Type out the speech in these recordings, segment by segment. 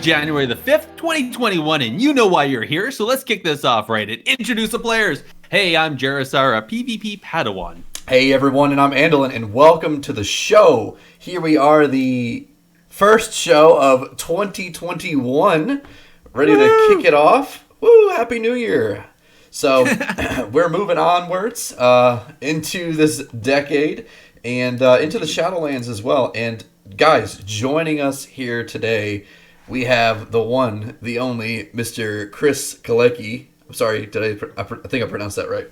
January the 5th, 2021, and you know why you're here, so let's kick this off right and introduce the players. Hey, I'm Gerissar, a PvP Padawan. Hey everyone, and I'm Andallyn, and welcome to the show. Here we are, the first show of 2021, ready to kick it off. Woo, Happy New Year. So, we're moving onwards into this decade and into the Shadowlands as well. And guys, joining us here today, we have the one, the only, Mr. Chris Kaleiki. I'm sorry, I think I pronounced that right.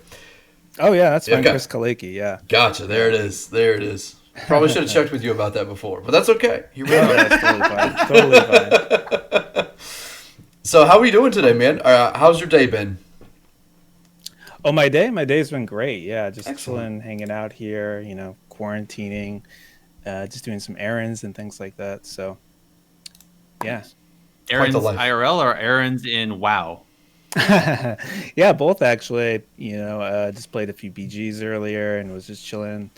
Oh, yeah, that's fine. Okay. Chris Kaleiki, yeah. Gotcha. There it is. Probably should have checked with you about that before, but that's okay. Here we are. That's totally fine. So, how are we doing today, man? How's your day been? Oh, my day's been great. Yeah, just Excellent. chilling, hanging out here, quarantining, just doing some errands and things like that. So, yeah. Errands the life. IRL or errands in WoW? Yeah, both actually. Just played a few BGs earlier and was just chilling,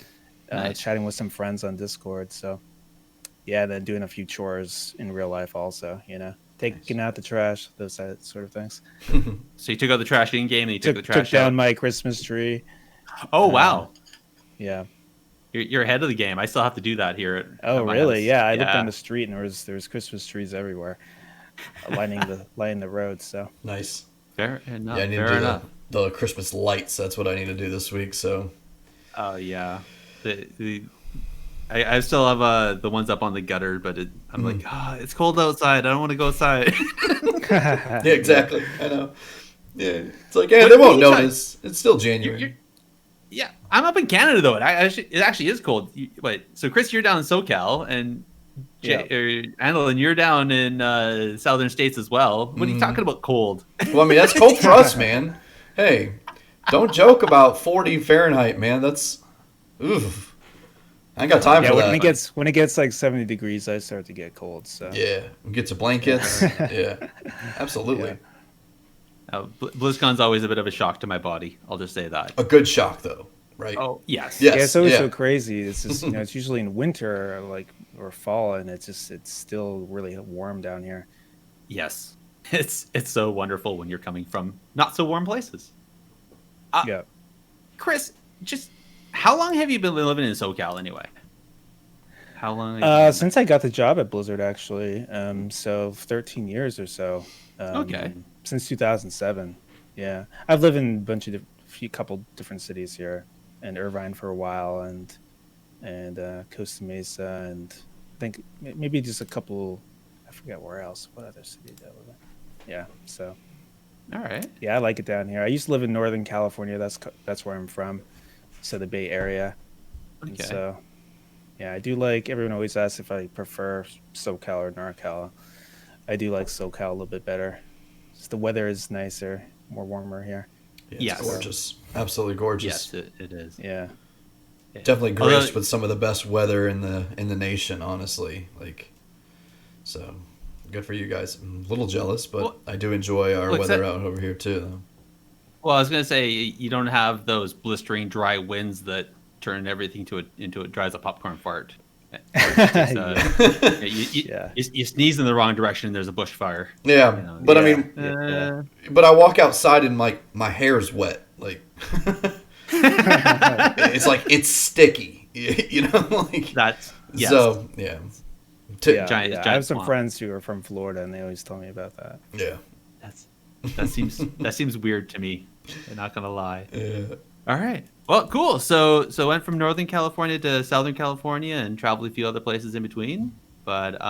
Nice. chatting with some friends on Discord. So, yeah, then doing a few chores in real life also, taking out the trash, those sort of things. So you took out the trash in game and you took the trash took down out. my Christmas tree. Oh, wow. Yeah. You're ahead of the game. I still have to do that here. Oh, at my really? house. Yeah, I looked down the street and there was Christmas trees everywhere, lining the road. So Nice. Fair enough. Yeah, I need fair to do enough. the Christmas lights. That's what I need to do this week. So, Oh, yeah. I still have the ones up on the gutter, but I'm like, it's cold outside. I don't want to go outside. yeah, exactly. I know. Yeah, it's like, they won't notice. It's still January. Yeah, I'm up in Canada though. It actually is cold. Wait, so Chris, you're down in SoCal, and Andallyn, you're down in southern states as well. What are you talking about cold? Well, I mean, that's cold for us, man. Hey, don't joke about 40 Fahrenheit, man. That's, oof. I ain't got time for that. when it gets like 70 degrees, I start to get cold. So Yeah, get your blankets. Yeah, absolutely. Yeah. BlizzCon's always a bit of a shock to my body. I'll just say that. A good shock, though, right? Oh, yes. Yes. Yeah, it's always so crazy. It's just it's usually in winter or fall, and it's still really warm down here. Yes, it's so wonderful when you're coming from not so warm places. Yeah, Chris, just how long have you been living in SoCal anyway? How long? since I got the job at Blizzard, actually, so 13 years or so. Okay. Since 2007. Yeah, I've lived in a couple different cities here, and Irvine for a while, and Costa Mesa, and I think maybe just a couple. I forget where else. What other city did I live in? Yeah. So. All right. Yeah, I like it down here. I used to live in Northern California. That's where I'm from. So the Bay Area. Okay. And so, yeah, I do like. Everyone always asks if I prefer SoCal or NorCal. I do like SoCal a little bit better. Just the weather is nicer, more warmer here. Yeah, Yes. it's gorgeous. Absolutely gorgeous. Yes, it is. Yeah. Definitely graced with some of the best weather in the nation, honestly. So good for you guys. I'm a little jealous, but I do enjoy our weather out over here too, though. Well, I was gonna say you don't have those blistering dry winds that turn everything into a dry as a popcorn fart. You sneeze in the wrong direction, and there's a bushfire. Yeah, but I mean, but I walk outside and my hair's wet. Like, it's like it's sticky. That's yes. So yeah. Giant I have some swamp. friends who are from Florida, and they always tell me about that. Yeah. That seems weird to me. I'm not gonna lie. Yeah. All right. Well, cool. So went from Northern California to Southern California and traveled a few other places in between. But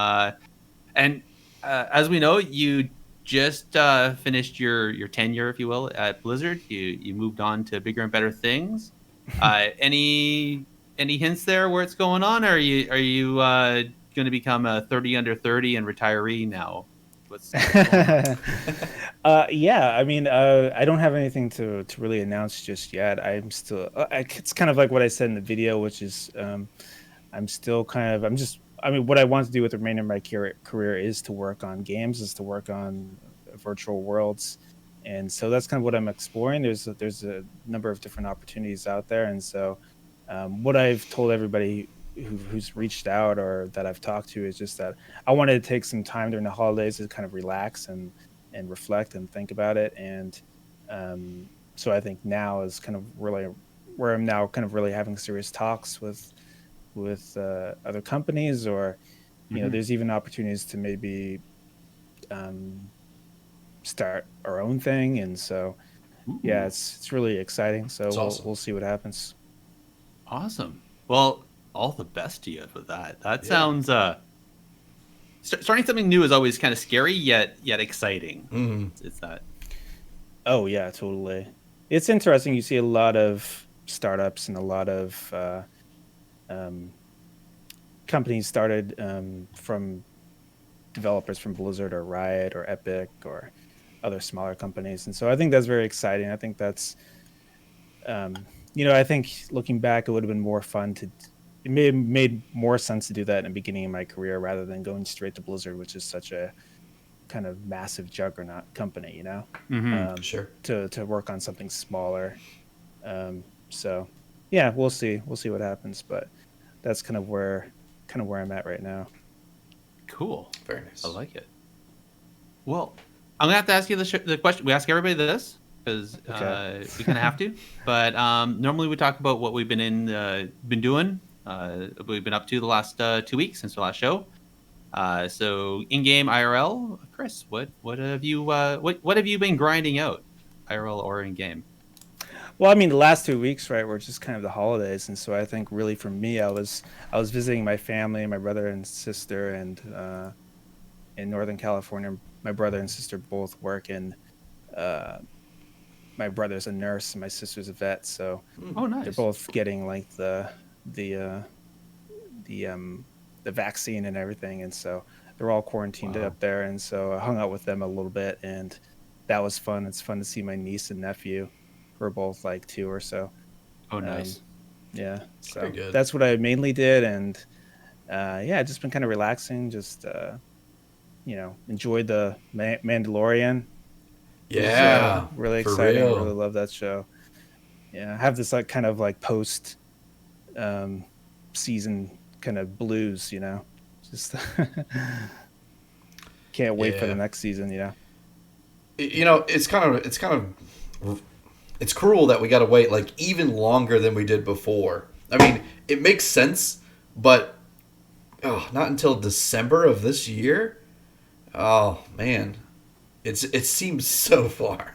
as we know, you just finished your tenure, if you will, at Blizzard. You moved on to bigger and better things. Any hints there where it's going on? Or are you going to become a 30 under 30 and retiree now? What's yeah, I mean, I don't have anything to really announce just yet. I'm still, it's kind of like what I said in the video, which is, I'm still what I want to do with the remainder of my career is to work on games, is to work on virtual worlds. And so that's kind of what I'm exploring. There's a number of different opportunities out there. And so what I've told everybody who's reached out or that I've talked to is just that I wanted to take some time during the holidays to kind of relax and reflect and think about it. And so I think now is kind of really where I'm now kind of really having serious talks with other companies, or Mhm. there's even opportunities to maybe um, start our own thing. And so yeah, Ooh, it's really exciting. So It's we'll awesome. see what happens. awesome. Well, all the best to you for that. That Yeah. sounds starting something new is always kind of scary yet exciting. Mm. It's that. Oh yeah, totally. It's interesting. You see a lot of startups and a lot of um, companies started from developers from Blizzard or Riot or Epic or other smaller companies, and so I think that's very exciting. I think that's I think looking back, it would have been more fun to. It may have made more sense to do that in the beginning of my career rather than going straight to Blizzard, which is such a kind of massive juggernaut company, Hmm. Sure. to work on something smaller. So yeah, we'll see what happens, but that's kind of where I'm at right now. Cool. Very I nice. like it. Well, I'm gonna have to ask you the question. We ask everybody this because Okay. we kind of have to. But normally we talk about what we've been doing, we've been up to the last 2 weeks since the last show. So in game IRL, Chris, what have you been grinding out, IRL or in game? Well, I mean, the last 2 weeks, right, were just kind of the holidays, and so I think really for me, I was visiting my family, my brother and sister, and in Northern California, my brother and sister both work in. Uh, my brother's a nurse, and my sister's a vet, so Oh, they're nice. both getting like the uh, the the vaccine and everything, and so they're all quarantined Wow. up there, and so I hung out with them a little bit, and that was fun. It's fun to see my niece and nephew, who are both like two or so. Oh, Um, nice. yeah, Very so good. that's what I mainly did, and yeah, just been kind of relaxing, just enjoyed the Mandalorian. Was Yeah. really For exciting. I really real. love that show. Yeah, I have this like kind of like post um, season kind of blues, just can't wait for the Yeah. next season. It's cruel that we got to wait like even longer than we did before. I mean, it makes sense, but not until December of this year. Oh man, it seems so far.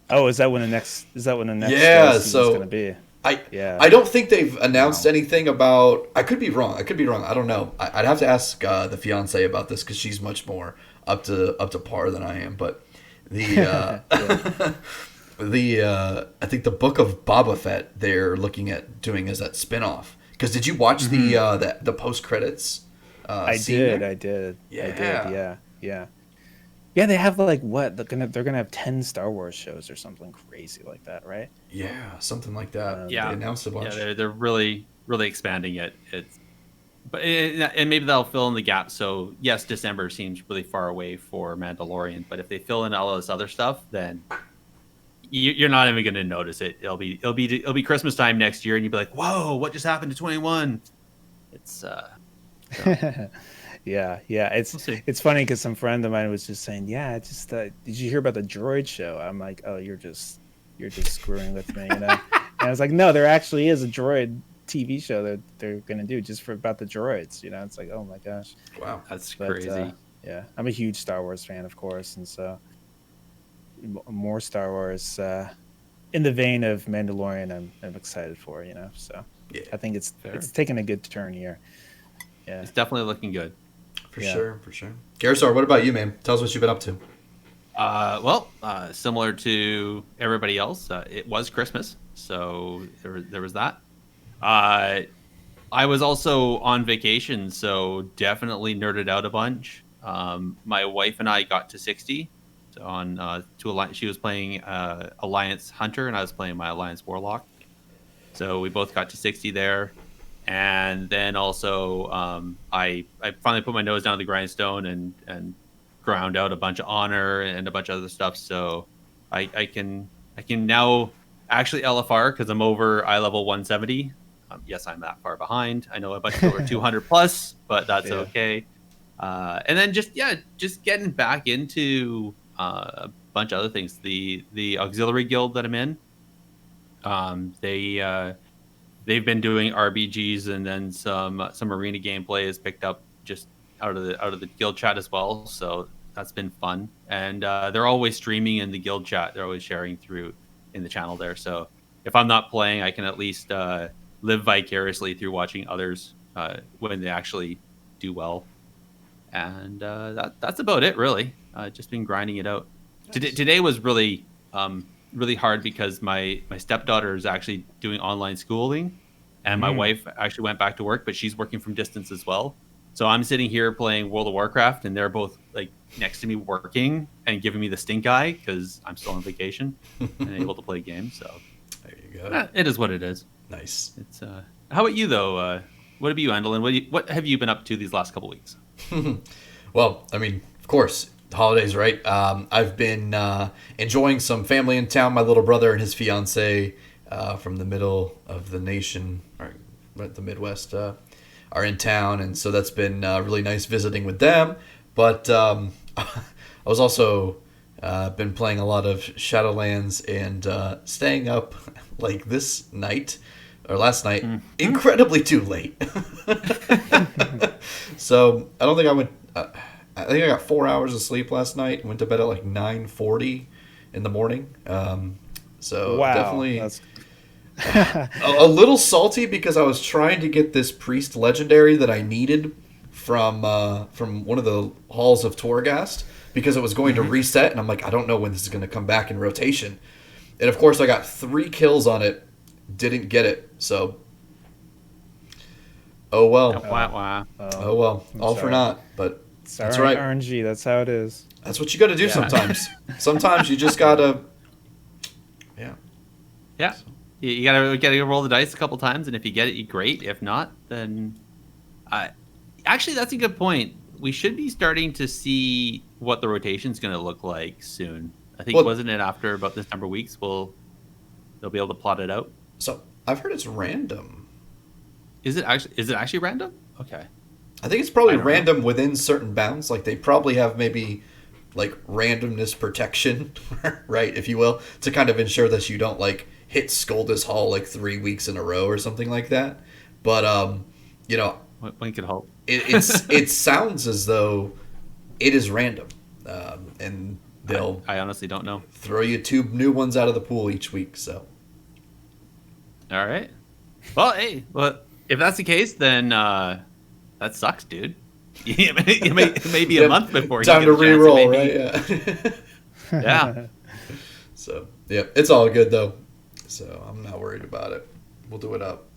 Oh, is that when the next Yeah, season's gonna so be? I Yeah. I don't think they've announced Wow. anything about. I could be wrong. I could be wrong. I don't know. I'd have to ask the fiance about this because she's much more up to par than I am. But the Yeah. the I think the book of Boba Fett they're looking at doing as that spinoff. Because did you watch the Hmm. the post credits I scene did. there? I did. Yeah, Yeah. Yeah. Yeah, they have like what? They're gonna have 10 Star Wars shows or something crazy like that, right? yeah, something like that. They Um, Yeah, announced a yeah, bunch. they're really expanding it. And maybe they'll fill in the gap. So yes, December seems really far away for Mandalorian, but if they fill in all of this other stuff, then you're not even going to notice it. It'll be Christmas time next year, and you'll be like, "Whoa, what just happened to 21?" It's so yeah, yeah. It's we'll see. it's funny because some friend of mine was just saying, "Yeah, just did you hear about the Droid show?" I'm like, "Oh, you're just screwing with me." And I was like, "No, there actually is a Droid TV show that they're gonna do just for about the droids." It's like, oh my gosh. Wow. That's But crazy. yeah, I'm a huge Star Wars fan, of course, and so more Star Wars in the vein of Mandalorian. I'm excited for. So Yeah, I think it's Fair. it's taking a good turn here. Yeah, It's definitely looking good. for yeah. sure, for sure. Garrison, what about you, man? Tell us what you've been up to. Well, similar to everybody else, it was Christmas, so there was that. Uh, I was also on vacation, so definitely nerded out a bunch. My wife and I got to 60. So on she was playing Alliance Hunter, and I was playing my Alliance Warlock. So we both got to 60 there. And then also, I finally put my nose down to the grindstone and ground out a bunch of honor and a bunch of other stuff. So I can now actually LFR because I'm over eye level 170. Yes, I'm that far behind. I know a bunch of people are 200 plus, but that's Yeah. okay. And then just getting back into a bunch of other things. The auxiliary guild that I'm in, they've been doing RBGs, and then some arena gameplay is picked up just out of the guild chat as well. So that's been fun, and they're always streaming in the guild chat. They're always sharing through in the channel there. So if I'm not playing, I can at least live vicariously through watching others when they actually do well. And that's about it, really. Just been grinding it out. Today was really really hard because my stepdaughter is actually doing online schooling, and my wife actually went back to work, but she's working from distance as well. So I'm sitting here playing World of Warcraft, and they're both like next to me working and giving me the stink eye because I'm still on vacation and able to play games. So There you go. it is what it is. Nice. It's how about you though? What have you, Andallyn? What have you been up to these last couple weeks? Well, I mean, of course, holidays, right? I've been enjoying some family in town. My little brother and his fiance from the middle of the nation, or the Midwest, are in town, and so that's been really nice visiting with them. But I was also been playing a lot of Shadowlands and staying up like this night or last night, incredibly too late. So I don't think I went. I think I got 4 hours of sleep last night. Went to bed at like 9:40 in the morning. So Wow, definitely that's a little salty because I was trying to get this priest legendary that I needed from one of the halls of Torghast because it was going to reset, and I'm like, I don't know when this is going to come back in rotation. And of course, I got 3 kills on it, didn't get it. So, oh well. Wow. Oh well, all for sorry. naught. But it's that's right. RNG. That's how it is. That's what you got to do sometimes. Sometimes you just gotta, yeah. Yeah. You gotta roll the dice a couple times, and if you get it, you great. If not, then actually that's a good point. We should be starting to see what the rotation's going to look like soon. I think wasn't it after about this number of weeks they'll be able to plot it out. So I've heard it's random. Is it actually random? Okay. I think it's probably I don't random within certain bounds. Like they probably have maybe like randomness protection, right, if you will, to kind of ensure that you don't like hit Skoldus Hall like 3 weeks in a row or something like that. But you know, One could hope. it sounds as though it is random, and they'll I honestly don't know. throw you 2 new ones out of the pool each week. So All right. Well, hey, if that's the case, then that sucks, dude. it may be a month before time you to get a chance. re-roll, right? Yeah. Yeah. So yeah, it's all good though. So I'm not worried about it. We'll do it up.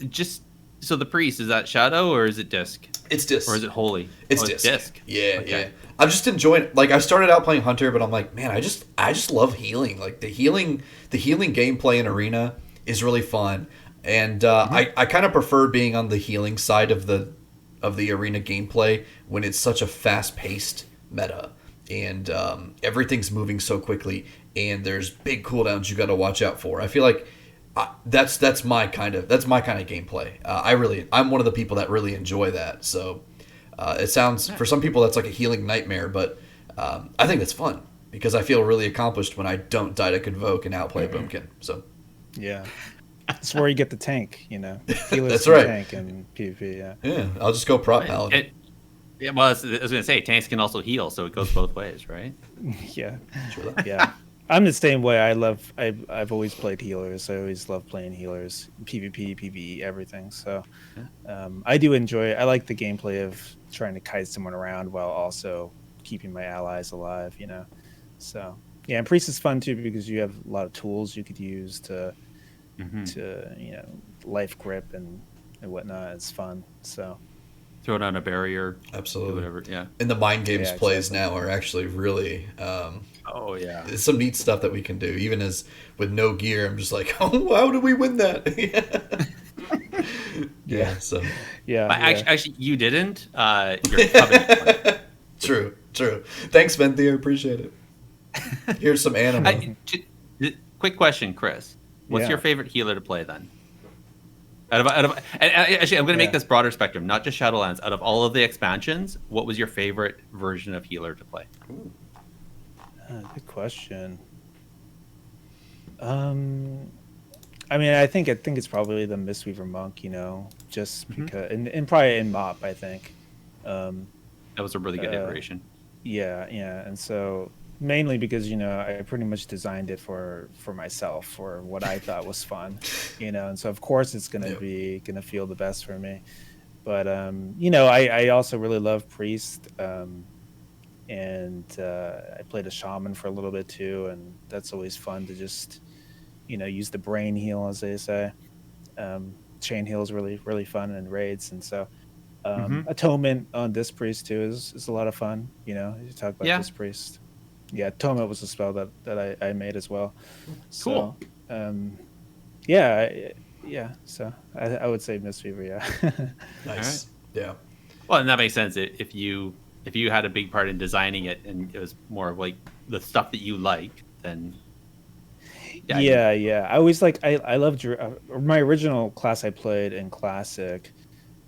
So the priest, is that shadow or is it disc? It's disc. Or is it holy? It's Oh, disc. Yeah, Okay. yeah. I'm just enjoying. Like I started out playing Hunter, but I'm like, man, I just love healing. Like the healing gameplay in Arena is really fun, and I kind of prefer being on the healing side of the Arena gameplay when it's such a fast paced meta and everything's moving so quickly and there's big cooldowns you got to watch out for. I feel like that's my kind of gameplay. I'm one of the people that really enjoy that. So it sounds for some people that's like a healing nightmare, but I think that's fun because I feel really accomplished when I don't die to Convoke and outplay Boomkin. So Yeah. That's where you get the tank, you know. Healers That's can right. tank and PvP, yeah. yeah, I'll just go prop paladin. Yeah, well, I was going to say tanks can also heal, so it goes both ways, right? Yeah. Sure that. Yeah. I'm the same way. I've always played healers. I always love playing healers, PvP, PvE, everything. So I do enjoy it. I like the gameplay of trying to kite someone around while also keeping my allies alive, you know. So yeah, and priest is fun too because you have a lot of tools you could use to you know, life grip and whatnot. It's fun. So Throw down a barrier. Absolutely. Do whatever. Yeah. And the mind games Yeah, plays now are actually really Oh yeah. it's some neat stuff that we can do. Even as with no gear, I'm just like, oh, how did we win that? yeah. So yeah. But yeah. actually, you didn't. Your covenant. true. Thanks, Venti. I appreciate it. Here's some anime. Quick question, Chris. What's Yeah. your favorite healer to play then? Actually, I'm going to make Yeah. this broader spectrum, not just Shadowlands. Out of all of the expansions, what was your favorite version of healer to play? Good question. Um, I mean, I think it's probably the Mistweaver Monk, just Mhm. because, and probably in MOP, I think. Um, That was a really good uh, iteration. yeah, yeah, and so mainly because I pretty much designed it for myself for what I thought was fun, and so of course it's Yep. gonna feel the best for me. But I also really love Priest, and I played a shaman for a little bit too, and that's always fun to just use the brain heal, as they say. Chain heal is really really fun in raids, and so Hmm. atonement on Disc Priest too is a lot of fun. You talk about Yeah, Disc Priest. Yeah, atonement was a spell that I made as well. cool. So um, yeah, yeah. So I would say Mistweaver. Yeah. All right. Nice. Yeah. Well, and that makes sense. If you had a big part in designing it, and it was more of like the stuff that you like, then yeah, you. Yeah, yeah. I always I love my original class I played in Classic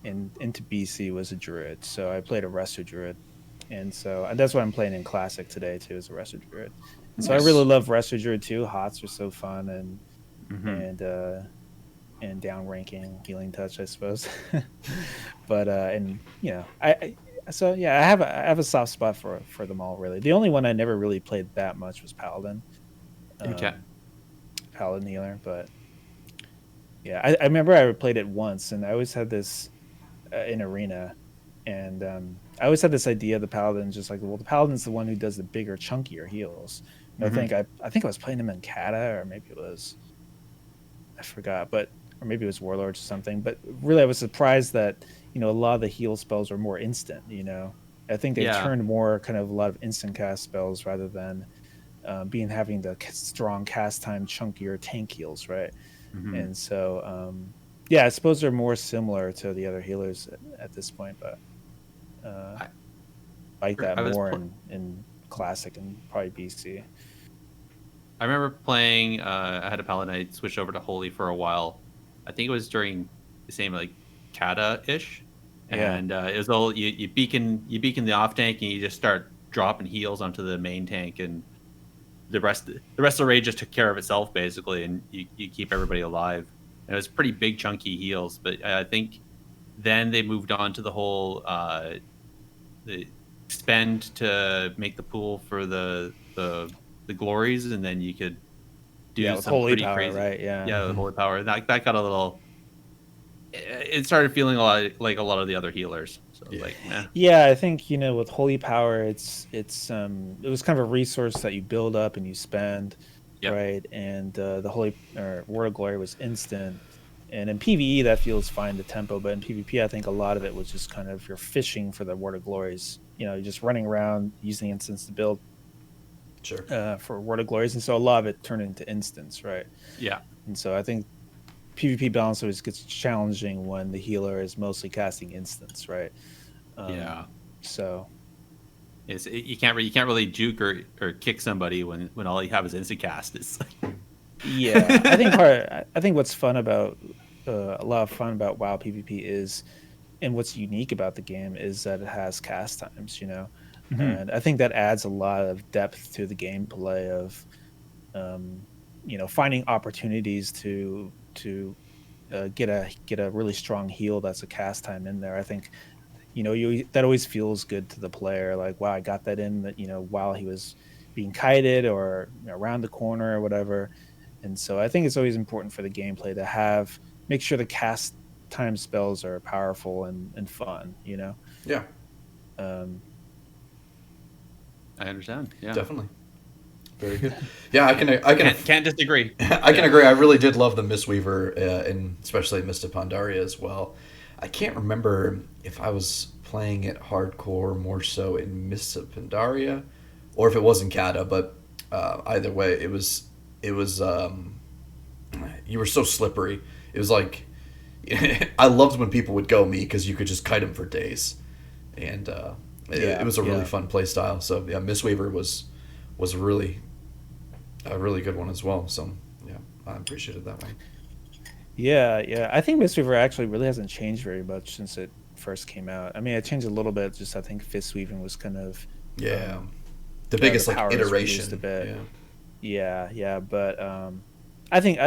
into BC was a Druid. So I played a Resto Druid. And so that's what I'm playing in Classic today too, is a Resto Druid. And so I really Nice. love Resto Druid too. Hots are so fun, Hmm. and uh and down ranking healing touch, I suppose. But and so yeah, I have a soft spot for them all really. The only one I never really played that much was Paladin. Okay. Um Paladin healer, but yeah, I remember I played it once, and I always had this in arena, and I always had this idea of the paladin, just like, well, the paladin's the one who does the bigger, chunkier heals. And Hmm. I think I was playing him in Kata, or maybe it was, I forgot, but or maybe it was Warlords or something. But really, I was surprised that a lot of the heal spells are more instant. I think they've Yeah. turned more kind of a lot of instant cast spells rather than being having the strong cast time, chunkier tank heals, right? Hmm. And so yeah, I suppose they're more similar to the other healers at this point, but uh I, like that I was. more in Classic and probably BC. I remember playing. I had a paladin. I switched over to holy for a while. I think it was during the same like kata ish, Yeah, and it was all you beacon the off tank, and you just start dropping heals onto the main tank, and the rest of the raid just took care of itself basically, and you keep everybody alive. And it was pretty big chunky heals, but I think then they moved on to the whole the spend to make the pool for the glories, and then you could yeah, do with some holy pretty power, crazy. right? Yeah. Yeah, the holy power. That got a little. It started feeling a lot like a lot of the other healers. So I was Yeah. like, eh. Yeah, I think with holy power, it was kind of a resource that you build up and you spend, Yep. right? And the holy or word of glory was instant, and in PVE that feels fine, the tempo, but in PvP I think a lot of it was just kind of you're fishing for the word of glories. You're just running around using instants to build Sure. for word of glories, and so a lot of it turned into instants, right? Yeah. And so I think PvP balance always gets challenging when the healer is mostly casting instants, right? Um, Yeah. so You can't really juke or kick somebody when all you have is instant cast. It's like, yeah, I think what's fun about a lot of fun about WoW PvP is, and what's unique about the game is that it has cast times, Mhm. and I think that adds a lot of depth to the gameplay of finding opportunities to get a really strong heal that's a cast time in there. I think that always feels good to the player, like, wow, I got that in that while he was being kited or around the corner or whatever. And so I think it's always important for the gameplay to make sure the cast time spells are powerful and fun. Yeah. um I understand. Yeah. Definitely. Very good. Yeah, Can't disagree. I can Yeah. agree. I really did love the Mistweaver, and especially Mista Pandaria as well. I can't remember if I was playing it hardcore more so in Mista Pandaria, or if it was in Kata. But either way, it was you were so slippery. It was like I loved when people would go me because you could just kite them for days, and it yeah, was a really yeah. fun play style. So yeah, Mistweaver was really a really good one as well. So yeah, I appreciated that one. Yeah. I think Mistweaver actually really hasn't changed very much since it first came out. I mean, it changed a little bit. Just I think fist weaving was kind of Yeah, um, the the biggest like power was reduced a iteration. bit. Yeah. Yeah. But I think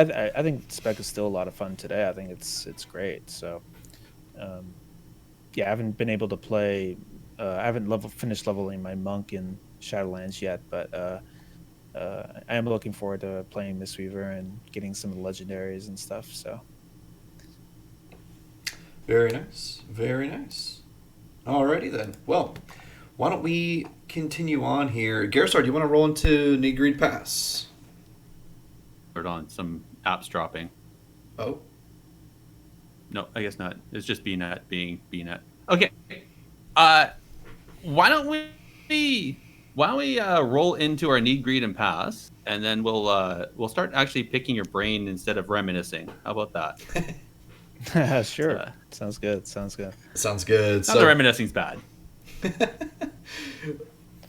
Spec is still a lot of fun today. I think it's great. So um, yeah, I haven't been able to play. I haven't finished leveling my monk in Shadowlands yet, but I am looking forward to playing Mistweaver and getting some of the legendaries and stuff. So Very nice. Very nice. Alrighty then. Well, why don't we continue on here? Gerissar, do you want to roll into Need Greed Pass? Hold on, some apps dropping. Oh. No, I guess not. It's just BNet being BNet. Okay. Uh, why don't we roll into our need, greed, and pass, and then we'll start actually picking your brain instead of reminiscing. How about that? sure, sounds good. Sounds good. Sounds good. Not the reminiscing's bad.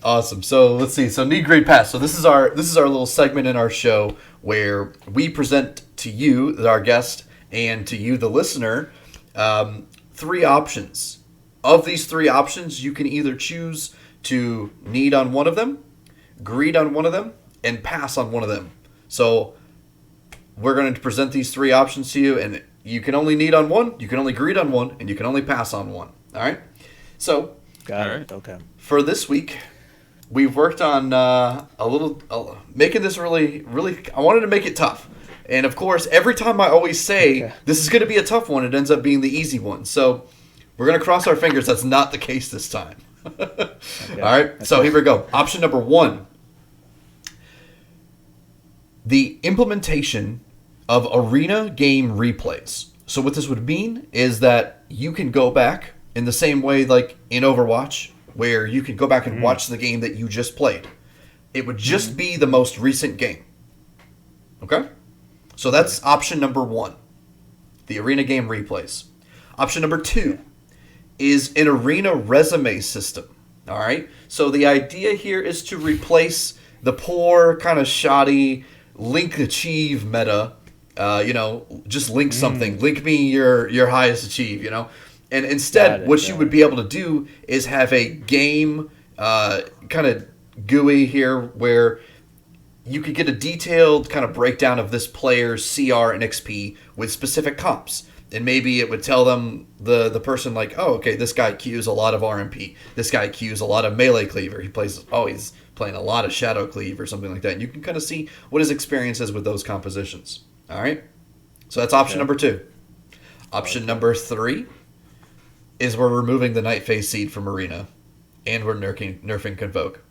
Awesome. So let's see. So Need Greed Pass. So this is our little segment in our show where we present to you, our guest, and to you, the listener, 3 options. Of these 3 options, you can either choose to need on one of them, greed on one of them, and pass on one of them. So we're going to present these 3 options to you, and you can only need on one, you can only greed on one, and you can only pass on one. All right? So Got it. Okay. for this week, we've worked on making this really, really. I wanted to make it tough, and of course, every time I always say this is going to be a tough one, it ends up being the easy one. So we're going to cross our fingers that's not the case this time. Okay. All right. So here we go. Option number 1: the implementation of arena game replays. So what this would mean is that you can go back in the same way like in Overwatch, where you can go back and watch the game that you just played. It would just be the most recent game. Okay? So that's option number 1, the arena game replays. Option number 2 is an arena resume system. All right? So the idea here is to replace the poor, kind of shoddy link achieve meta. Just link something. Link me your highest achieve, And instead, what you would be able to do is have a game kind of GUI here where you could get a detailed kind of breakdown of this player's CR and XP with specific comps. And maybe it would tell them, the person, like, oh, okay, this guy queues a lot of RMP. This guy queues a lot of melee cleaver. He's playing a lot of shadow cleave or something like that. And you can kind of see what his experience is with those compositions. All right? So that's option number 2. Option number 3 is we're removing the Night Phase Seed from Arena, and we're nerfing Convoke.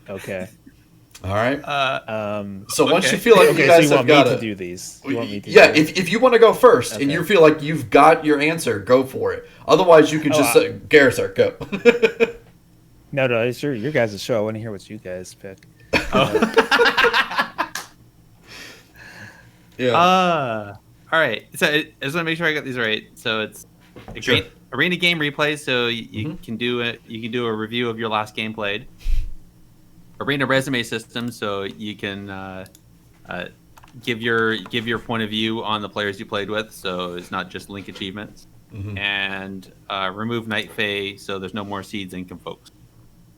Okay. All right. So okay. once you feel like you guys so have got to do these, you want me to yeah. do these? If you want to go first and you feel like you've got your answer, go for it. Otherwise, you can just say, Gerissar, go. No, it's your guys' show. I want to hear what you guys pick. Yeah. All right. So I just want to make sure I got these right. So it's a great arena game replay. So you can do it. You can do a review of your last game played. Arena resume system. So you can give your point of view on the players you played with. So it's not just link achievements. And remove Night Fae. So there's no more seeds and Convokes.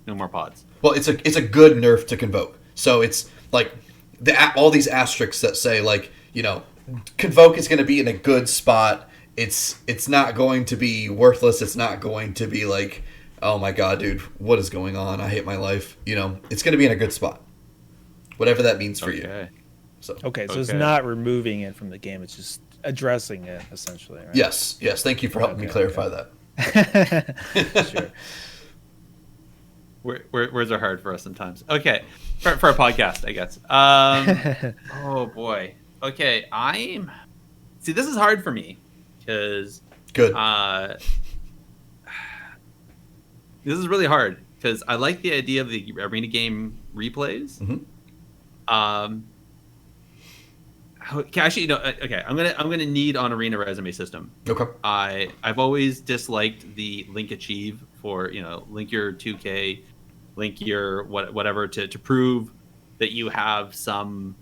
No more pods. Well, it's a good nerf to Convoke. So it's like all these asterisks that say, like, Convoke is going to be in a good spot. It's not going to be worthless. It's not going to be like, oh my god, dude, what is going on? I hate my life. It's going to be in a good spot. Whatever that means for you. So it's not removing it from the game. It's just addressing it, essentially. Right? Yes. Thank you for helping me clarify that. Sure. Words are hard for us sometimes. Okay, for a podcast, I guess. Oh boy. Okay, this is hard for me because good. This is really hard because I like the idea of the arena game replays. Actually, okay. I'm gonna need on arena resume system. Okay. I've always disliked the link achieve for link your 2K, link your whatever to prove that you have some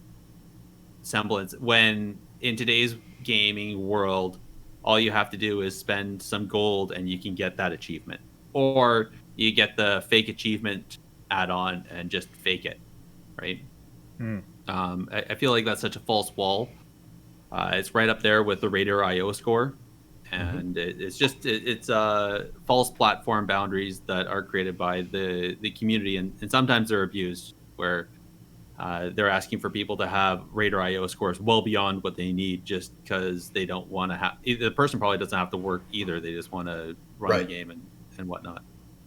semblance. When in today's gaming world, all you have to do is spend some gold and you can get that achievement, or you get the fake achievement add-on and just fake it, right? Hmm. I feel like that's such a false wall. It's right up there with the Radar IO score, and it's false platform boundaries that are created by the community, and sometimes they're abused, where they're asking for people to have Radar IO scores well beyond what they need just because they don't want to have. The person probably doesn't have to work either; they just want to run the Right. game and whatnot.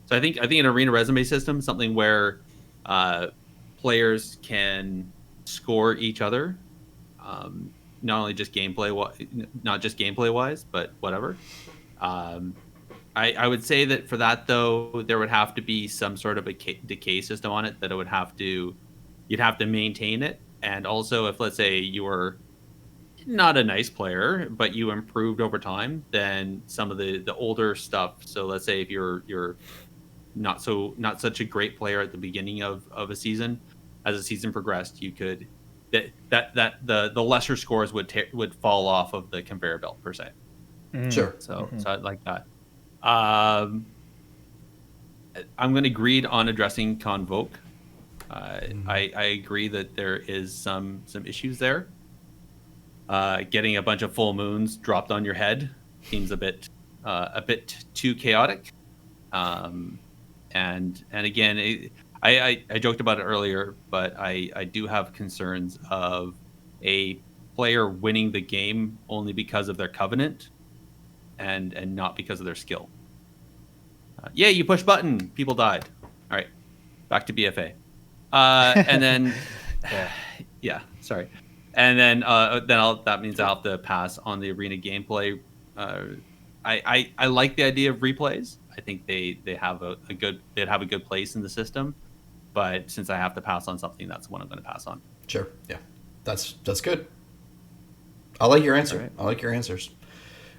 So I think an arena resume system, something where uh, players can score each other, um, not only just not just gameplay wise, but whatever. Um, I would say that for that though, there would have to be some sort of a decay system on it that it would have to you'd have to maintain it. And also, if let's say you were not a nice player, but you improved over time, then some of the older stuff. So let's say if you're not such a great player at the beginning of a season, as the season progressed, you could the lesser scores would fall off of the conveyor belt per se. Mm. Sure. So I like that. Um, I'm going to agree on addressing Convoke. I agree that there is some issues there. Getting a bunch of full moons dropped on your head seems a bit too chaotic. Um, and again, I joked about it earlier, but I do have concerns of a player winning the game only because of their covenant and not because of their skill. Yeah, you push button, people died. All right, back to BFA. And then, Yeah. yeah, sorry. And then that means I'll have to pass on the arena gameplay. Uh, I like the idea of replays. I think they'd have a good place in the system. But since I have to pass on something, that's what I'm going to pass on. Sure. Yeah. That's good. I like your answer. Right. I like your answers.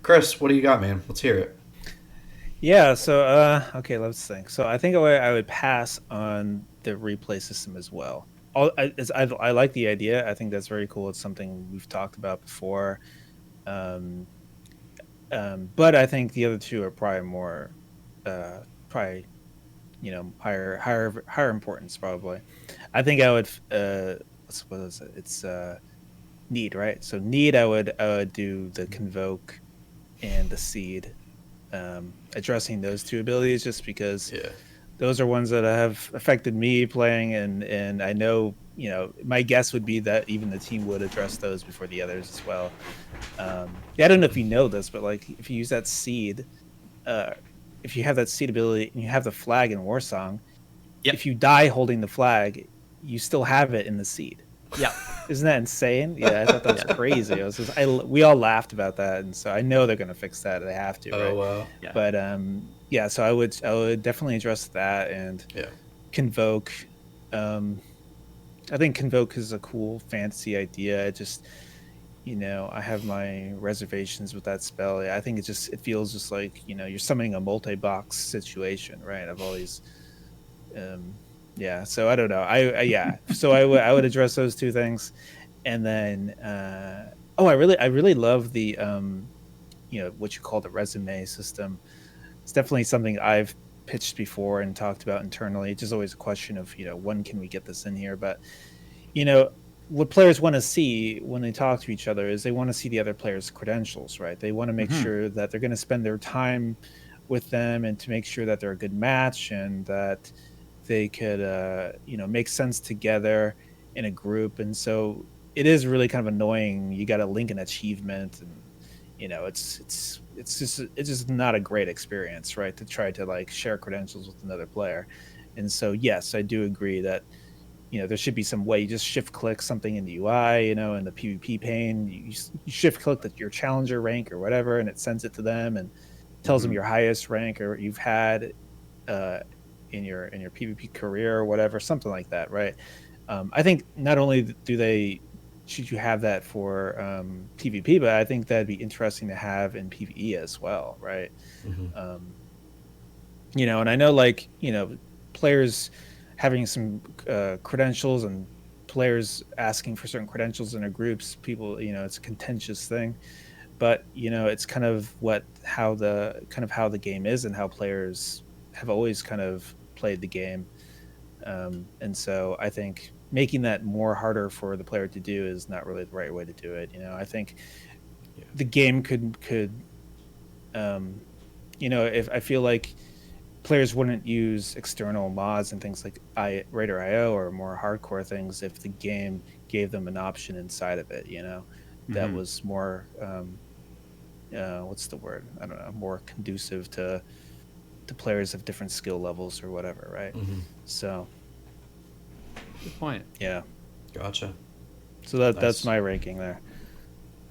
Chris, what do you got, man? Let's hear it. Yeah, so okay, let's think. So I think I would pass on the replay system as well. I like the idea. I think that's very cool. It's something we've talked about before. Um, but I think the other two are probably more, probably higher importance probably. I think I would what is it? It's need, right? So need I would do the convoke and the seed, addressing those two abilities just because Yeah. those are ones that have affected me playing, and I know, my guess would be that even the team would address those before the others as well. Yeah, I don't know if you know this, but like if you use that seed, uh, if you have that seed ability and you have the flag in Warsong, Yep. if you die holding the flag, you still have it in the seed. Yeah. Isn't that insane? Yeah, I thought that was Yeah. crazy. We all laughed about that, and so I know they're going to fix that. They have to, Oh right? wow. Yeah. But yeah. So I would definitely address that and Yeah. convoke. I think convoke is a cool fantasy idea. It just, I have my reservations with that spell. I think it feels just like, you're summoning a multi-box situation, right? Of all these, yeah. So I don't know. Yeah. So I would address those two things, and then I really love the what you call the resume system. It's definitely something I've pitched before and talked about internally. It's just always a question of, when can we get this in here? But you know what players want to see when they talk to each other is they want to see the other player's credentials, right? They want to make Mhm. sure that they're going to spend their time with them and to make sure that they're a good match and that they could make sense together in a group. And so it is really kind of annoying. You got to link an achievement, and it's just not a great experience, right? To try to like share credentials with another player. And so yes, I do agree that there should be some way you just shift click something in the UI, in the PvP pane. You shift click your challenger rank or whatever, and it sends it to them and tells them Mhm. your highest rank or you've had uh, in your PvP career or whatever, something like that, right? I think not only should you have that for PvP, but I think that'd be interesting to have in PvE as well, right? Um, and I know like players having some credentials and players asking for certain credentials in their groups, people, it's a contentious thing, but it's kind of how the game is and how players have always kind of played the game. And so I think making that more harder for the player to do is not really the right way to do it. I think the game could if I feel like players wouldn't use external mods and things like Raider IO or more hardcore things if the game gave them an option inside of it, that was more what's the word? I don't know, more conducive to players of different skill levels or whatever, right? So good point. Yeah. Gotcha. So that's my ranking there.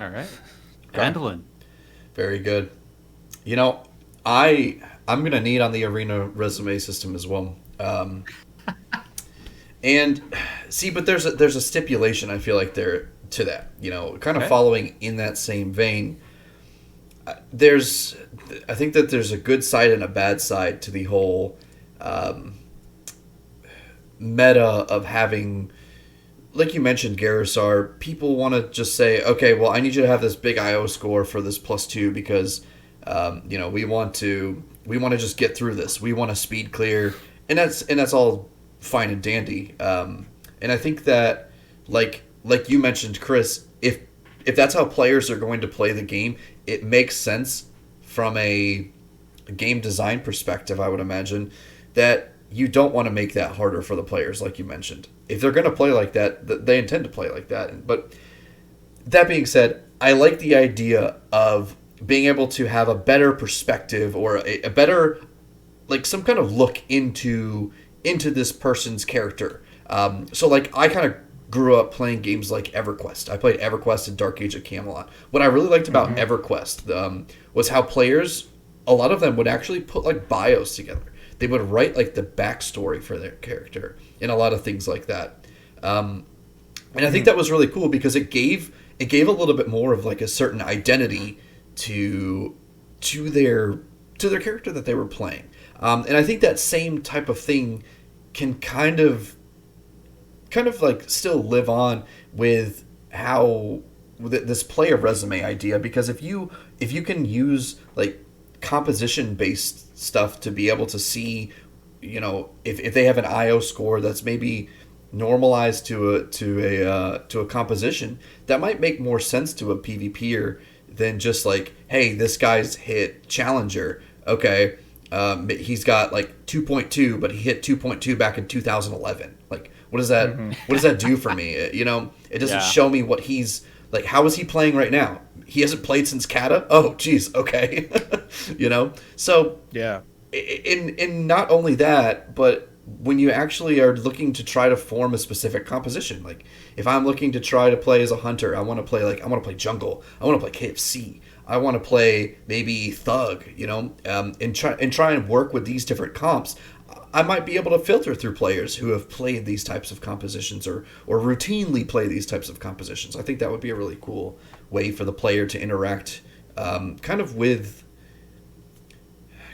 All right. Andallyn. Very good. I'm gonna need on the arena resume system as well. And see, but there's a stipulation I feel like there to that. Kind of following in that same vein. I think that there's a good side and a bad side to the whole meta of having, like you mentioned, Gerissar, people want to just say, okay, well, I need you to have this big IO score for this +2 because, we want to just get through this. We want to speed clear, and that's all fine and dandy. And I think that, like you mentioned, Chris, if that's how players are going to play the game, it makes sense from a game design perspective, I would imagine, that you don't want to make that harder for the players, like you mentioned. If they're going to play like that, they intend to play like that. But that being said, I like the idea of being able to have a better perspective or a better, like, some kind of look into this person's character. So, like, I kind of grew up playing games like EverQuest. I played EverQuest and Dark Age of Camelot. What I really liked about EverQuest was how players, a lot of them would actually put, like, bios together. They would write, like, the backstory for their character and a lot of things like that. And I think that was really cool because it gave a little bit more of, like, a certain identity to their character that they were playing. And I think that same type of thing can kind of like still live on with how with this player resume idea, because if you can use, like, composition based stuff to be able to see, if they have an IO score that's maybe normalized to a composition, that might make more sense to a PvPer than just like, hey, this guy's hit Challenger. Okay, he's got like 2.2, but he hit 2.2 back in 2011. Like, what does that what does that do for me? It doesn't show me what he's like. How is he playing right now? He hasn't played since Kata. Oh, geez. Okay, So yeah. In not only that, but when you actually are looking to try to form a specific composition, like if I'm looking to try to play as a hunter, I want to play jungle, I want to play KFC, I want to play maybe thug, and try and work with these different comps. I might be able to filter through players who have played these types of compositions or routinely play these types of compositions. I think that would be a really cool way for the player to interact, kind of with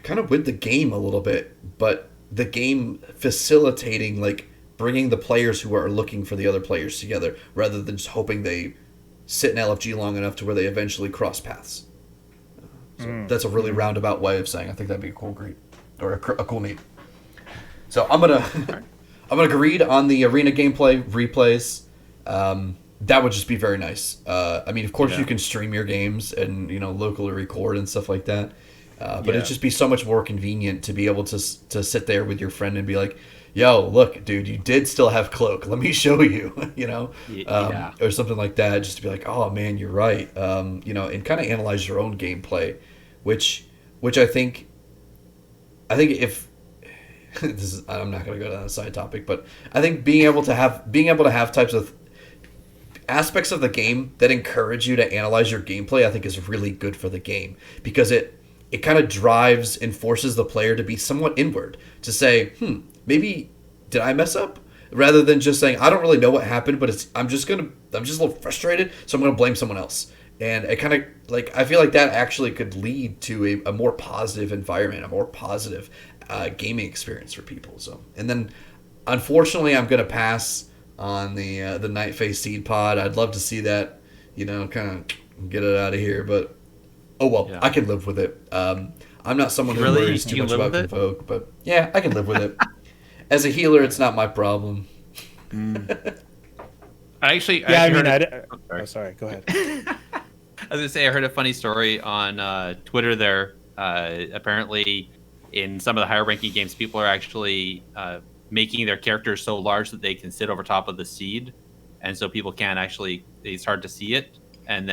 the game a little bit, but the game facilitating, like, bringing the players who are looking for the other players together rather than just hoping they sit in LFG long enough to where they eventually cross paths. So that's a really roundabout way of saying I think that'd be a cool greet, or a cool need. So I'm gonna read on the arena gameplay replays. That would just be very nice. I mean, of course, you can stream your games and locally record and stuff like that. But it'd just be so much more convenient to be able to sit there with your friend and be like, yo, look, dude, you did still have cloak. Let me show you, or something like that. Just to be like, oh, man, you're right. And kind of analyze your own gameplay, which I think if I'm not going to go down a side topic, but I think being able to have types of aspects of the game that encourage you to analyze your gameplay, I think is really good for the game, because it kind of drives and forces the player to be somewhat inward, to say, maybe did I mess up? Rather than just saying, I don't really know what happened, but I'm just a little frustrated, so I'm going to blame someone else. And it kind of, like, I feel like that actually could lead to a more positive environment, a more positive gaming experience for people. So, and then, unfortunately, I'm going to pass on the Night Face Seed Pod. I'd love to see that, kind of get it out of here. But oh well, Yeah. I can live with it. I'm not someone who Really? worries too You can much live about with it? Convoke, but yeah, I can live with it. As a healer, it's not my problem. I Yeah, I actually mean, heard it. oh, sorry. Go ahead. I was gonna say I heard a funny story on Twitter. There, apparently, in some of the higher ranking games, people are actually making their characters so large that they can sit over top of the seed, and so people can't actually. It's hard to see it, and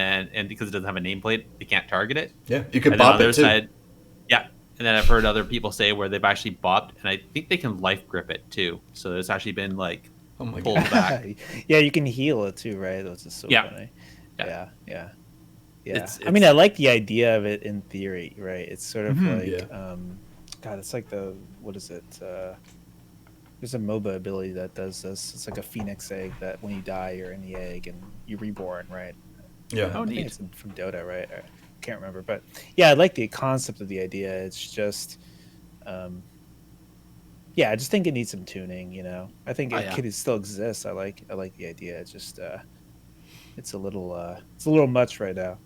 because it doesn't have a nameplate, they can't target it. Yeah, you could And then on bop the it other too. side, yeah. And then I've heard other people say where they've actually bopped, and I think they can life grip it too. So it's actually been like Oh my pulled god. back. Yeah, you can heal it too, right? That's just so Yeah, funny. yeah. Yeah, yeah, yeah. It's I mean, it's. I like the idea of it in theory, right? It's sort of Mhm. Yeah. like, God, it's like what is it? There's a MOBA ability that does this. It's like a phoenix egg that when you die, you're in the egg and you're reborn, right? Yeah. Oh, I think neat. it's from Dota, right? I can't remember, but yeah, I like the concept of the idea. It's just, um, yeah, I just think it needs some tuning. I think Oh it yeah. could still exist. I like the idea. It's just, it's a little much right now.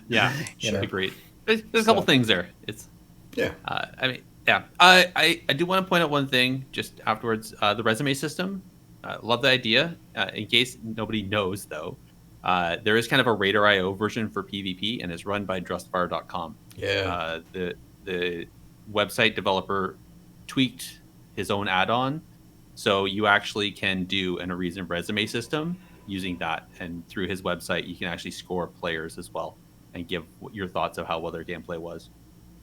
Yeah, you Sure. know. agreed. There's a couple So things there. It's, Yeah. I mean, yeah. I do want to point out one thing just afterwards. The resume system. Love the idea. In case nobody knows, though, there is kind of a Radar IO version for PvP, and it's run by Drustfire.com. Yeah. The website developer tweaked his own add-on, so you actually can do an Arisen resume system using that, and through his website, you can actually score players as well and give your thoughts of how well their gameplay was.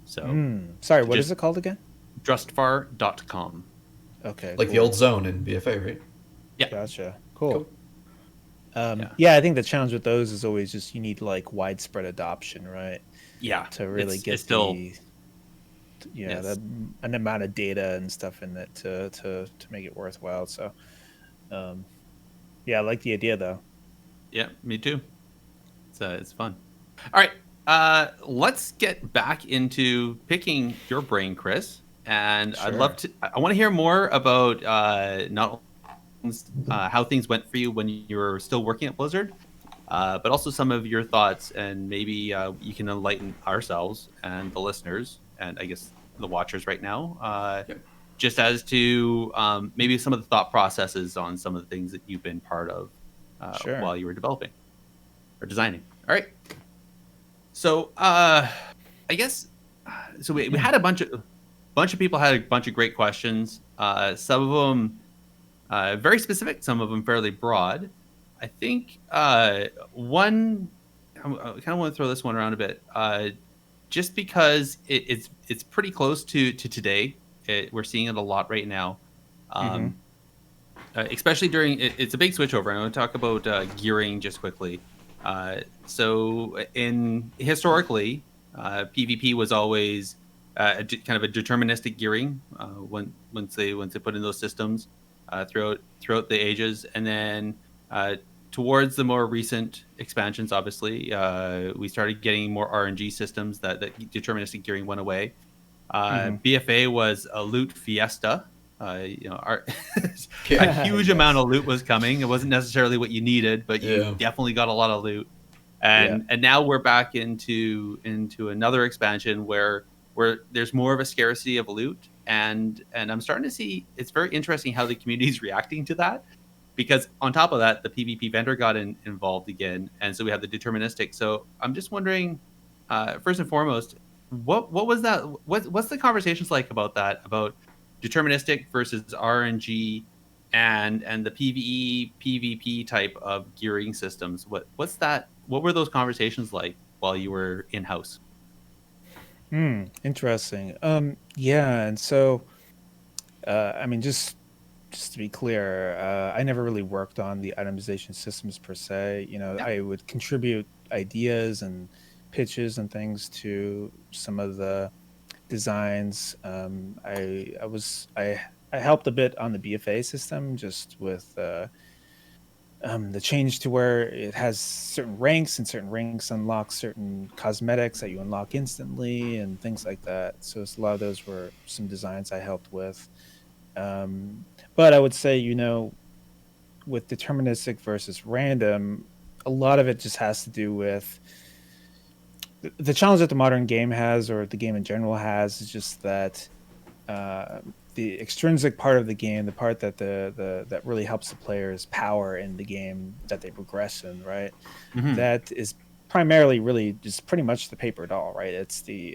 So sorry, what is just it called again? Drustfar.com. Okay, Like the cool. old zone in BFA, right? Yeah. Gotcha. Cool. Cool. Yeah. Yeah, I think the challenge with those is always just you need like widespread adoption, right? Yeah. To really It's get still, the yes. an amount of data and stuff in it to make it worthwhile. So, yeah, I like the idea though. Yeah, me too. It's fun. All right. Let's get back into picking your brain, Chris. And I'd love Sure. to. I want to hear more about not only how things went for you when you were still working at Blizzard, but also some of your thoughts, and maybe you can enlighten ourselves and the listeners, and I guess the watchers right now, Yeah. just as to maybe some of the thought processes on some of the things that you've been part of Sure. while you were developing or designing. All right. So I guess so. We had a bunch of people had a bunch of great questions. Some of them very specific, some of them fairly broad. I think one I kind of want to throw this one around a bit, just because it's pretty close to today. We're seeing it a lot right now. Mm-hmm. Um, Especially during it's a big switchover. I want to talk about gearing just quickly. So, in historically, PvP was always kind of a deterministic gearing once they put in those systems throughout the ages, and then towards the more recent expansions, obviously, we started getting more RNG systems that deterministic gearing went away. Mm-hmm. BFA was a loot fiesta. A Yeah. huge Yes. amount of loot was coming. It wasn't necessarily what you needed, but you Yeah. definitely got a lot of loot. Yeah. And now we're back into another expansion where there's more of a scarcity of loot, and I'm starting to see it's very interesting how the community is reacting to that, because on top of that, the PvP vendor got involved again, and so we have the deterministic. So I'm just wondering, first and foremost, what was that? What's the conversations like about that, about deterministic versus RNG, and the PvE PvP type of gearing systems? What's that? What were those conversations like while you were in house? Interesting. Yeah, and so I mean, just to be clear, I never really worked on the itemization systems per se. Yeah. I would contribute ideas and pitches and things to some of the designs. I helped a bit on the BFA system, just with the change to where it has certain ranks, and certain ranks unlock certain cosmetics that you unlock instantly and things like that. So a lot of those were some designs I helped with. But I would say, with deterministic versus random, a lot of it just has to do with the challenge that the modern game has, or the game in general has, is just that uh, the extrinsic part of the game, the part that the that really helps the players power in the game that they progress in, right? Hmm. That is primarily really just pretty much the paper doll, right? It's the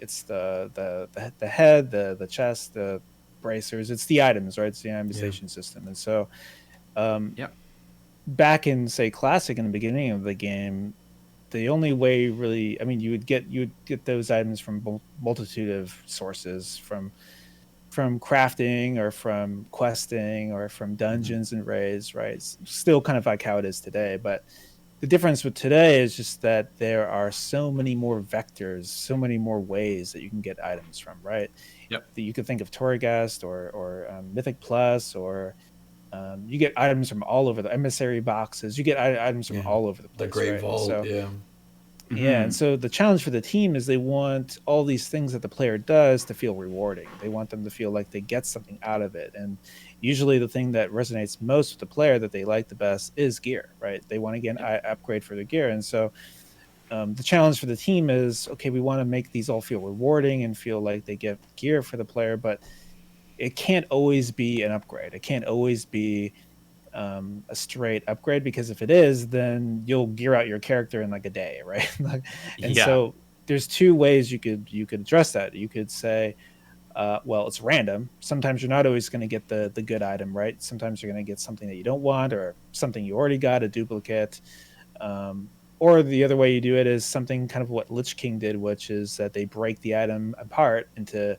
head, the chest, the bracers. It's the items, right? It's the Yeah. itemization system, and so um, Yep. back in say classic in the beginning of the game, the only way really, I mean, you would get those items from multitude of sources, from crafting or from questing or from Hmm. dungeons and raids, right? It's still kind of like how it is today, but the difference with today is just that there are so many more vectors, so many more ways that you can get items from, right? Yep. That you could think of Torghast or Mythic Plus, or you get items from all over the emissary boxes. You get items from Yeah. all over the The place, Great right? And Vault. so Yeah. yeah, and Hmm. so the challenge for the team is they want all these things that the player does to feel rewarding. They want them to feel like they get something out of it. And usually the thing that resonates most with the player that they like the best is gear, right? They want to get an Yep. upgrade for their gear. And so the challenge for the team is, okay, we want to make these all feel rewarding and feel like they get gear for the player, but it can't always be an upgrade. It can't always be a straight upgrade, because if it is, then you'll gear out your character in like a day, right? And Yeah. so there's two ways you could address that. You could say, well, it's random. Sometimes you're not always going to get the good item, right? Sometimes you're going to get something that you don't want, or something you already got, a duplicate. Um, or the other way you do it is something kind of what Lich King did, which is that they break the item apart into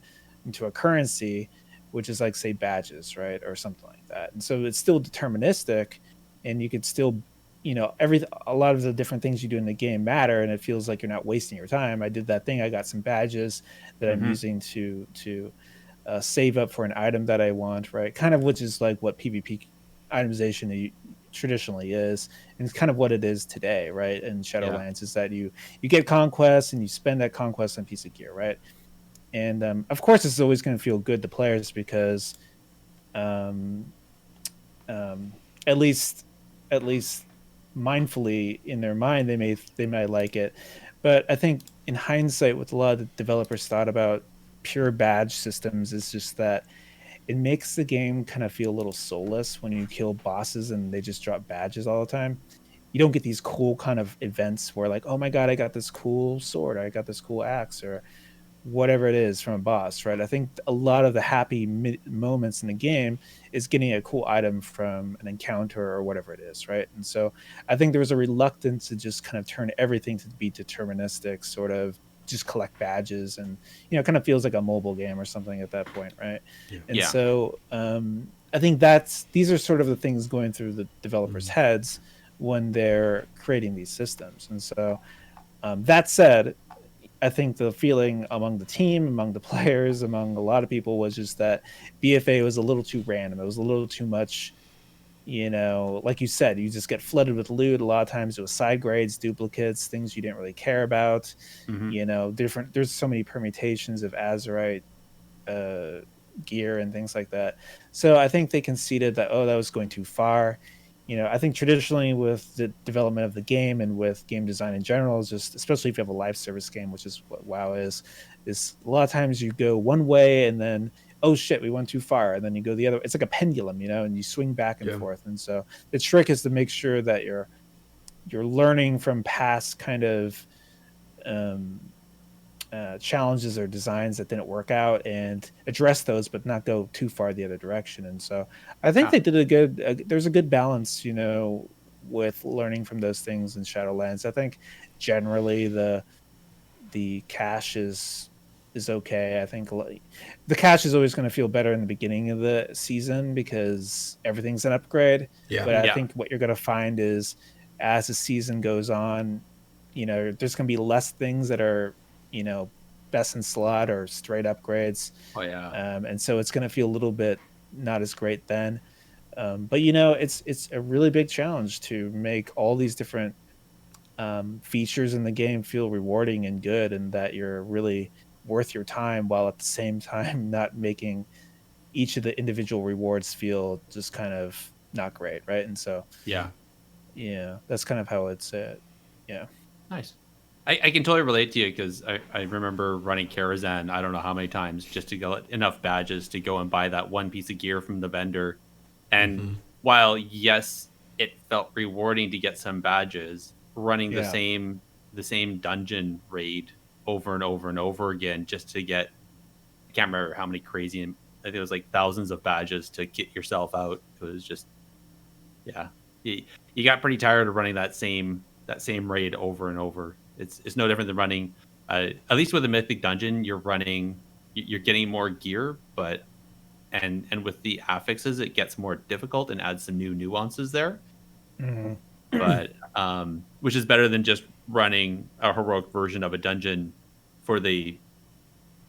a currency, which is like say badges, right, or something like that. And so it's still deterministic, and you could still, every a lot of the different things you do in the game matter, and it feels like you're not wasting your time. I did that thing. I got some badges that I'm Hmm. using to save up for an item that I want, right? Kind of, which is like what PvP itemization traditionally is, and it's kind of what it is today, right? In Yeah. Shadowlands, is that you get conquests and you spend that conquest on a piece of gear, right? And of course, it's always going to feel good to players because um, um, at least at least mindfully in their mind they might like it. But I think in hindsight, what a lot of the developers thought about pure badge systems is just that it makes the game kind of feel a little soulless when you kill bosses and they just drop badges all the time. You don't get these cool kind of events where, like, oh my god, I got this cool sword, I got this cool axe, or whatever it is from a boss, right? I think a lot of the happy moments in the game is getting a cool item from an encounter or whatever it is, right? And so I think there was a reluctance to just kind of turn everything to be deterministic, sort of just collect badges, and it kind of feels like a mobile game or something at that point, right? Yeah. And Yeah. so I think these are sort of the things going through the developers' heads when they're creating these systems. And so that said, I think the feeling among the team, among the players, among a lot of people was just that BFA was a little too random. It was a little too much, like you said, you just get flooded with loot. A lot of times it was side grades, duplicates, things you didn't really care about. Hmm. There's so many permutations of Azerite uh, gear and things like that. So I think they conceded that, oh, that was going too far. I think traditionally with the development of the game and with game design in general, just especially if you have a live service game, which is what WoW is a lot of times you go one way and then, oh shit, we went too far, and then you go the other. It's like a pendulum, and you swing back and Yeah. forth. And so the trick is to make sure that you're learning from past kind of um, challenges or designs that didn't work out, and address those, but not go too far the other direction. And so I think they did a good. There's a good balance, with learning from those things in Shadowlands. I think generally the cache is okay. I think the cache is always going to feel better in the beginning of the season because everything's an upgrade. Yeah. But I Yeah. think what you're going to find is as the season goes on, there's going to be less things that are, you know, best in slot or straight upgrades. Oh yeah. And so it's going to feel a little bit not as great then. But it's a really big challenge to make all these different features in the game feel rewarding and good, and that you're really worth your time, while at the same time not making each of the individual rewards feel just kind of not great, right? And so Yeah. yeah, that's kind of how it's yeah. Nice. I can totally relate to you because I remember running Karazhan, I don't know how many times, just to get enough badges to go and buy that one piece of gear from the vendor. And Mm-hmm. while, yes, it felt rewarding to get some badges, running Yeah. the same dungeon raid over and over and over again just to get, I can't remember how many crazy, I think it was like thousands of badges to get yourself out. It was just, yeah, you got pretty tired of running that same raid over and over. It's no different than running. At least with a mythic dungeon, you're getting more gear, but and with the affixes, it gets more difficult and adds some new nuances there. Hmm. But which is better than just running a heroic version of a dungeon for the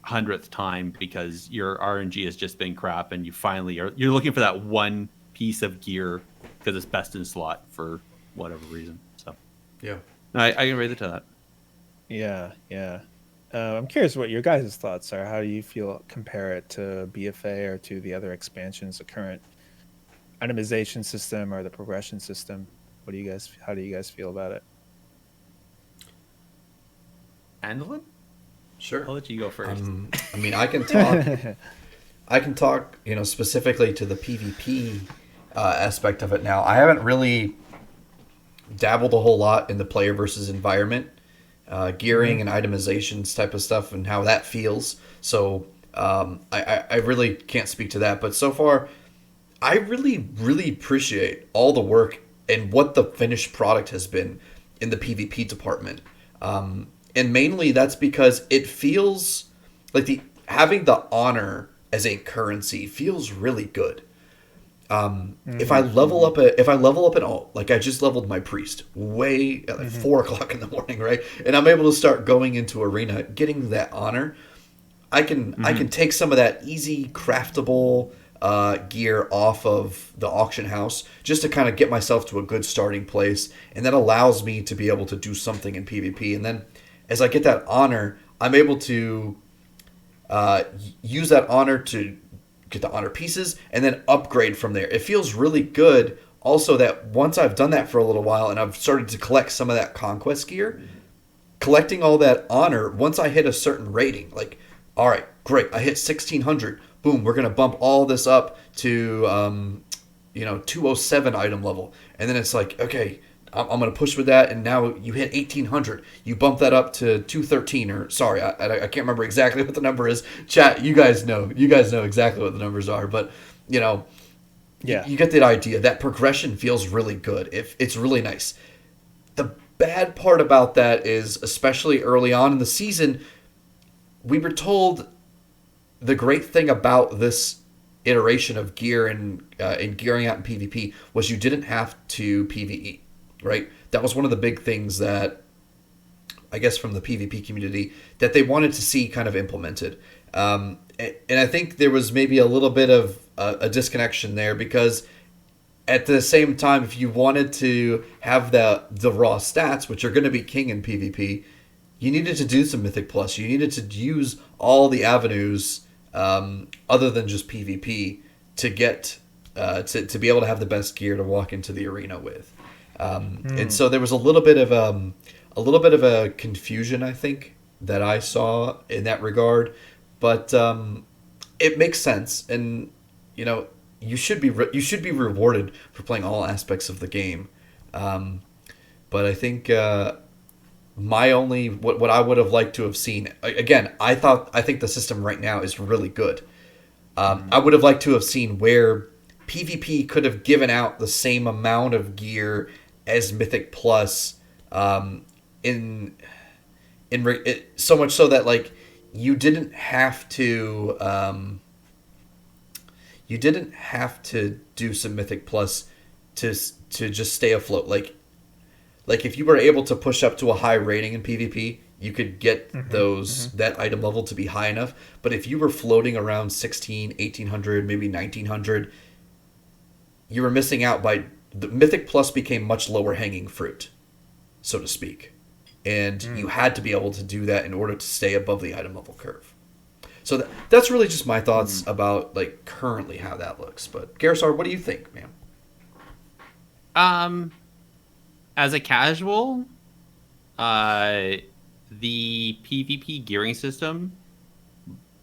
100th time because your RNG has just been crap, and you're looking for that one piece of gear because it's best in slot for whatever reason. So Yeah. no, I can relate to that. Yeah, yeah. I'm curious what your guys' thoughts are. How do you feel compare it to BFA or to the other expansions, the current itemization system or the progression system? What do you guys? How do you guys feel about it? Andallyn, Sure. I'll let you go first. I mean, I can talk. I can talk, specifically to the PvP aspect of it now. I haven't really dabbled a whole lot in the player versus environment, gearing and itemizations type of stuff and how that feels. So I really can't speak to that. But so far, I really, really appreciate all the work and what the finished product has been in the PvP department. And mainly that's because it feels like having the honor as a currency feels really good. If I level up at all, like I just leveled my priest way at like 4 o'clock in the morning, right? And I'm able to start going into arena, getting that honor. I can take some of that easy craftable gear off of the auction house just to kind of get myself to a good starting place, and that allows me to be able to do something in PvP. And then as I get that honor, I'm able to use that honor to get the honor pieces and then upgrade from there. It feels really good. Also, that once I've done that for a little while and I've started to collect some of that conquest gear, collecting all that honor, once I hit a certain rating, like, all right, great, I hit 1600. Boom, we're gonna bump all this up to 207 item level, and then it's like, okay, I'm gonna push with that, and now you hit 1800. You bump that up to 213, or sorry, I can't remember exactly what the number is. Chat, you guys know exactly what the numbers are, but Yeah. you get the idea. That progression feels really good. It's really nice. The bad part about that is, especially early on in the season, we were told the great thing about this iteration of gear and gearing out in PvP was you didn't have to PvE, right? That was one of the big things that, I guess, from the PvP community that they wanted to see kind of implemented. And I think there was maybe a little bit of a disconnection there, because at the same time, if you wanted to have the raw stats, which are going to be king in PvP, you needed to do some Mythic Plus. You needed to use all the avenues other than just PvP to get to be able to have the best gear to walk into the arena with. And so there was a little bit of a confusion, I think, that I saw in that regard. But it makes sense, and you should be rewarded for playing all aspects of the game. But I think my only what I would have liked to have seen, again, I think the system right now is really good. I would have liked to have seen where PvP could have given out the same amount of gear as Mythic Plus, so much so that, like, you didn't have to do some Mythic Plus to just stay afloat. Like if you were able to push up to a high rating in PvP, you could get that item level to be high enough. But if you were floating around 16, 1800, maybe 1900, you were missing out. By the Mythic Plus became much lower hanging fruit, so to speak. And you had to be able to do that in order to stay above the item level curve. So that's really just my thoughts about, like, currently how that looks. But Gerissar, what do you think, man? Um, as a casual, uh, the PvP gearing system,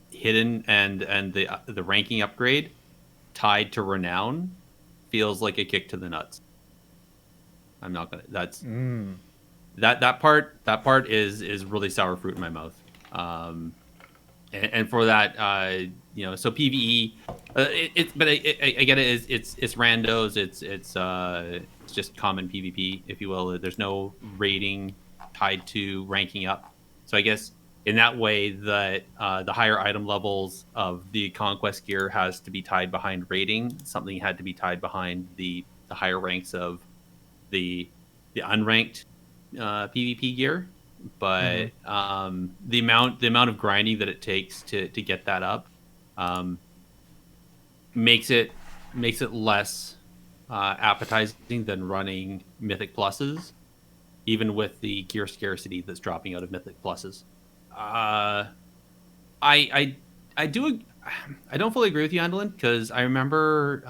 hidden and the ranking upgrade tied to renown, feels like a kick to the nuts. I'm not gonna. That part is really sour fruit in my mouth. Um, and for that, so PVE, but I get it. It's randos. It's just common PvP, if you will. There's no rating tied to ranking up. So I guess in that way, the higher item levels of the conquest gear has to be tied behind rating. Something had to be tied behind the higher ranks of the unranked PvP gear, but the amount of grinding that it takes to get that up um, makes it less appetizing than running Mythic Pluses, even with the gear scarcity that's dropping out of Mythic Pluses. Uh, I I do. I don't fully agree with you, Andallyn, because I remember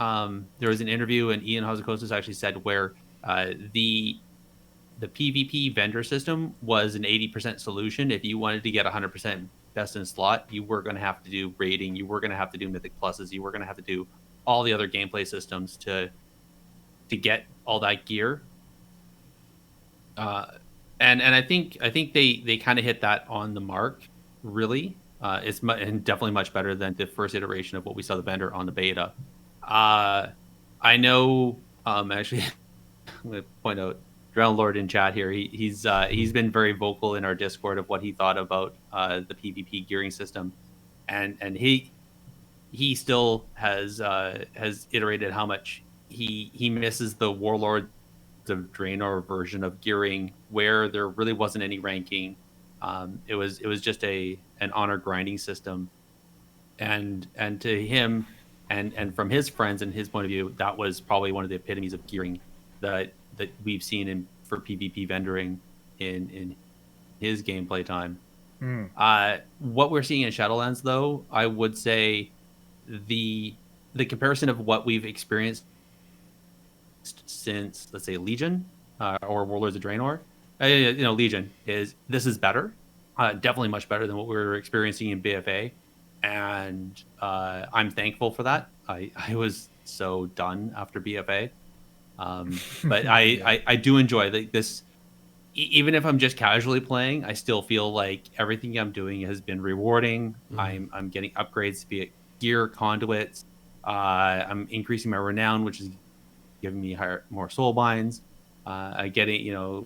there was an interview and Ian Hazzikostas actually said where the PvP vendor system was an 80% solution. If you wanted to get 100% best in slot, you were going to have to do rating, you were going to have to do mythic pluses, you were going to have to do all the other gameplay systems to get all that gear. And I think they kind of hit that on the mark. Really, and definitely much better than the first iteration of what we saw the vendor on the beta. I know. Actually, I'm going to point out Drown Lord in chat here. He's been very vocal in our Discord of what he thought about the PvP gearing system, and he still has iterated how much he misses the Warlords of Draenor version of gearing where there really wasn't any ranking. It was just an honor grinding system, and to him and from his friends and his point of view, that was probably one of the epitomes of gearing that we've seen for PvP vendoring in his gameplay time. What we're seeing in Shadowlands, though, I would say the comparison of what we've experienced since, let's say, Legion or Warlords of Draenor, Legion this is better, definitely much better than what we were experiencing in BFA, and I'm thankful for that. I was so done after BFA. But I do enjoy this. Even if I'm just casually playing, I still feel like everything I'm doing has been rewarding. I'm getting upgrades, be it gear, conduits. I'm increasing my renown, which is giving me more soul binds. I get it,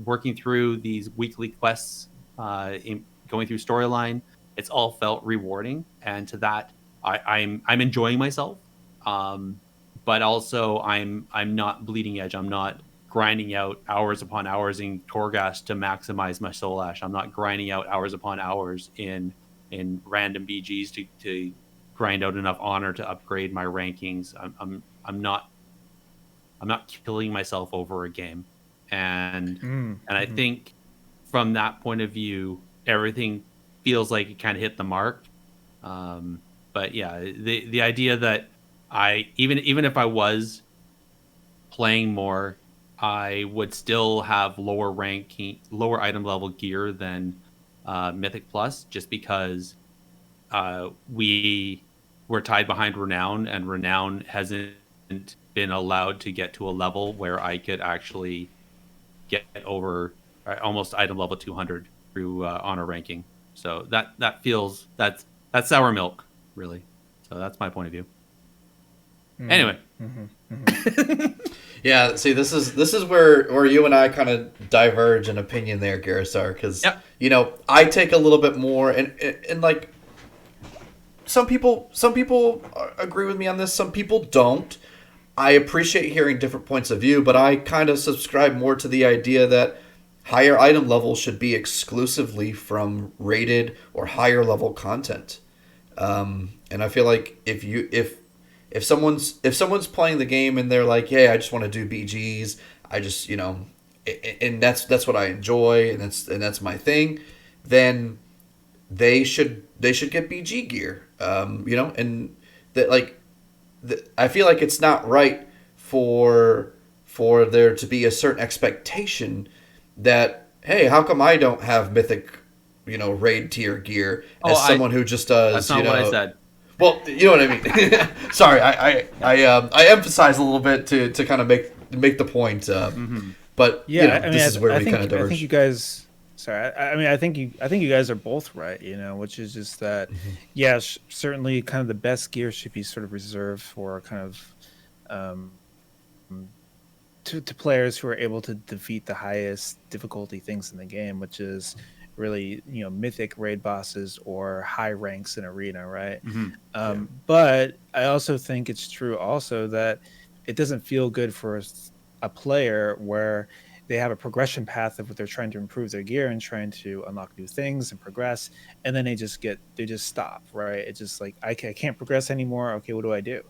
working through these weekly quests, going through storyline. It's all felt rewarding, and to that, I'm enjoying myself. But also I'm not bleeding edge. I'm not grinding out hours upon hours in Torghast to maximize my soul ash. I'm not grinding out hours upon hours in random BGs to grind out enough honor to upgrade my rankings. I'm not killing myself over a game. And I think from that point of view, everything feels like it kind of hit the mark. But yeah, the idea that even if I was playing more, I would still have lower item level gear than Mythic Plus, just because we were tied behind Renown, and Renown hasn't been allowed to get to a level where I could actually get over almost item level 200 through honor ranking. So that's sour milk, really. So that's my point of view. Anyway. Yeah, see, this is where you and I kind of diverge in opinion there, Gerissar, because I take a little bit more, and like some people agree with me on this, some people don't. I appreciate hearing different points of view, but I kind of subscribe more to the idea that higher item levels should be exclusively from rated or higher level content. And I feel like if someone's playing the game and they're like, "Hey, I just want to do BGs. I just, and that's what I enjoy, and that's my thing," then they should get BG gear. And that, like, I feel like it's not right for for there to be a certain expectation that, hey, how come I don't have mythic, raid tier gear Oh, as someone who just does, that's not what I said. well, you know what I mean. Sorry, I emphasize a little bit to kind of make the point. But Yeah, I mean, this is where I we kind of think diverge. you guys. Sorry, I mean, I think you guys are both right. Which is just that, yeah, certainly, kind of the best gear should be sort of reserved for kind of, um, to players who are able to defeat the highest difficulty things in the game, which is really mythic raid bosses or high ranks in arena, right? Hmm. Yeah. But I also think it's true also that it doesn't feel good for a player where they have a progression path of what they're trying to improve their gear and trying to unlock new things and progress, and then they just stop, right? It's just like I can't progress anymore. Okay, what do I do?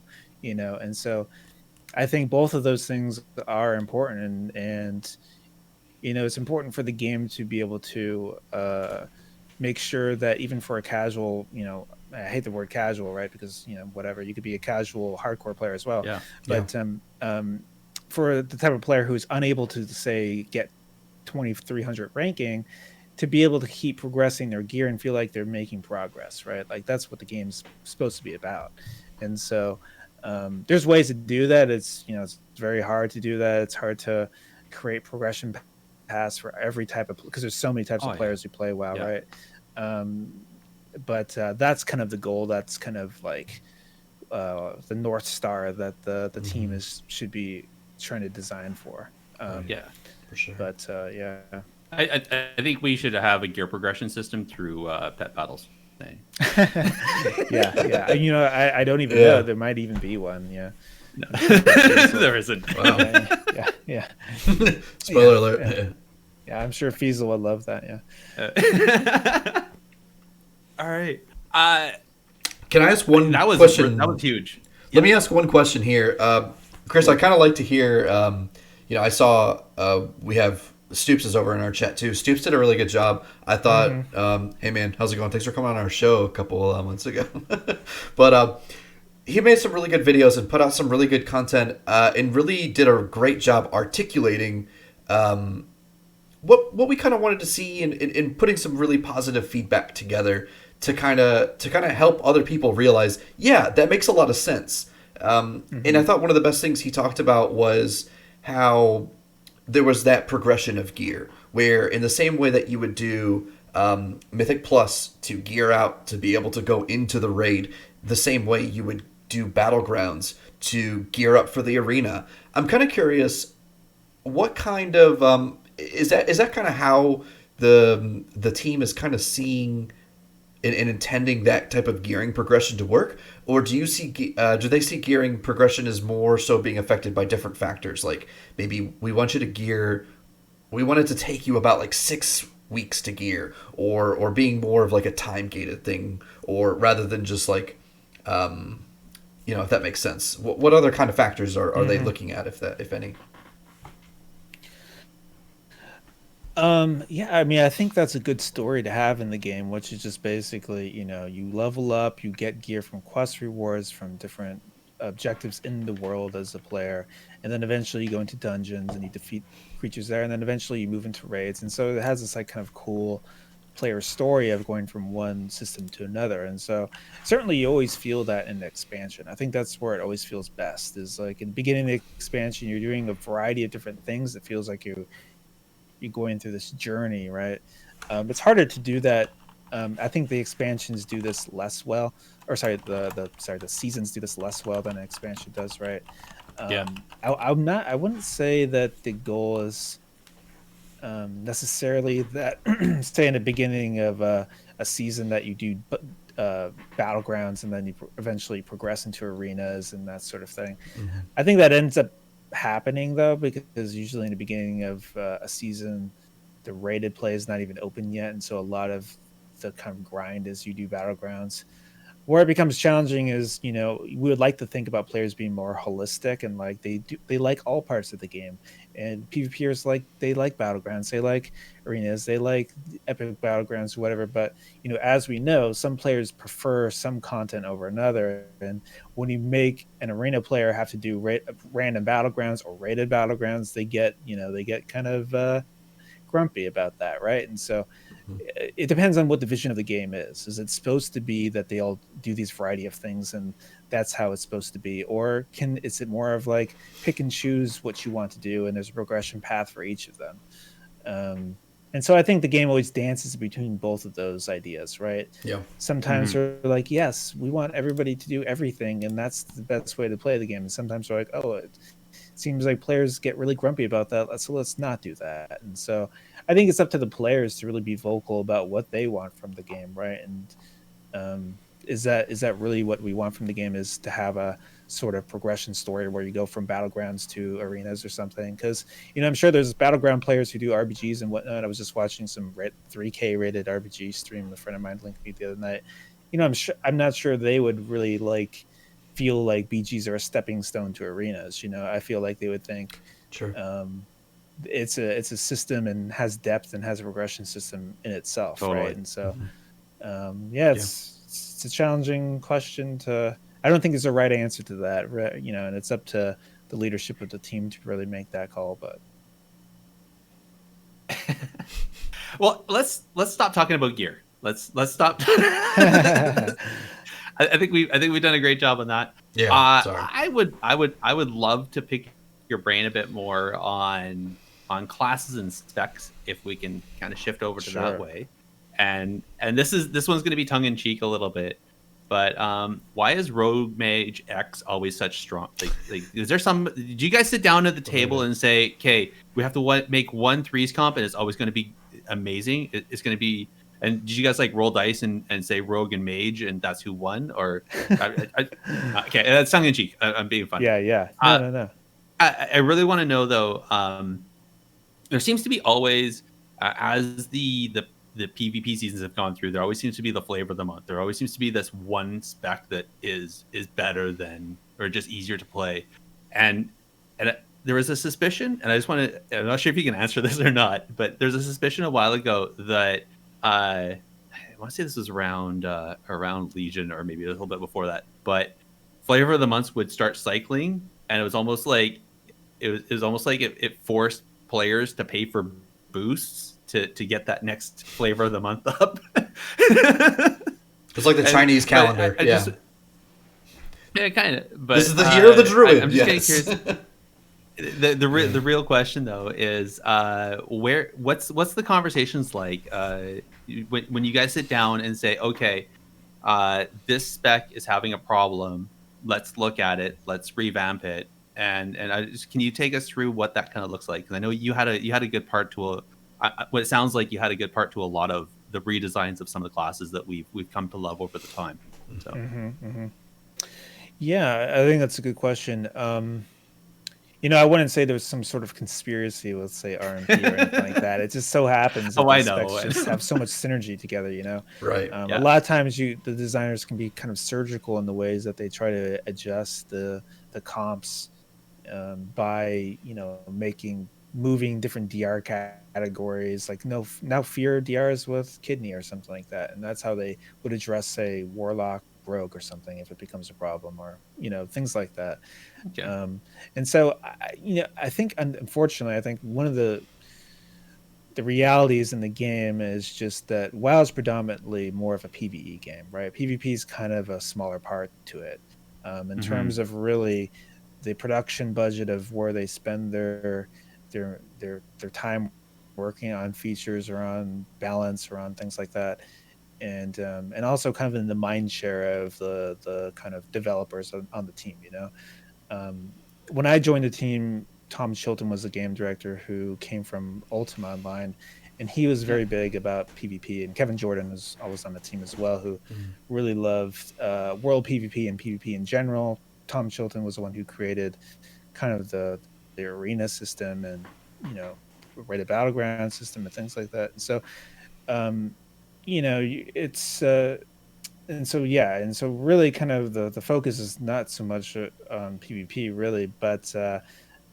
And so I think both of those things are important, and it's important for the game to be able to make sure that even for a casual, I hate the word casual, right? Because whatever, you could be a casual hardcore player as well, Yeah. Yeah. but for the type of player who's unable to say get 2300 ranking, to be able to keep progressing their gear and feel like they're making progress, right? Like that's what the game's supposed to be about. And so there's ways to do that. It's very hard to do that. It's hard to create progression paths for every type of, because there's so many types Oh of yeah. players who play WoW, Yeah. right? um but that's kind of the goal. That's kind of like the North Star that the team should be trying to design for. Right. Yeah. For sure. But yeah. I think we should have a gear progression system through pet battles thing. Yeah. I don't even know. Yeah. There might even be one. Yeah. No. I'm sure Feasel- There isn't. Wow. yeah. Spoiler Yeah, alert. yeah. Yeah, I'm sure Feasel would love that. Yeah. All right. Can I ask one That was question? huge. Let me ask one question here, Chris. I kind of like to hear. I saw we have Stoops is over in our chat too. Stoops did a really good job. I thought, hey man, how's it going? Thanks for coming on our show a couple months ago. But he made some really good videos and put out some really good content, and really did a great job articulating what we kind of wanted to see, in putting some really positive feedback together to kind of help other people realize, yeah, that makes a lot of sense. And I thought one of the best things he talked about was how there was that progression of gear, where in the same way that you would do Mythic Plus to gear out to be able to go into the raid, the same way you would do Battlegrounds to gear up for the arena. I'm kind of curious, what kind of is that kind of how the team is kind of seeing and intending that type of gearing progression to work, or do they see gearing progression as more so being affected by different factors, like maybe we want it to take you about like 6 weeks to gear, or being more of like a time gated thing, or rather than just like if that makes sense. What other kind of factors are they looking at, if any? Yeah, I mean, I think that's a good story to have in the game, which is just basically, you level up, you get gear from quest rewards, from different objectives in the world as a player, and then eventually you go into dungeons and you defeat creatures there, and then eventually you move into raids. And so it has this like kind of cool player story of going from one system to another. And so certainly you always feel that in the expansion. I think that's where it always feels best, is like in the beginning of the expansion, you're doing a variety of different things. It feels like you're going through this journey, right? It's harder to do that. I think the expansions do this less well, or sorry, the seasons do this less well than an expansion does, right? Yeah. I wouldn't say that the goal is necessarily that say in the beginning of a season that you do battlegrounds, and then you eventually progress into arenas and that sort of thing. I think that ends up happening though, because usually in the beginning of a season, the rated play is not even open yet, and so a lot of the kind of grind is you do battlegrounds. Where it becomes challenging is, we would like to think about players being more holistic and like they like all parts of the game. And PvPers they like battlegrounds, they like arenas, they like epic battlegrounds, whatever. But as we know, some players prefer some content over another. And when you make an arena player have to do random battlegrounds or rated battlegrounds, they get kind of grumpy about that, right? And so it depends on what the vision of the game is. Is it supposed to be that they all do these variety of things and that's how it's supposed to be, or is it more of like pick and choose what you want to do and there's a progression path for each of them? And so I think the game always dances between both of those ideas, right? Yeah. Sometimes they're like, yes, we want everybody to do everything and that's the best way to play the game, and sometimes they're like, oh, it seems like players get really grumpy about that, so let's not do that. And so I think it's up to the players to really be vocal about what they want from the game, right? And is that really what we want from the game, is to have a sort of progression story where you go from battlegrounds to arenas or something? Because I'm sure there's battleground players who do RPGs and whatnot. I was just watching some 3K rated RPG stream a friend of mine linked me the other night. I'm not sure they would really feel like BGs are a stepping stone to arenas. I feel like they would think Sure. it's a system and has depth and has a progression system in itself, Totally. right? And so Yeah. it's a challenging question to. I don't think there's a right answer to that, right? And it's up to the leadership of the team to really make that call. But Well, let's stop talking about gear. Let's stop. I think we've done a great job on that. Yeah. Sorry. I would love to pick your brain a bit more on classes and specs, if we can kind of shift over to that Sure. way. And this one's going to be tongue in cheek a little bit, but why is Rogue Mage X always such strong? Like, is there some? Did you guys sit down at the table and say, okay, we have to make one threes comp, and it's always going to be amazing? It's going to be. And did you guys roll dice and say Rogue and Mage, and that's who won? Or okay, that's tongue in cheek. I'm being funny. Yeah. No. I really want to know though. There seems to be always, as the PvP seasons have gone through, there always seems to be the flavor of the month. There always seems to be this one spec that is better than, or just easier to play. And there was a suspicion, and I'm not sure if you can answer this or not, but there's a suspicion a while ago that I want to say this was around Legion, or maybe a little bit before that, but flavor of the months would start cycling, and it was almost like it forced players to pay for boosts to get that next flavor of the month up. It's like the Chinese calendar. Yeah, kind of. But this is the year of the druid. I'm just getting curious. The real question though is what's the conversations like when you guys sit down and say, okay, this spec is having a problem, let's look at it, let's revamp it, and can you take us through what that kind of looks like? Because I know you had a good part to what it sounds like you had a good part to a lot of the redesigns of some of the classes that we've come to love over the time. So yeah, I think that's a good question. I wouldn't say there's some sort of conspiracy with, say, RMP or anything like that. It just so happens that I the know. specs just have so much synergy together, Right. A lot of times the designers can be kind of surgical in the ways that they try to adjust the comps by, moving different DR categories, like now fear DRs with kidney or something like that. And that's how they would address, say, Warlock Rogue or something if it becomes a problem, or things like that. Okay. And so I think, unfortunately, I think one of the realities in the game is just that WoW is predominantly more of a PvE game, right? PvP is kind of a smaller part to it. In terms of really the production budget of where they spend their time working on features or on balance or on things like that. And also kind of in the mind share of the kind of developers on the team. When I joined the team, Tom Chilton was the game director who came from Ultima Online, and he was very big about PvP. And Kevin Jordan was always on the team as well, who really loved world PvP and PvP in general. Tom Chilton was the one who created kind of the arena system and rated battleground system and things like that. And so it's and so really kind of the focus is not so much on PvP really, but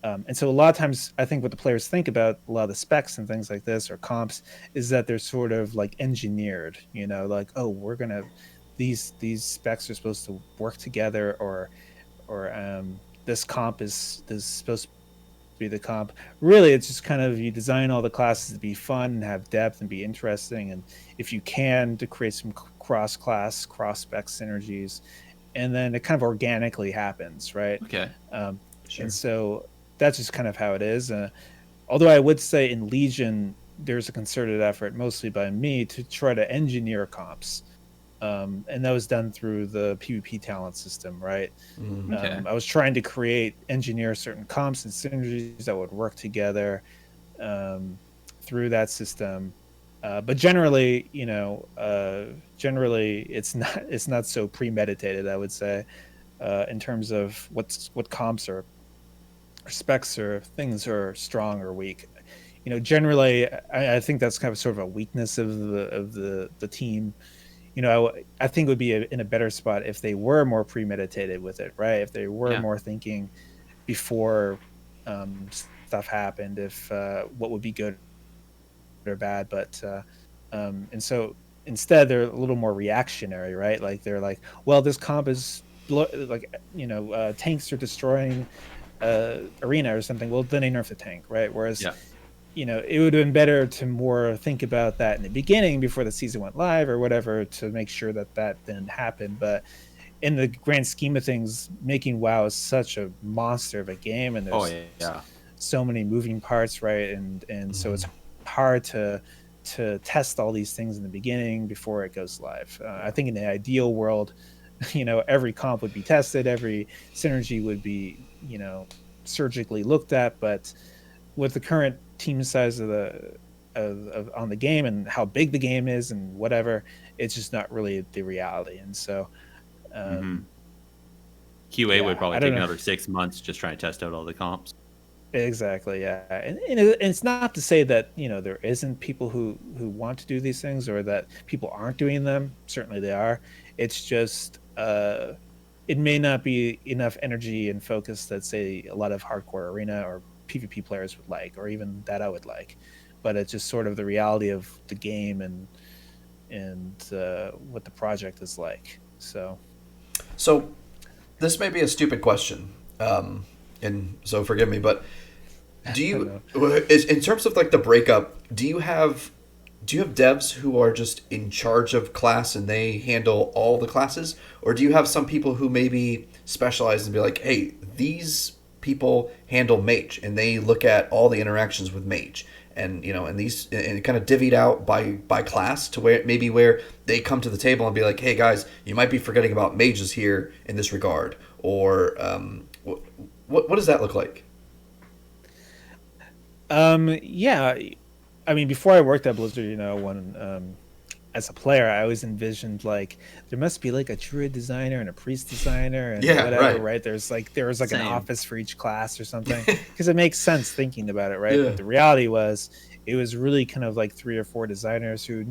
and so a lot of times I think what the players think about a lot of the specs and things like this or comps is that they're sort of like engineered, like, oh, we're gonna these specs are supposed to work together, or this comp is supposed to be the comp. Really, it's just kind of you design all the classes to be fun and have depth and be interesting, and if you can, to create some cross class, cross spec synergies, and then it kind of organically happens, right? Okay. And so that's just kind of how it is. Although I would say in Legion, there's a concerted effort, mostly by me, to try to engineer comps. And that was done through the PvP talent system, right? Okay. I was trying to engineer certain comps and synergies that would work together through that system. But generally, generally it's not so premeditated, I would say, in terms of what comps or specs or things are strong or weak. Generally, I think that's kind of sort of a weakness of the team. I think it would be in a better spot if they were more premeditated with it, right? If they were Yeah. more thinking before stuff happened, if what would be good or bad. But and so instead, they're a little more reactionary, right? Like they're like, well, this comp is tanks are destroying arena or something. Well, then they nerf the tank, right? Whereas Yeah. it would have been better to more think about that in the beginning before the season went live or whatever, to make sure that didn't happen. But in the grand scheme of things, making WoW is such a monster of a game, and there's so many moving parts, right? And so it's hard to test all these things in the beginning before it goes live. I think in the ideal world, every comp would be tested, every synergy would be, surgically looked at, but with the current team size of on the game and how big the game is and whatever, it's just not really the reality. And so QA would probably take another 6 months just trying to test out all the comps. Exactly, yeah. And it's not to say that there isn't people who want to do these things, or that people aren't doing them. Certainly they are. It's just it may not be enough energy and focus that, say, a lot of hardcore arena or PvP players would like, or even that I would like. But it's just sort of the reality of the game and what the project is like. So this may be a stupid question, and so forgive me, but do you, in terms of like the breakup, do you have devs who are just in charge of class and they handle all the classes, or do you have some people who maybe specialize and be like, hey, these people handle mage and they look at all the interactions with mage, and and kind of divvied out by class, to where they come to the table and be like, hey guys, you might be forgetting about mages here in this regard, or what does that look like? Yeah, I mean, before I worked at Blizzard, when as a player, I always envisioned like there must be like a druid designer and a priest designer and whatever, right? There was like an office for each class or something, because it makes sense thinking about it, right? But the reality was, it was really kind of like 3 or 4 designers who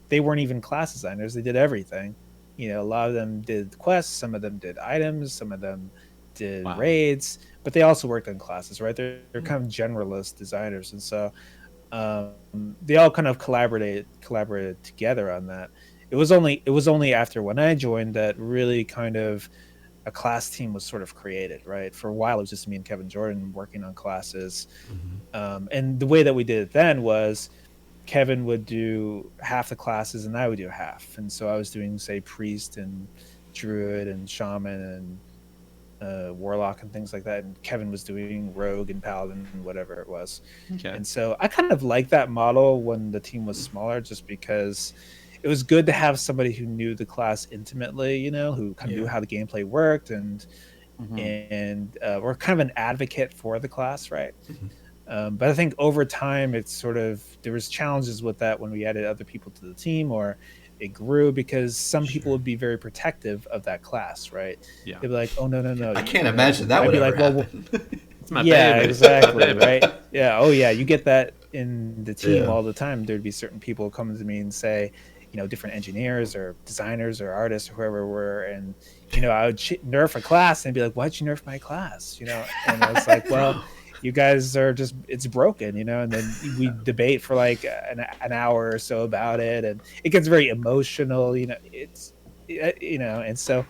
they weren't even class designers. They did everything. A lot of them did quests, some of them did items, some of them did raids, but they also worked on classes, right? They're kind of generalist designers, and so they all kind of collaborated together on that. It was only after when I joined that really kind of a class team was sort of created, right? For a while, it was just me and Kevin Jordan working on classes, and the way that we did it then was Kevin would do half the classes and I would do half, and so I was doing, say, priest and druid and shaman and warlock and things like that, and Kevin was doing rogue and paladin and whatever it was. And so I kind of liked that model when the team was smaller, just because it was good to have somebody who knew the class intimately, who kind of knew how the gameplay worked, and or kind of an advocate for the class, right? But I think over time, it's sort of, there was challenges with that when we added other people to the team, or it grew, because some people would be very protective of that class, right? Yeah. They'd be like, "Oh no!" I can't imagine that would ever happen. It's my yeah, baby. exactly, right? Yeah. Oh yeah, you get that in the team all the time. There'd be certain people coming to me and say, different engineers or designers or artists or whoever were, and I would nerf a class and be like, "Why'd you nerf my class?" And I was like, "Well, you guys are just it's broken," and then we debate for like an hour or so about it, and it gets very emotional. It's and so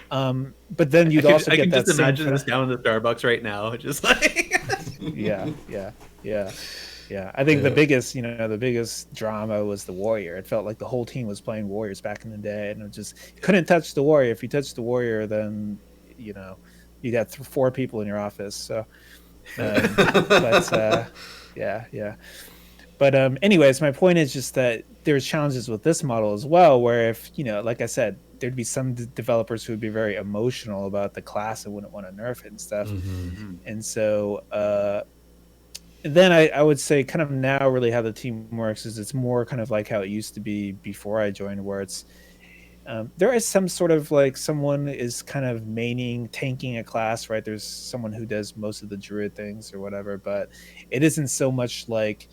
but then you'd also I get can that just same imagine this down in the Starbucks right now, just like. yeah, yeah, yeah. Yeah, I think the biggest drama was the warrior. It felt like the whole team was playing warriors back in the day, and it just you couldn't touch the warrior. If you touched the warrior, then you'd have 4 people in your office. So, but yeah, yeah. But anyways, my point is just that there's challenges with this model as well, where if like I said, there'd be some developers who would be very emotional about the class and wouldn't want to nerf it and stuff, and so. Then I would say kind of now really how the team works is it's more kind of like how it used to be before I joined, where it's there is some sort of like someone is kind of tanking a class, right? There's someone who does most of the druid things or whatever, but it isn't so much like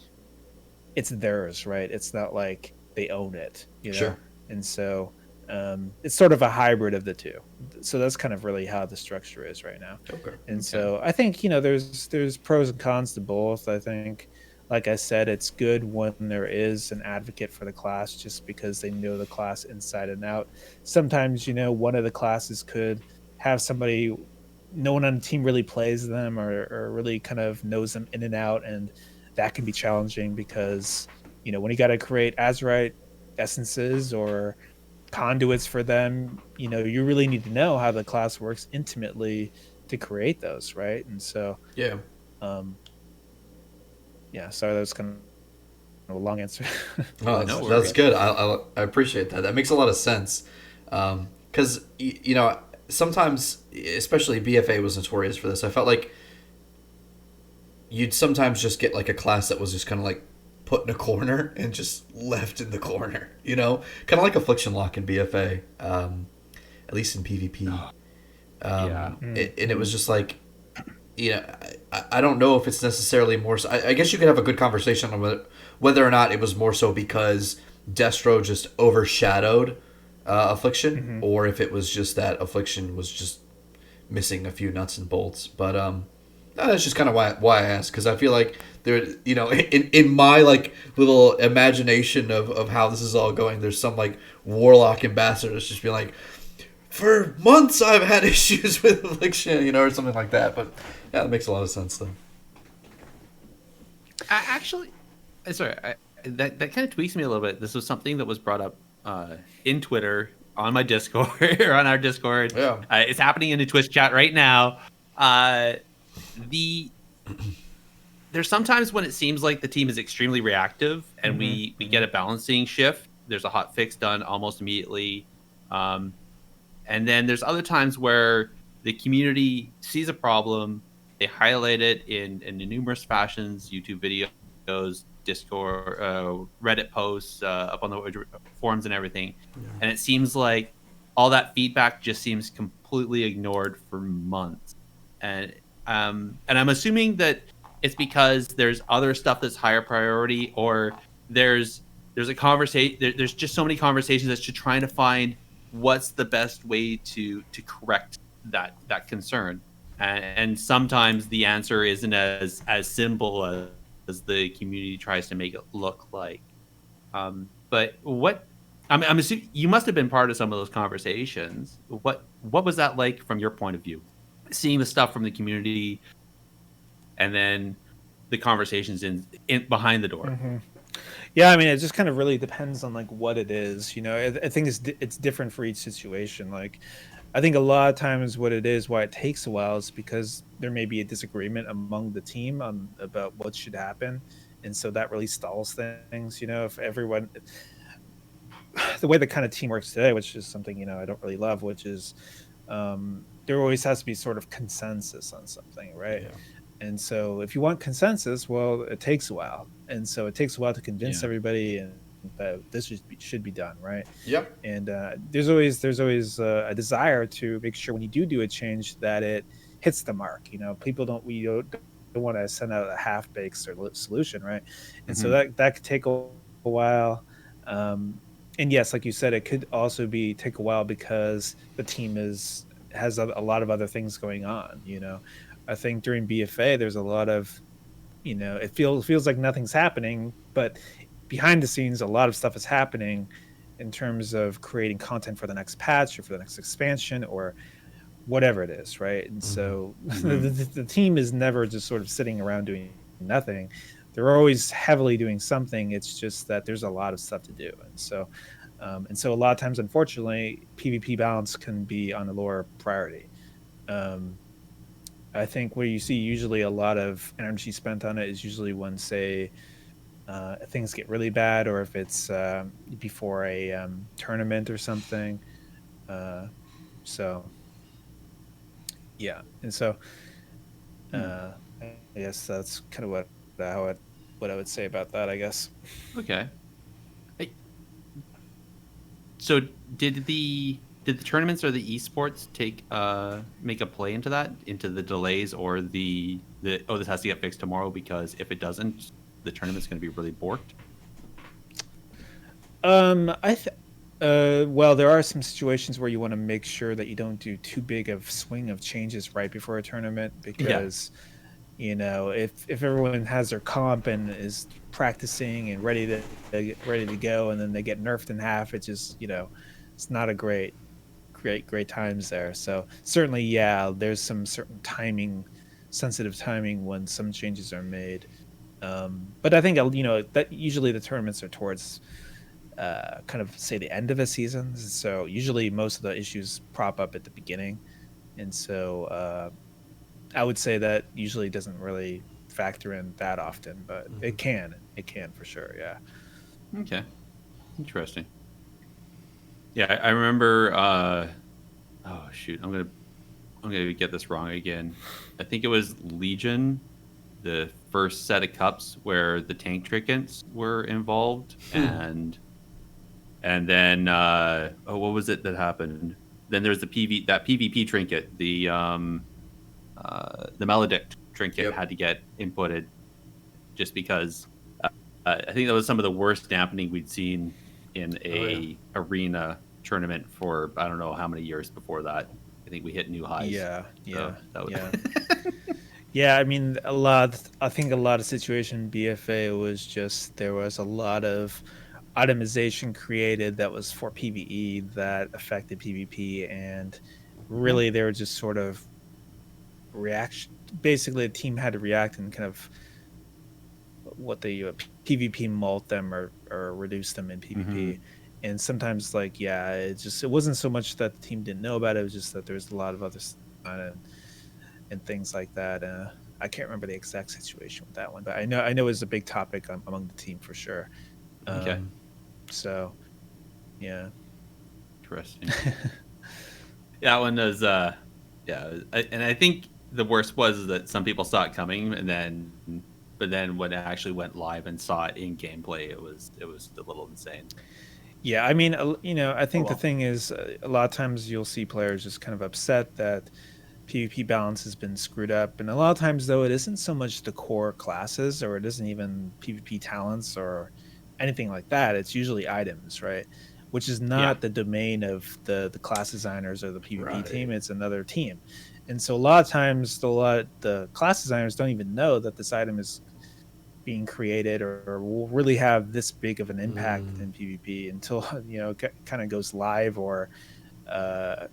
it's theirs, right? It's not like they own it, Sure. And so it's sort of a hybrid of the two. So that's kind of really how the structure is right now. Okay. And so I think there's pros and cons to both. I think, like I said, it's good when there is an advocate for the class, just because they know the class inside and out. Sometimes one of the classes could have somebody, no one on the team really plays them or really kind of knows them in and out, and that can be challenging because when you got to create Azerite essences or conduits for them, you really need to know how the class works intimately to create those, right? And so yeah, sorry, that was kind of a long answer. Oh, that's good. I appreciate that. That makes a lot of sense. Because sometimes, especially BFA was notorious for this. I felt like you'd sometimes just get like a class that was just kind of like put in a corner and just left in the corner, kind of like Affliction Lock in BFA, at least in PvP. And it was just like, I don't know if it's necessarily more so, I guess you could have a good conversation on whether or not it was more so because Destro just overshadowed Affliction, or if it was just that Affliction was just missing a few nuts and bolts. But that's just kind of why I asked, because I feel like there, in my like little imagination of how this is all going, there's some like warlock ambassador that's just be like, for months I've had issues with Affliction, or something like that. But yeah, that makes a lot of sense though. That kind of tweaks me a little bit. This was something that was brought up in Twitter, on my Discord, or on our Discord. Yeah. It's happening in the Twitch chat right now. There's sometimes when it seems like the team is extremely reactive, and we get a balancing shift. There's a hot fix done almost immediately. And then there's other times where the community sees a problem, they highlight it in numerous fashions, YouTube videos, Discord, Reddit posts, up on the forums and everything. Yeah. And it seems like all that feedback just seems completely ignored for months. And I'm assuming that it's because there's other stuff that's higher priority, or there's a conversation. There's just so many conversations that's just trying to find what's the best way to correct that concern. And sometimes the answer isn't as simple as the community tries to make it look like. But what I'm assuming you must have been part of some of those conversations. What was that like from your point of view? Seeing the stuff from the community, and then the conversations in behind the door. Yeah, I mean, it just kind of really depends on like what it is. I think it's different for each situation. Like, I think a lot of times what it is, why it takes a while, is because there may be a disagreement among the team about what should happen, and so that really stalls things. If everyone, the way the kind of team works today, which is something I don't really love, which is there always has to be sort of consensus on something, right? Yeah. And so if you want consensus, well, it takes a while. And so it takes a while to convince everybody and that this should be done, right? Yep. And there's always a desire to make sure when you do a change that it hits the mark. People don't want to send out a half-baked solution, right? And so that could take a while. and yes, like you said, it could also be take a while because the team has a lot of other things going on. I think during BFA there's a lot of, it feels like nothing's happening, but behind the scenes a lot of stuff is happening in terms of creating content for the next patch or for the next expansion or whatever it is, right? And so Mm-hmm. the team is never just sort of sitting around doing nothing. They're always heavily doing something. It's just that there's a lot of stuff to do, and so a lot of times, unfortunately, PvP balance can be on a lower priority. Um, I think where you see usually a lot of energy spent on it is usually when, say, things get really bad, or if it's before a tournament or something. Uh, so yeah, and so Hmm. I guess that's kind of what I would say about that. I guess. Okay. Hey, so did the tournaments or the esports take make a play into that, into the delays or the oh, this has to get fixed tomorrow because if it doesn't, the tournament's going to be really borked? I well, there are some situations where you want to make sure that you don't do too big of swing of changes right before a tournament Yeah. because if everyone has their comp and is practicing and ready to go, and then they get nerfed in half, it just it's not a great times there. So certainly, yeah, there's some certain sensitive timing when some changes are made. But I think that usually the tournaments are towards kind of say the end of a season. So usually most of the issues prop up at the beginning, and so I would say that usually doesn't really factor in that often, but it can for sure. Yeah. Okay. Interesting. Yeah, I remember oh shoot, I'm gonna get this wrong again. I think it was Legion, the first set of cups where the tank trinkets were involved, and then oh, what was it that happened? Then there's that PvP trinket, the maledict trinket Yep. had to get inputted just because I think that was some of the worst dampening we'd seen in Oh yeah. a arena tournament for I don't know how many years before that. I think we hit new highs. Yeah, So yeah, that was yeah. Yeah, I mean, I think a lot of situation BFA was just there was a lot of itemization created that was for PvE that affected PvP, and yeah. really they were just sort of reaction. Basically, the team had to react and kind of what they PvP mult them or reduce them in Mm-hmm. PvP. And sometimes, like, yeah, it wasn't so much that the team didn't know about it. It was just that there's a lot of other stuff and things like that. I can't remember the exact situation with that one, but I know it was a big topic among the team for sure. Okay. Um, so yeah, Interesting. That one was yeah, and I think the worst was that some people saw it coming, and then but then when it actually went live and saw it in gameplay, it was a little insane. yeah. I mean, I Oh think the well. thing is, a lot of times you'll see players just kind of upset that PvP balance has been screwed up, and a lot of times though, it isn't so much the core classes, or it isn't even PvP talents or anything like that. It's usually items, right? Which is Yeah. not the domain of the class designers or the PvP team. Right. It's another team, and so a lot of times, the class designers don't even know that this item is being created or will really have this big of an impact in PvP until kind of goes live or uh,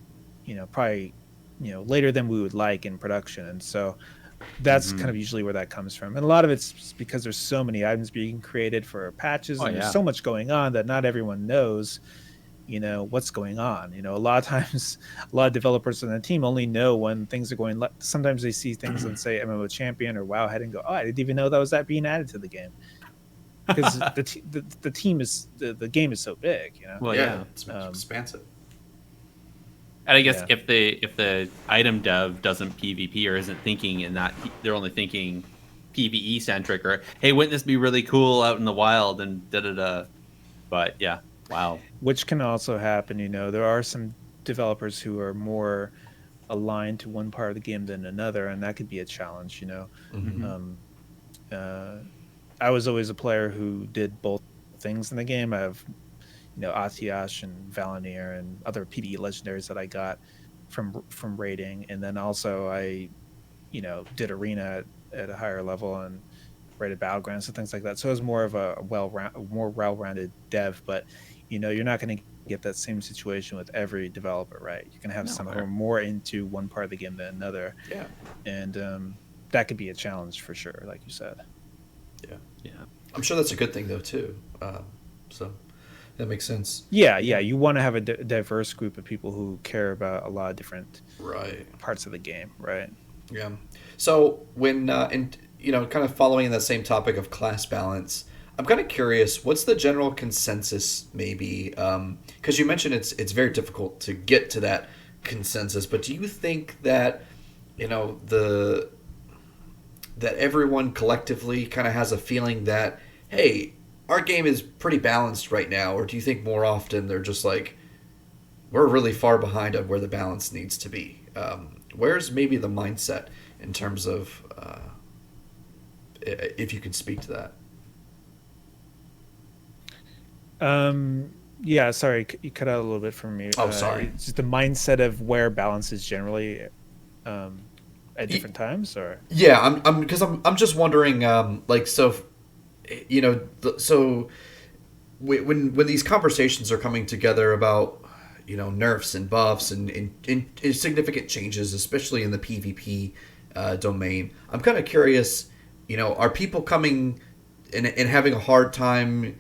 probably later than we would like in production. And so that's kind Mm-hmm. of usually where that comes from. And a lot of it's because there's so many items being created for patches Oh and there's yeah. so much going on that not everyone knows what's going on. A lot of times a lot of developers on the team only know when things are going sometimes they see things and say MMO champion or WoW head and go, oh, I didn't even know that was that being added to the game because the team is the game is so big. Well, Yeah, yeah. it's um expansive. And I guess yeah. if the item dev doesn't PvP or isn't thinking in that, they're only thinking PvE centric, or hey, wouldn't this be really cool out in the wild and da da da. But yeah, wow. Which can also happen. There are some developers who are more aligned to one part of the game than another, and that could be a challenge. Mm-hmm. um uh I was always a player who did both things in the game. I've Atiash and Valinir and other PvE legendaries that I got from raiding, and then also I did arena at a higher level and rated battlegrounds and things like that. So it was more of a more well-rounded dev. But you're not going to get that same situation with every developer, right? You're going to have No, some who fair. are more into one part of the game than another, Yeah. and that could be a challenge for sure, like you said. Yeah. Yeah. I'm sure that's a good thing though too. So that makes sense. Yeah, you want to have a diverse group of people who care about a lot of different Right. parts of the game, right? Yeah. So when and kind of following in that same topic of class balance, I'm kind of curious. What's the general consensus, maybe? Because you mentioned it's very difficult to get to that consensus. But do you think that the that everyone collectively kind of has a feeling that, hey, our game is pretty balanced right now, or do you think more often they're just like, we're really far behind on where the balance needs to be? Where's maybe the mindset in terms of, if you can speak to that? Yeah, sorry, you cut out a little bit for me. Oh, sorry. It's just the mindset of where balance is generally at different times, or Yeah, I'm just wondering, so when these conversations are coming together about nerfs and buffs and significant changes, especially in the PvP domain, I'm kind of curious. Are people coming and having a hard time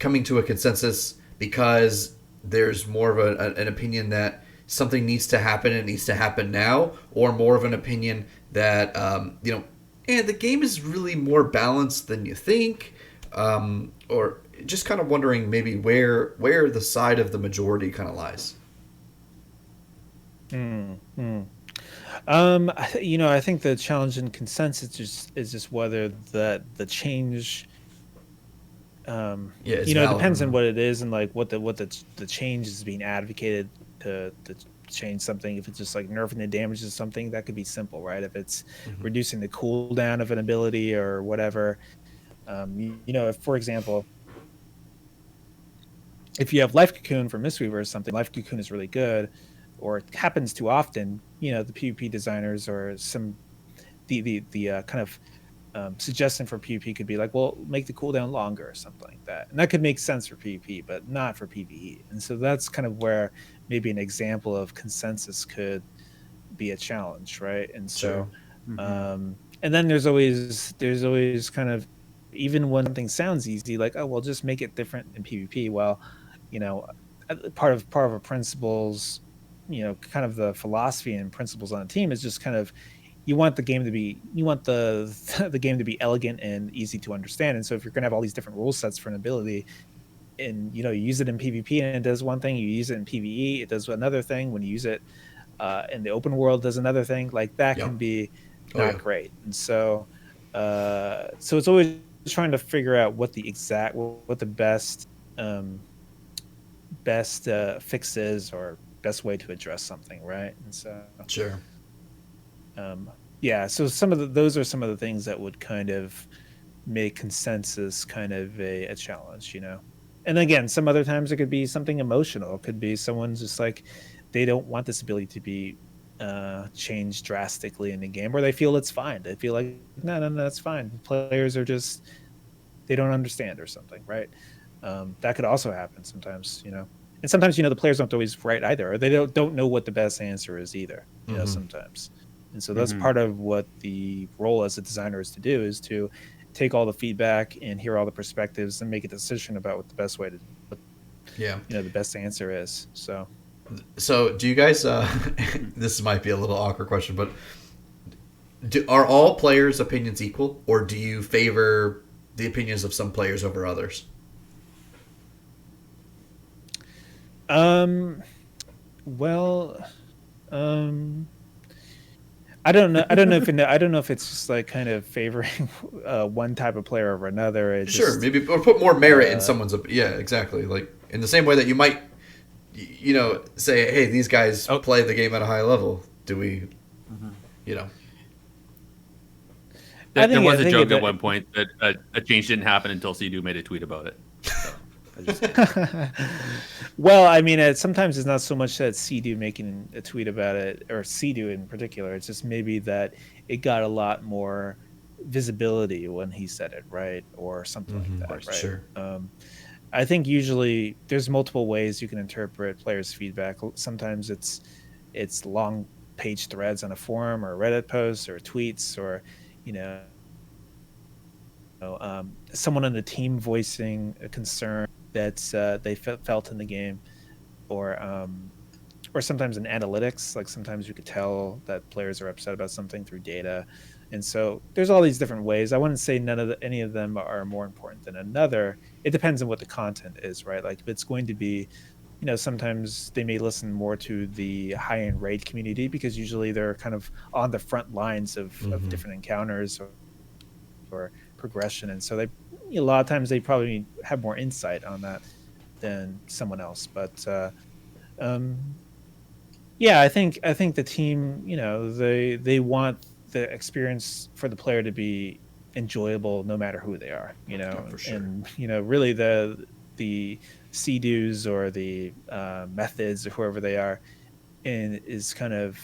coming to a consensus because there's more of an opinion that something needs to happen and it needs to happen now, or more of an opinion that and the game is really more balanced than you think, or just kind of wondering maybe where the side of the majority kind of lies. I think the challenge in consensus is just whether the change. Yeah, it's It valid depends or on not. what it is and like what the change is being advocated to change something. If it's just like nerfing the damage to something, that could be simple, right? If it's reducing the cooldown of an ability or whatever, if, for example, if you have Life Cocoon for Mistweaver or something, Life Cocoon is really good, or it happens too often, the PvP designers or the kind of suggestion for PvP could be like, well, make the cooldown longer or something like that. And that could make sense for PvP, but not for PvE. And so that's kind of where maybe an example of consensus could be a challenge, right? And Sure. so, and then there's always kind of, even when something sounds easy, like, oh, well, just make it different in PvP. Well, part of our principles, kind of the philosophy and principles on the team is just kind of, you want the game to be the game to be elegant and easy to understand. And so if you're going to have all these different rule sets for an ability, and you use it in PvP and it does one thing, you use it in PvE, it does another thing. When you use it in the open world, does another thing. Like that Yep. can be Oh not yeah. great. And so so it's always trying to figure out what the best fix is, or best way to address something, right? And so Sure. yeah, so those are some of the things that would kind of make consensus kind of a challenge. And again, some other times it could be something emotional. It could be someone's just like, they don't want this ability to be changed drastically in the game, or they feel it's fine. They feel like, no, that's fine. Players are just, they don't understand or something, right? That could also happen sometimes. And sometimes the players don't always right either, or they don't know what the best answer is either. Sometimes. And so that's part of what the role as a designer is to do, is to take all the feedback and hear all the perspectives and make a decision about what the best way to, Yeah. the best answer is. So do you guys? This might be a little awkward question, but are all players' opinions equal, or do you favor the opinions of some players over others? Well, I don't know. I don't know if it's just like kind of favoring one type of player over another. Sure, maybe, or put more merit in someone's. Yeah, exactly. Like in the same way that you might, say, hey, these guys play the game at a high level. Do we, you know? There was a joke at one point that a change didn't happen until Sea-Doo made a tweet about it. So. I'm just saying. Well, I mean, sometimes it's not so much that Sea-Doo making a tweet about it, or Sea-Doo in particular. It's just maybe that it got a lot more visibility when he said it, right? Or something like Mm-hmm. that, Of course. right? Sure. I think usually there's multiple ways you can interpret players' feedback. Sometimes it's long page threads on a forum or Reddit posts or tweets or you know someone on the team voicing a concern that they felt in the game, or or sometimes in analytics. Like sometimes you could tell that players are upset about something through data, and so there's all these different ways. I wouldn't say any of them are more important than another. It depends on what the content is, right? Like if it's going to be, sometimes they may listen more to the high end raid community because usually they're kind of on the front lines of Mm-hmm. different encounters or progression, and so they a lot of times they probably have more insight on that than someone else. But um, yeah, I think the team, they want the experience for the player to be enjoyable no matter who they are, Oh, for sure. and really the C-dos or the methods or whoever they are, and is kind of,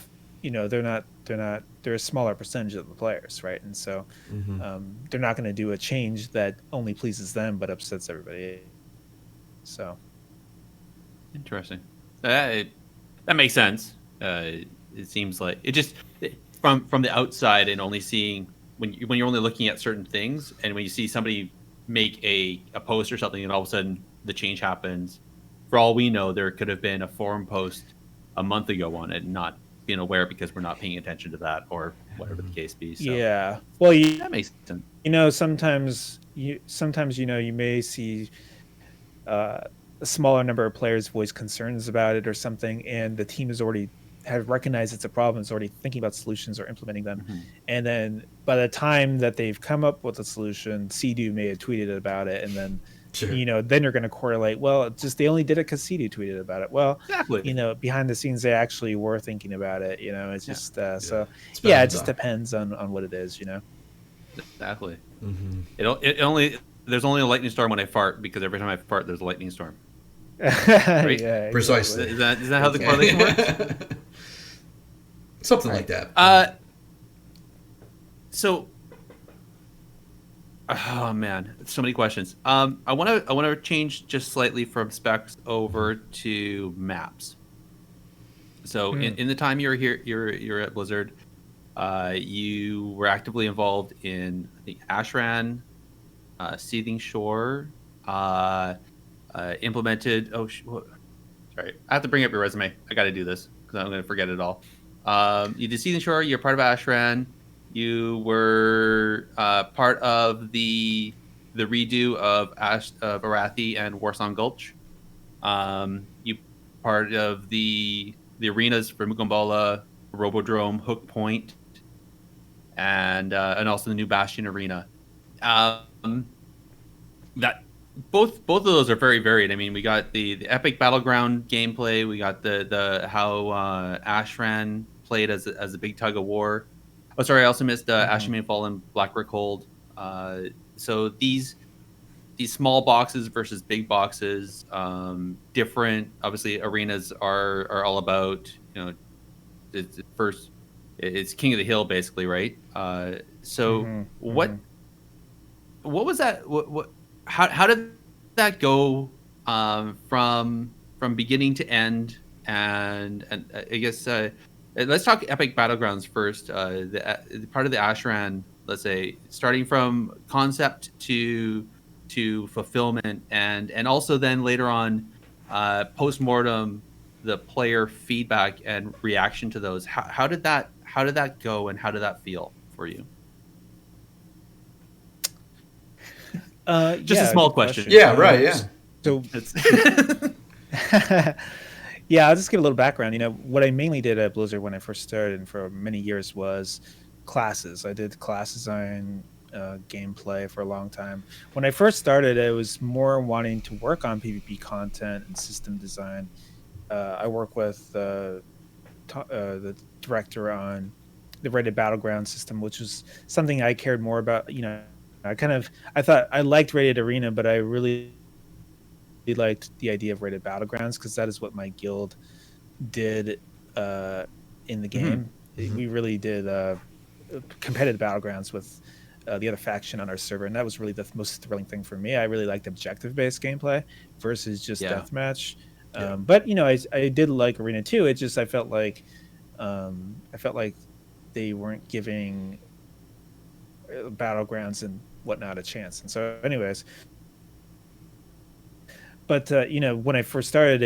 they're a smaller percentage of the players, right? And so Mm-hmm. they're not going to do a change that only pleases them but upsets everybody. So Interesting. That makes sense. It seems like it just from the outside and only seeing when you're only looking at certain things, and when you see somebody make a post or something, and all of a sudden the change happens. For all we know, there could have been a forum post a month ago on it, and not being aware because we're not paying attention to that or whatever the case be. So yeah, well, that makes sense. sometimes you may see uh, a smaller number of players voice concerns about it or something, and the team has already have recognized it's a problem, is already thinking about solutions or implementing them. Mhm. And then by the time that they've come up with a solution, Sea-Doo may have tweeted about it, and then Sure. then you're going to correlate. Well, it's just they only did it because Sea-Doo tweeted about it. Well, Exactly. behind the scenes they actually were thinking about it. It's Yeah. just Yeah. so It's yeah, better it than just talk. depends on what it is. Exactly. Mm-hmm. It only there's only a lightning storm when I fart, because every time I fart there's a lightning storm. Right? Yeah, exactly. Precisely. Is that how the correlation works? Okay. Something Right. like that. So, oh man, so many questions. I want to change just slightly from specs over to maps. So Hmm. in the time you were here, you're at Blizzard. You were actively involved in, I think, Ashran, Seething Shore, uh, implemented. Sorry, I have to bring up your resume. I got to do this because I'm going to forget it all. You did Season Shore. You're part of Ashran. You were part of the redo of Arathi and Warsong Gulch. You part of the arenas for Mukambala, Robodrome, Hook Point, and also the new Bastion arena. Um, that both of those are very varied. I mean, we got the epic battleground gameplay. We got the how Ashran played as a big tug of war. Oh, sorry, I also missed Hmm. Ashen Mainfall and Blackrock Hold. So these small boxes versus big boxes, different. Obviously, arenas are all about, first, it's King of the Hill basically, right? So Hmm. Hmm. what was that? What how did that go, from beginning to end? And I guess, let's talk Epic Battlegrounds first. The part of the Ashran, let's say, starting from concept to fulfillment, and also then later on, post mortem, the player feedback and reaction to those. How did that go, and how did that feel for you? Just a Yeah, small good question. question. Yeah, right, yeah. So It's yeah, I'll just give a little background. What I mainly did at Blizzard when I first started and for many years was classes. I did class design, gameplay for a long time. When I first started, I was more wanting to work on PvP content and system design. I work with the director on the Reddit Battleground system, which was something I cared more about. I thought I liked Reddit Arena, but I really liked the idea of rated battlegrounds because that is what my guild did in the Mm-hmm. game. Mhm. We really did competitive battlegrounds with the other faction on our server, and that was really the most thrilling thing for me. I really liked objective-based gameplay versus just Yeah. deathmatch. Yeah. But I did like Arena too. It just I felt like they weren't giving battlegrounds and whatnot a chance. And so, anyways, but when I first started,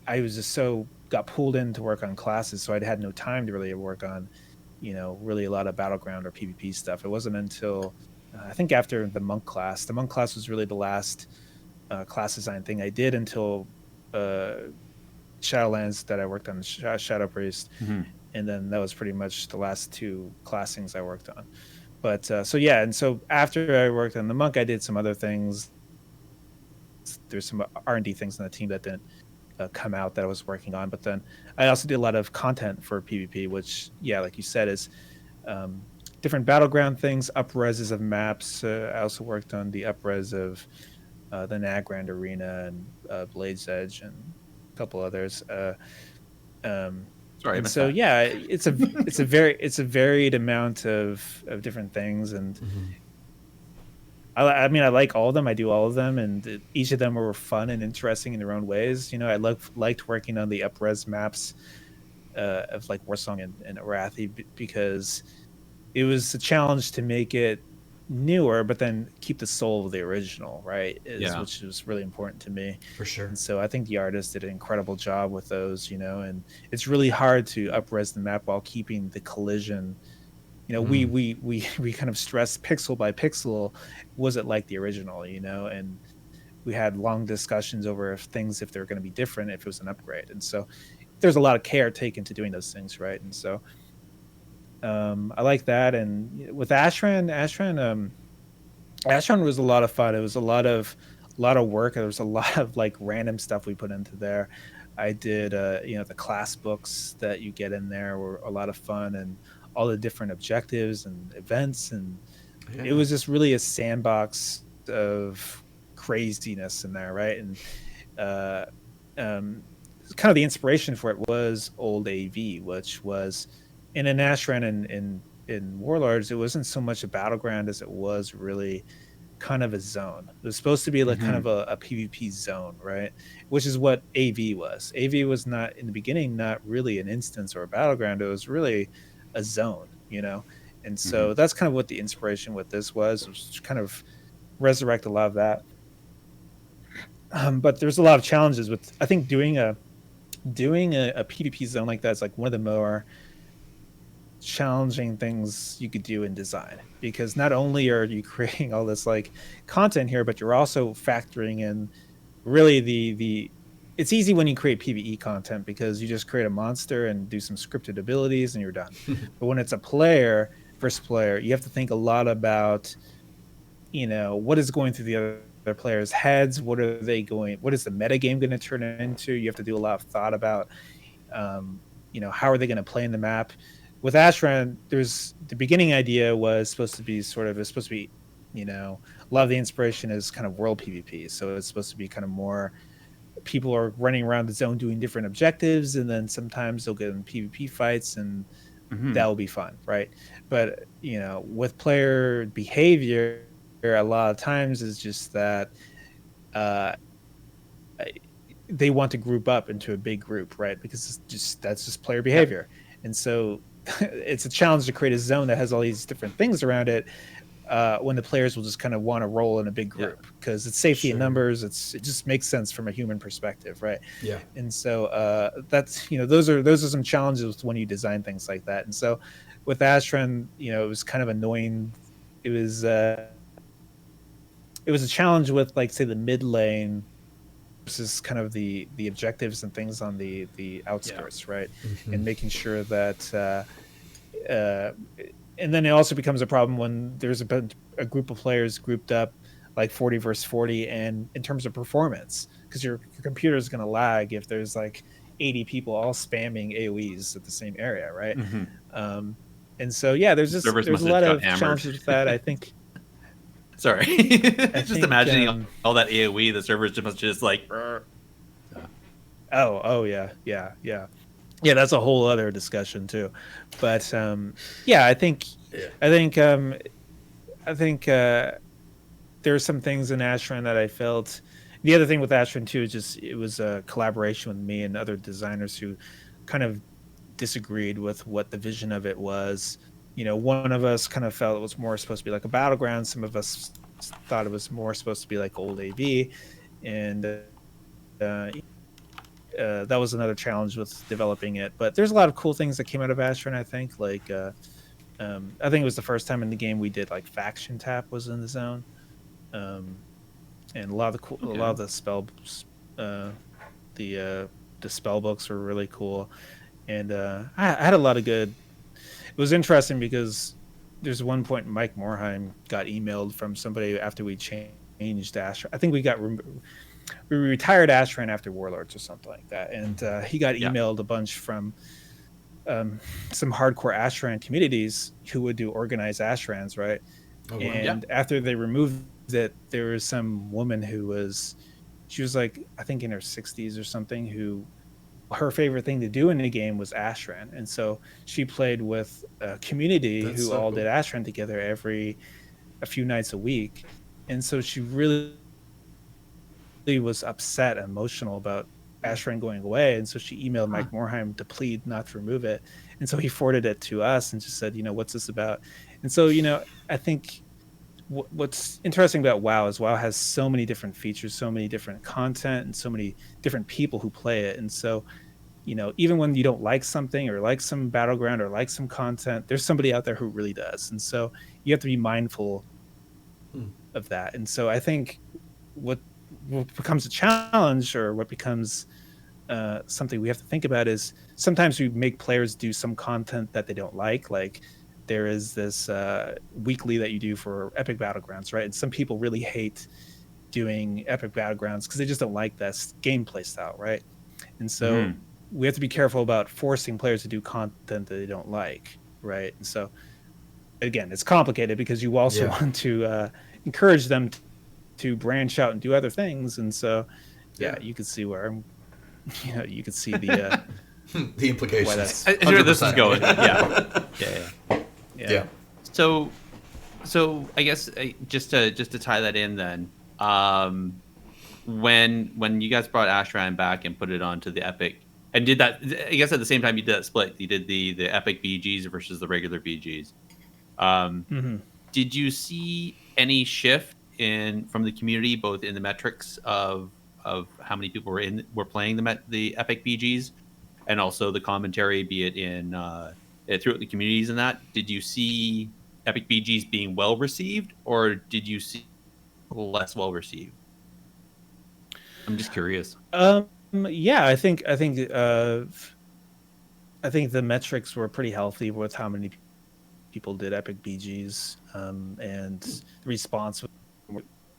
I was just so got pulled in to work on classes, so I'd had no time to really work on really a lot of battleground or PvP stuff. It wasn't until I think after the monk class was really the last class design thing I did until uh, Shadowlands that I worked on, Shadow Priest, Mm-hmm. and then that was pretty much the last two classings I worked on. But so yeah, and so after I worked on the monk, I did some other things. There's some R&D things on the team that didn't come out that I was working on. But then I also did a lot of content for PvP, which, yeah, like you said, is um, different battleground things, upreses of maps. I also worked on the upres of the Nagrand Arena and Blade's Edge and a couple others. Um, Sorry, I and missed so that. yeah, it's a varied amount of different things, and Mhm. I mean, I like all of them. I do all of them, and each of them were fun and interesting in their own ways. I liked working on the upres maps of like Warsong and Arathi because it was a challenge to make it newer, but then keep the soul of the original, right? Is Yeah. which was really important to me. For sure. And so I think the artist did an incredible job with those, and it's really hard to upres the map while keeping the collision. We Mm. we we we kind of stressed pixel by pixel, was it like the original, and we had long discussions over if they're going to be different if it was an upgrade. And so there's a lot of care taken to doing those things, right? And so I like that. And with Ashran was a lot of fun. It was a lot of work. There was a lot of like random stuff we put into there. I did the class books that you get in there were a lot of fun, and all the different objectives and events, and it Yeah. was just really a sandbox of craziness in there, right? And uh um kind of the inspiration for it was old AV, which was in an Ashran and in Warlords, it wasn't so much a battleground as it was really kind of a zone. It was supposed to be like kind Mm-hmm. of a PvP zone, right? Which is what AV was. AV was not in the beginning, not really an instance or a battleground. It was really a zone. And Mm-hmm. so that's kind of what the inspiration with this was to kind of resurrect a lot of that. But there's a lot of challenges with, I think, doing a PvP zone like that is like one of the more challenging things you could do in design, because not only are you creating all this like content here, but you're also factoring in really the it's easy when you create PvE content because you just create a monster and do some scripted abilities and you're done. But when it's a player versus player, you have to think a lot about what is going through the other players' heads. What is the meta game going to turn into? You have to do a lot of thought about how are they going to play in the map. With Ashran, there's the beginning idea was supposed to be a lot of the inspiration is kind of world PvP. So it's supposed to be kind of more people are running around the zone doing different objectives, and then sometimes they'll get in PvP fights, and Mm-hmm. that will be fun, right? But with player behavior, a lot of times is just that uh, they want to group up into a big group, right? Because that's just player Yep. behavior. And so it's a challenge to create a zone that has all these different things around it, when the players will just kind of want to roll in a big Yeah. group because it's safety in Sure. numbers. It just makes sense from a human perspective, right? Yeah. And so that's those are some challenges when you design things like that. And so with Astron, it was kind of annoying. It was it was a challenge with, like, say, the mid lane versus kind of the objectives and things on the Yeah. outskirts, right? Mhm. And making sure that uh, and then it also becomes a problem when there's a group of players grouped up like 40 versus 40, and in terms of performance, because your computer is going to lag if there's like 80 people all spamming AoEs at the same area, right? Mm-hmm. um, and so yeah, Servers there's must a have lot got of hammered. challenges with that, I think. Sorry, I just think. imagining all that AOE. The servers just like. Oh yeah, yeah, yeah, yeah. That's a whole other discussion too. But yeah, Yeah. I think, um, I think there's some things in Ashran that I felt. The other thing with Ashran too is just it was a collaboration with me and other designers who kind of disagreed with what the vision of it was. One of us kind of felt it was more supposed to be like a battleground. Some of us thought it was more supposed to be like old AV, and that was another challenge with developing it. But there's a lot of cool things that came out of Astron. I think, I think it was the first time in the game we did like faction tap was in the zone, um, and a lot of the uh, the uh, the spell books were really cool, and I had a lot of good. It was interesting because there's one point Mike Morheim got emailed from somebody after we changed Astron. I think we retired Ashran after Warlords or something like that, and he got Yeah. emailed a bunch from some hardcore Ashran communities who would do organized Ashrans, right? Oh, wow. Yeah. And after they removed it, there was some woman she was like, I think in her 60s or something, who her favorite thing to do in the game was Ashran, and so she played with a community That's who so all cool. did Ashran together a few nights a week, and so she really was upset, emotional about Ashran going away, and so she emailed Huh. Mike Morheim to plead not to remove it, and so he forwarded it to us and just said, what's this about? And so, I think what's interesting about WoW is WoW has so many different features, so many different content, and so many different people who play it, and so even when you don't like something or like some battleground or like some content, there's somebody out there who really does, and so you have to be mindful Hmm. of that. And so I think what what becomes a challenge, or what becomes something we have to think about, is sometimes we make players do some content that they don't like. Like there is this weekly that you do for Epic Battlegrounds, right? And some people really hate doing Epic Battlegrounds because they just don't like that gameplay style, right? And so Hmm. we have to be careful about forcing players to do content that they don't like, right? And so again, it's complicated because you also Yeah. want to encourage them to branch out and do other things. And so, yeah, Yeah. you could see where you could see the The why implications. that's I sure this is 100%. going. Yeah. Yeah. Yeah. yeah. Yeah. So, so I guess just to tie that in, then, when you guys brought Ashran back and put it onto the Epic, and did that, I guess at the same time you did that split, you did the Epic BGs versus the regular BGs. Um, Hmm. did you see any shift in from the community, both in the metrics of how many people were playing the Epic BGs, and also the commentary, be it in throughout the communities and that? Did you see Epic BGs being well received, or did you see less well received? I'm just curious. Yeah, I think the metrics were pretty healthy with how many people did Epic BGs, and the response was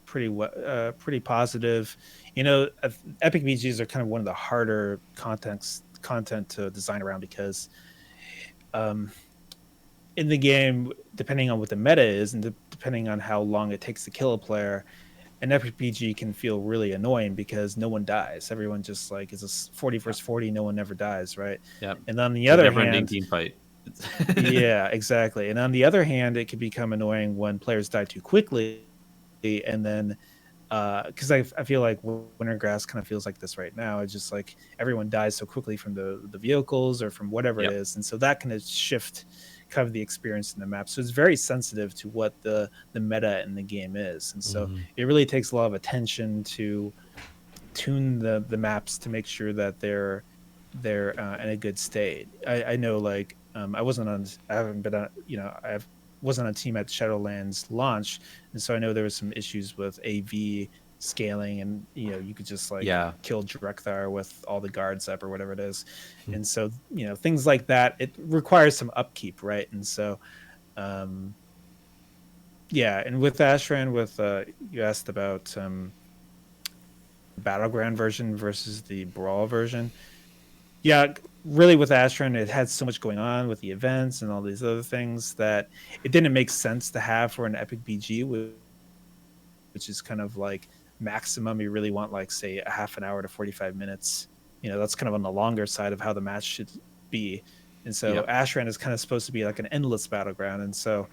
pretty positive. Epic BGs are kind of one of the harder content to design around because um, in the game, depending on what the meta is and depending on how long it takes to kill a player, an RPG can feel really annoying because no one dies. Everyone just like is a 40 Yeah. versus 40, no one never dies, right? Yep. And on the The other never-ending hand, team fight. yeah, exactly. And on the other hand, it can become annoying when players die too quickly. And then, because I feel like Wintergrass kind of feels like this right now. It's just like everyone dies so quickly from the vehicles or from whatever it Yep. is. And so that can shift kind of the experience in the map. So it's very sensitive to what the meta in the game is. And so Mhm. it really takes a lot of attention to tune the maps to make sure that they're in a good state. I know, like, I haven't been on, I wasn't on a team at Shadowlands launch, and so I know there was some issues with AV scaling, and you could just like Yeah. kill Drekthar with all the guards up or whatever it is, Hmm. and so things like that, it requires some upkeep, right? And so um yeah, and with Ashran, with you asked about battleground version versus the brawl version. Yeah, really with Astron, it had so much going on with the events and all these other things that it didn't make sense to have for an Epic BG which is kind of like maximum. You really want like say a half an hour to 45 minutes. That's kind of on the longer side of how the match should be. And so Yep. Ashran is kind of supposed to be like an endless battleground, and so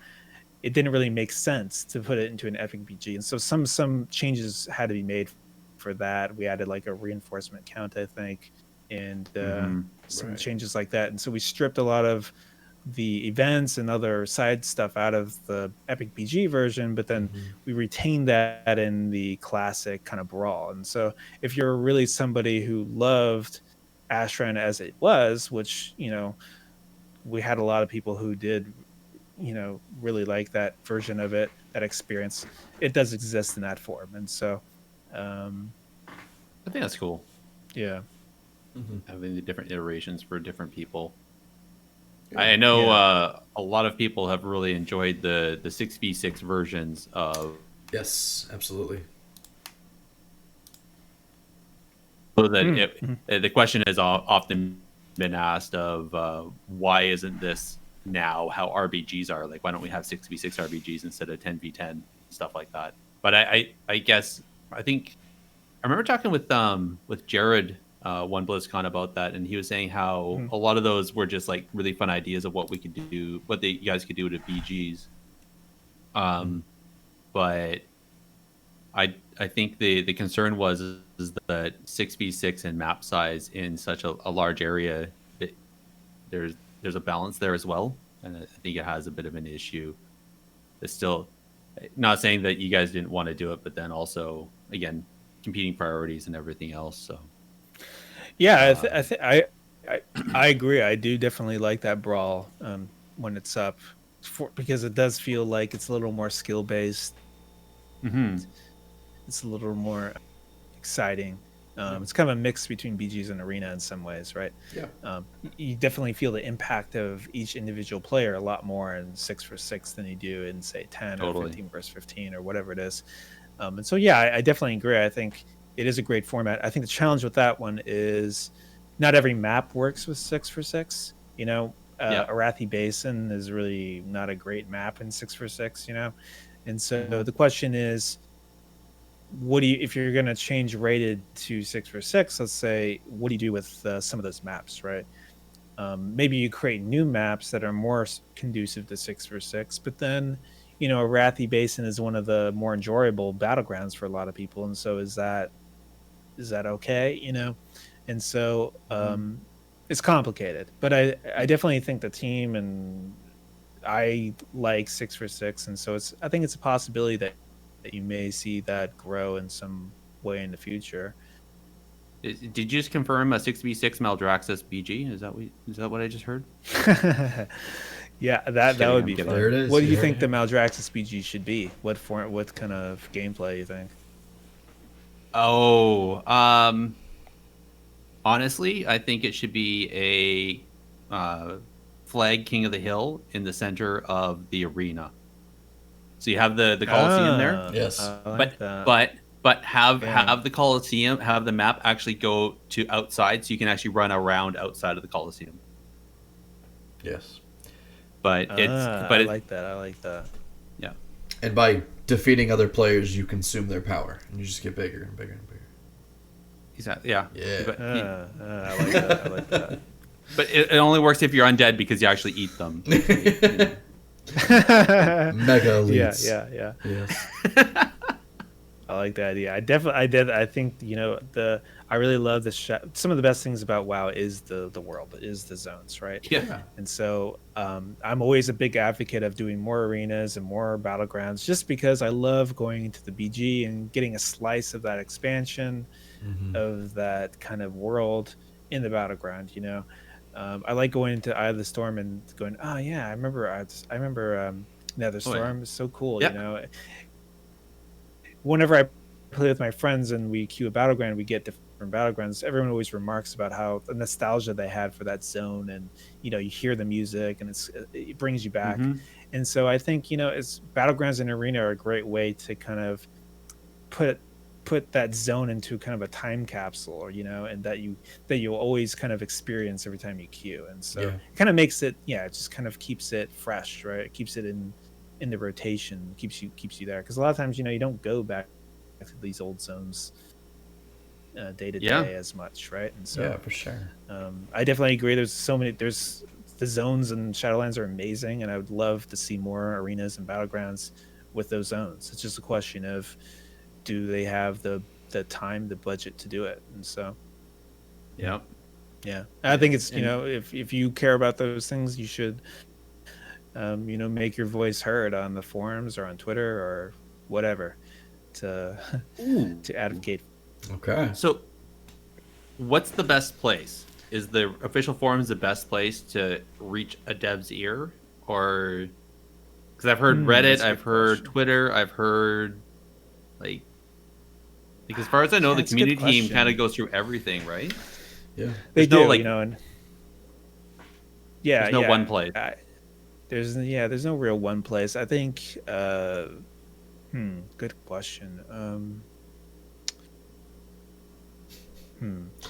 it didn't really make sense to put it into an epic BG. And so some changes had to be made for that. We added like a reinforcement count, I think, and some changes like that. And so we stripped a lot of the events and other side stuff out of the epic BG version, but then we retained that in the classic kind of brawl. And so if you're really somebody who loved Ashran as it was, which we had a lot of people who did really like that version of it, that experience, it does exist in that form. And so I think that's cool, yeah. having the different iterations for different people. I know a lot of people have really enjoyed the 6v6 versions of. Yes, absolutely. So that the question has often been asked of why isn't this now how RBGs are? Like, why don't we have 6v6 RBGs instead of 10v10, stuff like that? But I guess I think I remember talking with Jared one BlizzCon about that, and he was saying how a lot of those were just like really fun ideas of what we could do, what you guys could do with BGs. But I think the concern is that 6v6 and map size in such a large area, there's a balance there as well, and I think it has a bit of an issue. It's still not saying that you guys didn't want to do it, but then also again competing priorities and everything else. So yeah, I agree. I do definitely like that brawl when it's up, because it does feel like it's a little more skill based. It's a little more exciting. It's kind of a mix between BGs and Arena in some ways, right? Yeah. You definitely feel the impact of each individual player a lot more in 6v6 than you do in say 10 or 15 versus 15 or whatever it is. And so yeah, I definitely agree. I think it is a great format. I think the challenge with that one is not every map works with 6v6. Arathi Basin is really not a great map in 6v6. And so the question is, if you're going to change rated to 6v6, let's say, what do you do with some of those maps, right? Maybe you create new maps that are more conducive to 6v6, but then Arathi Basin is one of the more enjoyable battlegrounds for a lot of people, and so is that okay? And so it's complicated, but I definitely think the team and I like 6v6, and so I think it's a possibility that you may see that grow in some way in the future. Did you just confirm a 6v6 Maldraxxus BG? Is that what I just heard? Yeah, that would be fun. There it is. What do you think the Maldraxxus BG should be? What kind of gameplay do you think? Oh, honestly, I think it should be a flag King of the Hill in the center of the arena. So you have the Coliseum there. Yes. But have the Coliseum, have the map actually go to outside, so you can actually run around outside of the Coliseum. Yes. But I like that. Yeah. And by defeating other players, you consume their power, and you just get bigger and bigger and bigger. Exactly. Yeah. Yeah. I like that. But it only works if you're undead, because you actually eat them. Mega elites. Yeah. Yes. I like the idea. I think I really love some of the best things about WoW is the world, is the zones, right? Yeah. And so I'm always a big advocate of doing more arenas and more battlegrounds, just because I love going into the BG and getting a slice of that expansion of that kind of world in the battleground. I like going into Eye of the Storm and going, oh yeah, I remember Nether Storm is so cool. Yep. Whenever I play with my friends and we queue a battleground, we get different battlegrounds. Everyone always remarks about how the nostalgia they had for that zone, and you hear the music and it brings you back. And so I think as battlegrounds and arena are a great way to kind of put that zone into kind of a time capsule, and that you'll always kind of experience every time you queue. And so it kind of makes it, it just kind of keeps it fresh, right? It keeps it in the rotation, keeps you there, because a lot of times you don't go back to these old zones day to Yeah. day as much, right? And so Yeah, for sure. I definitely agree. There's the zones and Shadowlands are amazing, and I would love to see more arenas and battlegrounds with those zones. It's just a question of, do they have the time, the budget to do it? And so Yep. yeah, I think it's, And if you care about those things, you should make your voice heard on the forums or on Twitter or whatever to ooh. to advocate. Okay. So, what's the best place? Is the official forums the best place to reach a dev's ear, or because I've heard Reddit, That's a I've good heard question. Twitter, I've heard like as far as I know, Yeah, the it's a good community team kind of question. goes through everything, right? Yeah. They There's no do, like, and yeah, there's no one place. there's no real one place. I think good question.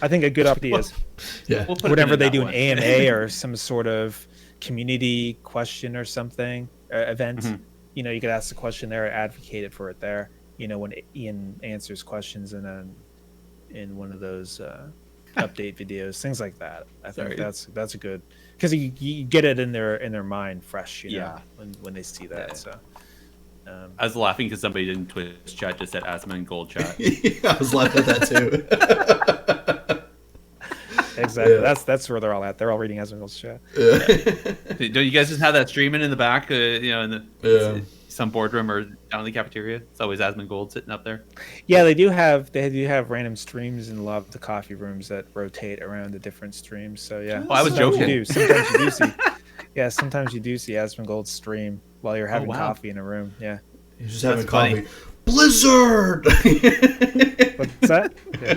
I think a good idea is Yeah. We'll put a pin whenever in they that do an one. AMA or some sort of community question or something event, Mhm. you could ask the question there, advocate it for it there. When Ian answers questions in one of those update videos, things like that. I think Sorry. that's a good, because you get it in their mind fresh, Yeah. when they see Yeah. that. So I was laughing because somebody in Twitch chat just said Asman Gold chat. I was laughing at that too. exactly, Yeah. that's where they're all at. They're all reading Asmongold's chat. Yeah. Don't you guys just have that streaming in the back? In Yeah. some boardroom or down in the cafeteria. It's always Asman Gold sitting up there. Yeah, they do have random streams in a lot of the coffee rooms that rotate around the different streams. So yeah, Oh, I was sometimes joking. Sometimes you do see. Yeah, sometimes you do see Asmongold stream while you're Oh having wow, coffee in a room. Yeah. He's just having that's funny. coffee. Blizzard. What's that? Yeah.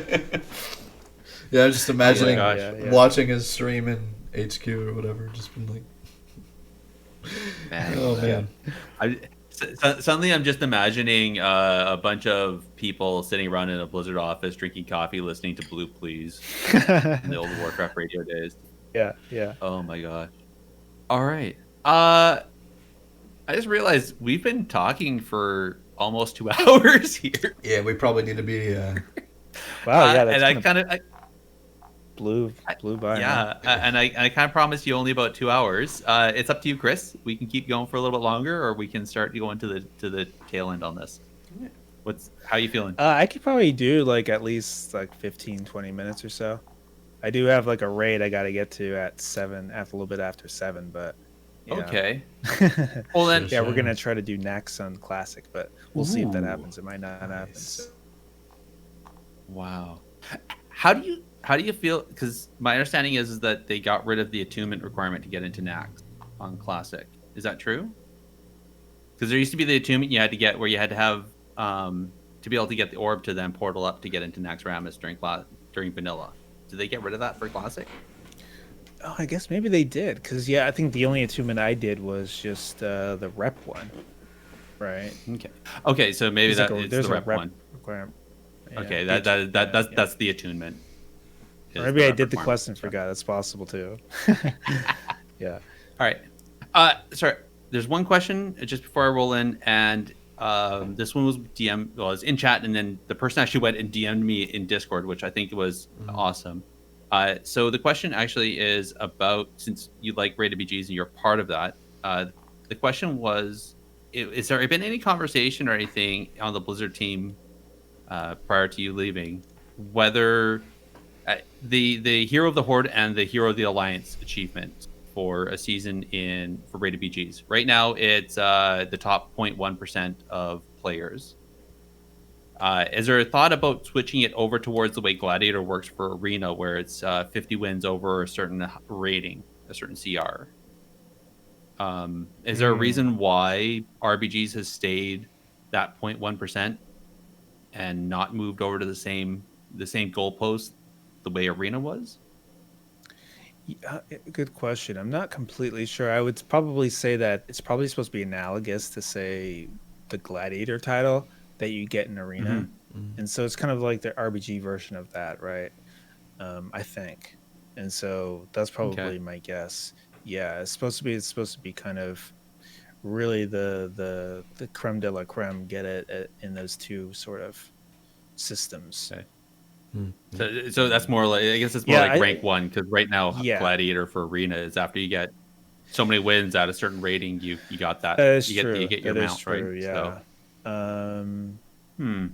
Yeah, I'm just imagining gosh. Yeah. watching his stream in HQ or whatever. Just been like, Man, oh man. Suddenly, I'm just imagining a bunch of people sitting around in a Blizzard office, drinking coffee, listening to Blue Please in the old Warcraft radio days. Yeah. Oh my gosh! All right. I just realized we've been talking for almost 2 hours here. Yeah, we probably need to be. Wow. Yeah, that's and I kind of kind of, blew by. yeah, Man. and I kind of promised you only about 2 hours. It's up to you, Chris. We can keep going for a little bit longer, or we can start going to the tail end on this. How you feeling? I could probably do like at least like 15, 20 minutes or so. I do have like a raid I got to get to at 7, after a little bit after 7, but yeah. Okay. Well then, Yeah, we're gonna try to do next on Classic, but we'll see if that Ooh. happens. It might not happen. Nice. wow. How do you feel? Because my understanding is that they got rid of the attunement requirement to get into Nax on Classic. Is that true? Because there used to be the attunement you had to get where you had to have to be able to get the orb to then portal up to get into Naxxramas during vanilla. Did they get rid of that for Classic? Oh, I guess maybe they did, because I think the only attunement I did was just the rep one, right? Okay, so maybe There's it's there's the a rep one. requirement. Yeah, Okay, yeah. that's the attunement. Or is maybe the I rep did the requirement. quest and forgot. That's possible too. Yeah. All right. Sorry. There's one question just before I roll in, and this one was was in chat, and then the person actually went and DM'd me in Discord, which I think was awesome. So the question actually is about, since you like rated BGs and you're part of that, the question was, is there been any conversation or anything on the Blizzard team prior to you leaving, whether the Hero of the Horde and the Hero of the Alliance achievement for a season for rated BGs. Right now, it's the top 0.1% of players. Is there a thought about switching it over towards the way Gladiator works for Arena, where it's 50 wins over a certain rating, a certain CR? Is there a reason why RBGs has stayed that 0.1% and not moved over to the same goalpost the way Arena was? Good question. I'm not completely sure. I would probably say that it's probably supposed to be analogous to, say, the Gladiator title that you get in Arena. And so it's kind of like the RBG version of that, right? I think. And so that's probably my guess. Yeah, it's supposed to be kind of really the creme de la creme, get it in those two sort of systems. Okay. Hmm. So that's more like, I guess it's more Yeah, like rank one, because right now yeah, Gladiator for Arena is after you get so many wins at a certain rating, you got that, that is you true. get your That is mount, right? true. So Yeah. Um, hmm.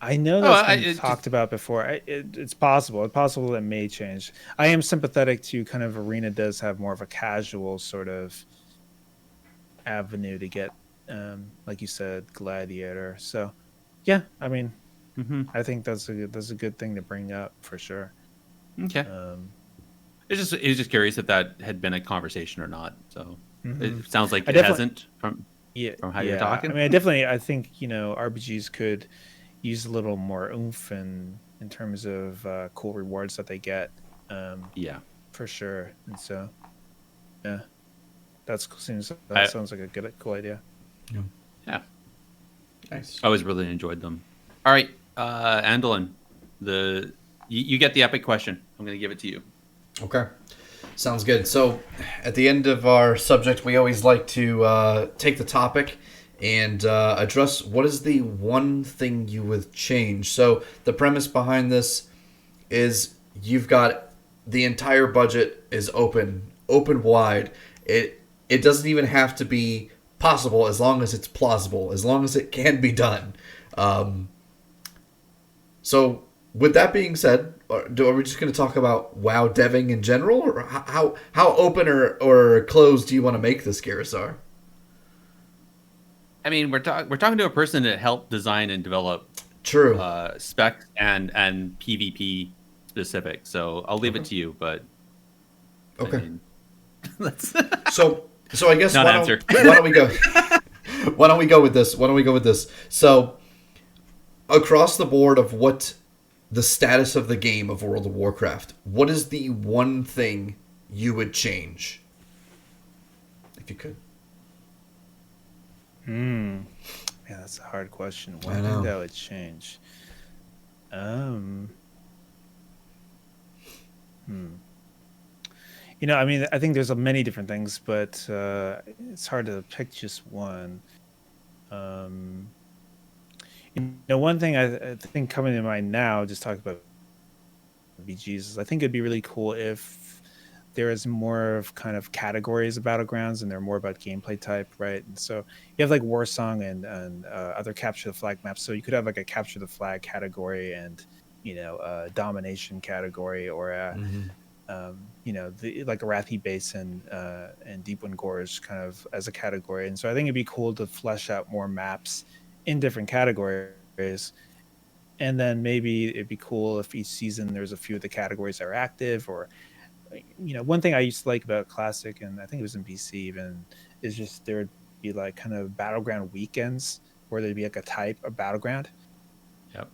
I know Oh, that's been it just talked about before. It's possible. It's possible that may change. I am sympathetic to kind of Arena does have more of a casual sort of avenue to get, like you said, Gladiator. So, yeah, I mean, hmm. I think that's a good thing to bring up for sure. Okay. Um, It was just curious if that had been a conversation or not. So mhm. it sounds like I it definitely, hasn't yeah, from how you're yeah. I talking. mean, I definitely, I think RPGs could use a little more oomph in terms of cool rewards that they get, um, Yeah. for sure. And so, yeah, that I sounds like a good cool idea. Yeah. yeah. Nice. I always really enjoyed them. All right, Andalyn, you get the epic question. I'm going to give it to you. Okay. Sounds good. So, at the end of our subject, we always like to take the topic and address what is the one thing you would change. So, the premise behind this is you've got the entire budget is open wide. It doesn't even have to be possible as long as it's plausible, as long as it can be done. Um, so, with that being said, are we just going to talk about WoW deving in general, or how open or closed do you want to make this, Gerissar? I mean, we're talking to a person that helped design and develop True. specs and PvP specific. So I'll leave Okay. it to you. But I Okay. mean, let's So I guess not answer. why don't we go? Why don't we go with this? Why don't we go with this? So across the board of what the status of the game of World of Warcraft, what is the one thing you would change if you could? Yeah, that's a hard question. I One thing know. that would change. Um, hmm. I mean, I think there's many different things, but it's hard to pick just one. Um, one thing I think coming to mind now, just talking about VGs, is I think it'd be really cool if there is more of kind of categories of battlegrounds and they're more about gameplay type, right? And so you have like Warsong and other capture the flag maps. So you could have like a capture the flag category and a domination category, or a Mm-hmm. the like Arathi Basin and Deepwind Gorge kind of as a category. And so I think it'd be cool to flesh out more maps in different categories. And then maybe it'd be cool if each season there's a few of the categories that are active. Or one thing I used to like about Classic, and I think it was in PC even, is just there'd be like kind of battleground weekends where there'd be like a type of battleground. Yep.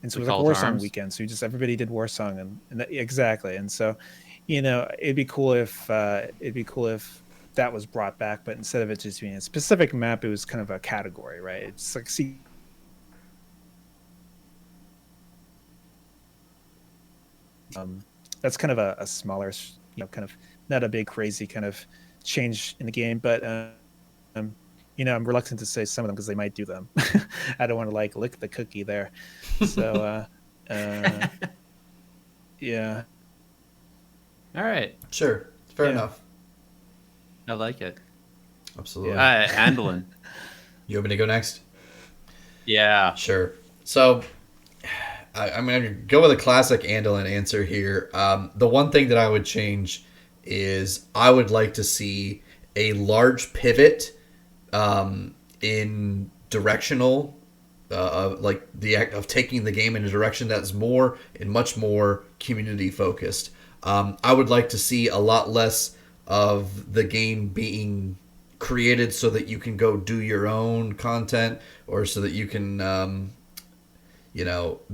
And so it We was like call it Warsong arms. weekend. So everybody did Warsong, and exactly. And so, it'd be cool if that was brought back, but instead of it just being a specific map, it was kind of a category, right? It's like that's kind of a smaller, kind of not a big crazy kind of change in the game, but I'm reluctant to say some of them because they might do them. I don't want to like lick the cookie there. So yeah, All right. Sure. Fair Yeah. enough. I like it. Absolutely. Andalyn. You want me to go next? Yeah. Sure. So I'm going to go with a classic Andalyn answer here. The one thing that I would change is I would like to see a large pivot in directional, like the act of taking the game in a direction that's more and much more community focused. I would like to see a lot less of the game being created so that you can go do your own content, or so that you can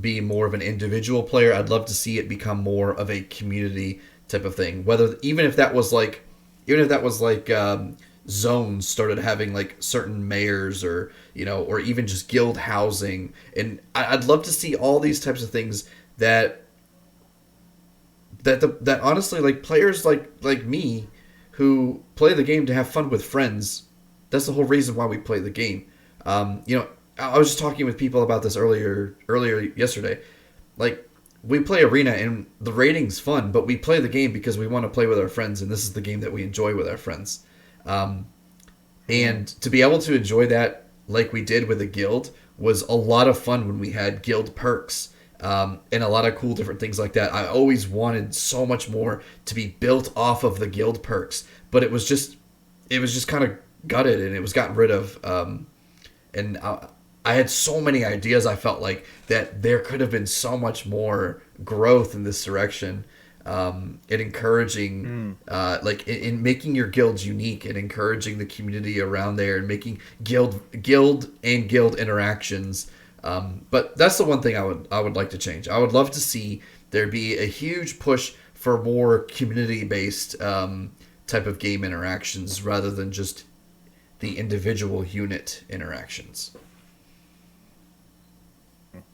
be more of an individual player. I'd love to see it become more of a community type of thing. Whether even if that was like zones started having like certain mayors, or even just guild housing, and I'd love to see all these types of things that honestly, like, players like me who play the game to have fun with friends. That's the whole reason why we play the game. I was just talking with people about this earlier yesterday. Like, we play arena and the rating's fun, but we play the game because we want to play with our friends, and this is the game that we enjoy with our friends. Um, and to be able to enjoy that like we did with a guild was a lot of fun when we had guild perks, and a lot of cool different things like that. I always wanted so much more to be built off of the guild perks, but it was just kind of gutted and it was gotten rid of. And I had so many ideas. I felt like that there could have been so much more growth in this direction, and encouraging, like in making your guilds unique and encouraging the community around there and making guild interactions. But that's the one thing I would like to change. I would love to see there be a huge push for more community based, type of game interactions rather than just the individual unit interactions.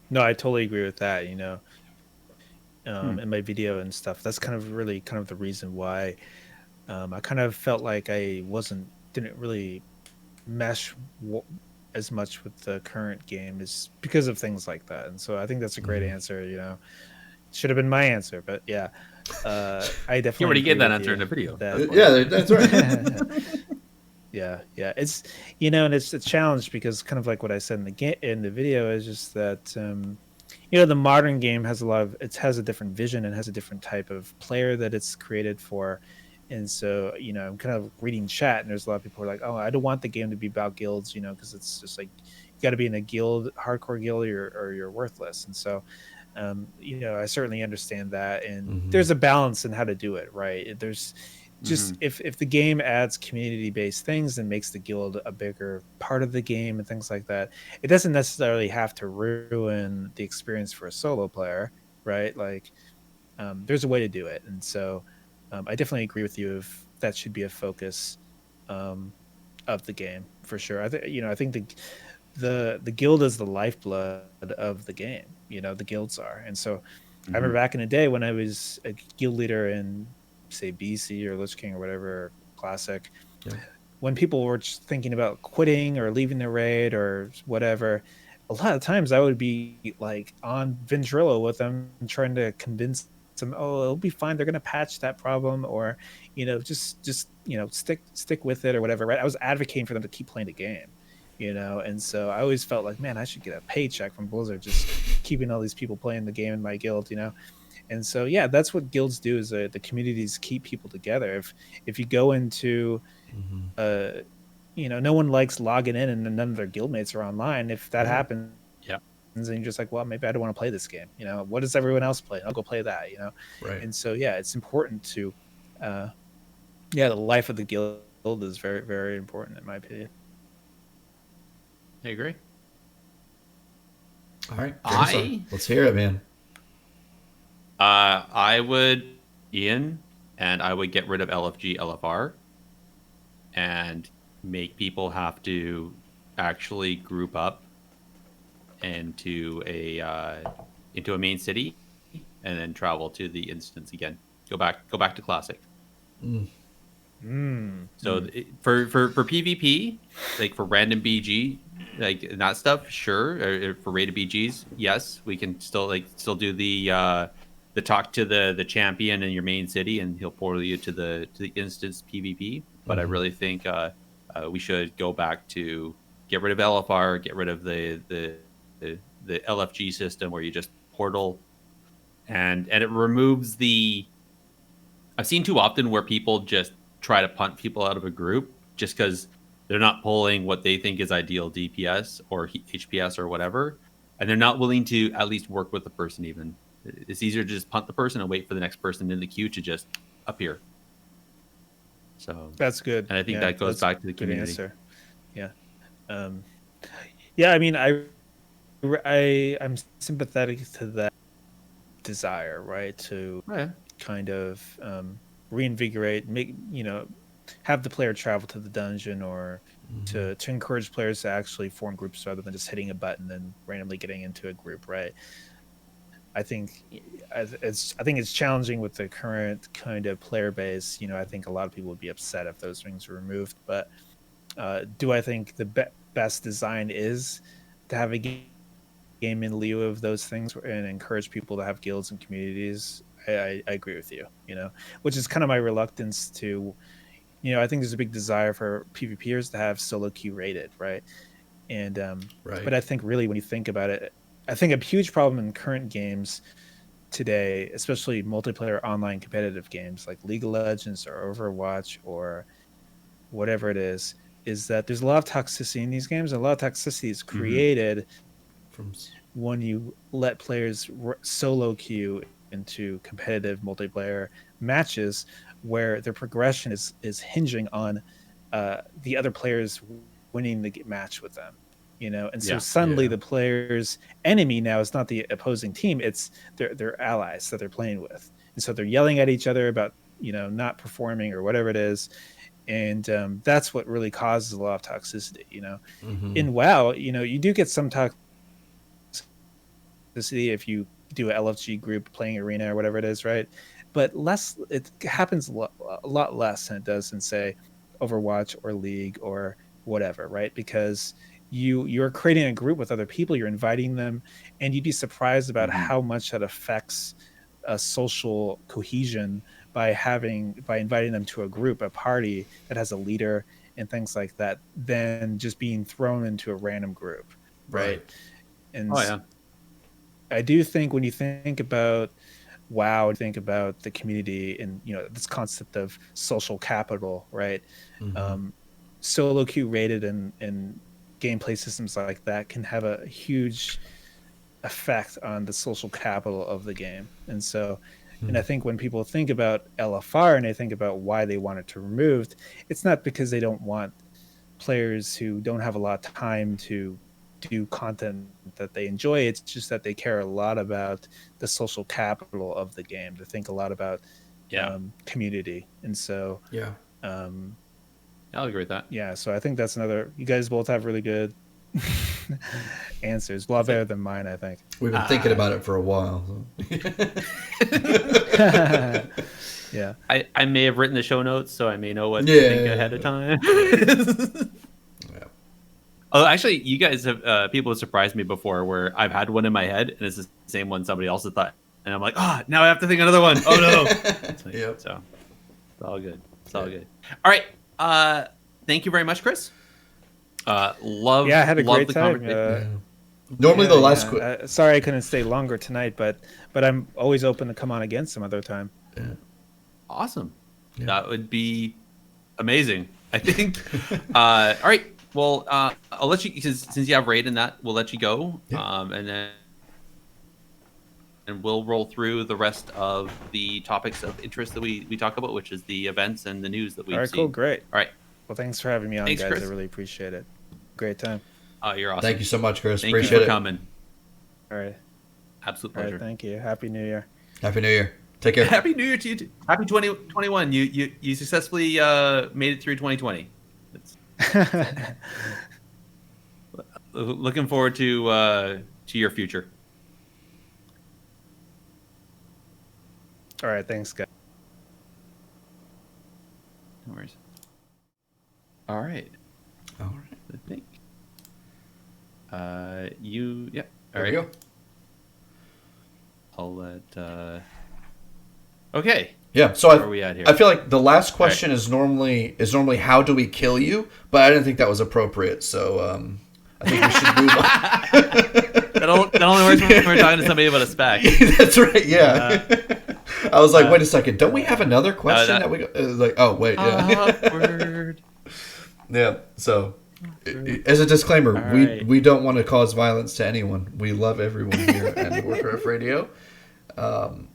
No, I totally agree with that. In my video and stuff, that's kind of really kind of the reason why I kind of felt like I didn't really mesh as much with the current game is because of things like that. And so I think that's a great answer. Should have been my answer, but yeah, I You definitely already agree gave that with answer you in the video. that. Yeah, that's right. Yeah, it's and it's a challenge because kind of like what I said in the video is just that the modern game has it has a different vision and has a different type of player that it's created for. And so I'm kind of reading chat and there's a lot of people who are like, oh, I don't want the game to be about guilds, because it's just like you got to be in a guild, hardcore guild, or you're worthless. And so I certainly understand that, and there's a balance in how to do it, right? There's just if the game adds community based things and makes the guild a bigger part of the game and things like that, it doesn't necessarily have to ruin the experience for a solo player, right? Like there's a way to do it. And so I definitely agree with you if that should be a focus um, of the game for sure. I think the guild is the lifeblood of the game. The guilds are. And so I remember back in the day when I was a guild leader in, say, BC or Lich King or whatever classic, when people were just thinking about quitting or leaving the raid or whatever, a lot of times I would be like on Ventrilo with them, trying to convince them, oh, it'll be fine. They're going to patch that problem, or just stick with it or whatever. Right? I was advocating for them to keep playing the game. And so I always felt like, man, I should get a paycheck from Blizzard just keeping all these people playing the game in my guild. And so yeah, that's what guilds do, is the communities keep people together. If you go into no one likes logging in and none of their guildmates are online. If that happens, Yeah. and you're just like, well, maybe I don't want to play this game. What does everyone else play? I'll go play that. Right. And so yeah, it's important to the life of the guild is very, very important in my opinion. I agree. All right, let's hear it, man. I would Ian, and I would get rid of LFG, LFR, and make people have to actually group up into a main city, and then travel to the instance again. Go back to classic. So for PvP, like for random BG, like that stuff, sure. Or for rated BGs, yes, we can still do the talk to the champion in your main city, and he'll portal you to the instance PvP. But I really think we should go back to get rid of LFR, get rid of the LFG system where you just portal, and it removes the. I've seen too often where people just try to punt people out of a group just because they're not pulling what they think is ideal DPS or HPS or whatever, and they're not willing to at least work with the person. Even it's easier to just punt the person and wait for the next person in the queue to just appear. So That's good. and I think that goes back to the community. Answer. Yeah. I mean, I'm sympathetic to that desire, right? To kind of reinvigorate, have the player travel to the dungeon, or to encourage players to actually form groups rather than just hitting a button and randomly getting into a group, right? I think it's challenging with the current kind of player base. I think a lot of people would be upset if those things were removed. But do I think the best design is to have a game in lieu of those things and encourage people to have guilds and communities, I agree with you. Which is kind of my reluctance to. I think there's a big desire for PvPers to have solo queue rated, right? And Right. but I think really when you think about it, I think a huge problem in current games today, especially multiplayer online competitive games like League of Legends or Overwatch or whatever it is that there's a lot of toxicity in these games, and a lot of toxicity is created From when you let players solo queue into competitive multiplayer matches where their progression is hinging on the other players winning the match with them. And so suddenly the player's enemy now is not the opposing team, it's their allies that they're playing with, and so they're yelling at each other about not performing or whatever it is. And that's what really causes a lot of toxicity. In WoW, you do get some toxicity if you do a LFG group playing arena or whatever it is, right? But it happens a lot less than it does in, say, Overwatch or League or whatever, right? Because you're creating a group with other people, you're inviting them, and you'd be surprised about how much that affects a social cohesion by inviting them to a group, a party that has a leader and things like that, than just being thrown into a random group, right? And I do think when you think about WoW, think about the community and this concept of social capital, right? Solo queue rated and gameplay systems like that can have a huge effect on the social capital of the game. And so, and I think when people think about LFR and they think about why they want it to removed, it's not because they don't want players who don't have a lot of time to do content that they enjoy. It's just that they care a lot about the social capital of the game. They think a lot about community. And so I'll agree with that. Yeah, so I think that's another. You guys both have really good answers. A lot better than mine, I think. We've been thinking about it for a while. Yeah. I may have written the show notes, so I may know what to think ahead of time. Oh, actually, you guys have people have surprised me before where I've had one in my head and it's the same one somebody else had thought, and I'm like, now I have to think another one. Oh no! So it's all good. It's all good. All right. Thank you very much, Chris. I had a great time. Normally the last sorry I couldn't stay longer tonight, but I'm always open to come on again some other time. Awesome. That would be amazing, I think. All right. Well, I'll let you, since you have raid in that, we'll let you go. And we'll roll through the rest of the topics of interest that we talk about, which is the events and the news that we've seen. All right, cool, great. All right. Well, thanks for having me on, Thanks, guys. Chris. I really appreciate it. Great time. You're awesome. Thank you so much, Chris. Thank Appreciate you for it. coming. All right. Absolute All pleasure. right, thank you. Happy New Year. Happy New Year. Take care. Happy New Year to you too. Happy 2021. You successfully made it through 2020. Looking forward to your future. All right, thanks, guys. No worries. All right. I think. All There right. we go. I'll let. Okay. Yeah. So Where are we at here? I feel like the last question is normally how do we kill you, but I didn't think that was appropriate. So I think we should move on. that only works when we're talking to somebody about a spec. That's right. Yeah. I was like, wait a second. Don't we have another question that we got? Like, oh wait, yeah. Awkward. Yeah. So, as a disclaimer, we don't want to cause violence to anyone. We love everyone here at Warcraft Radio. No.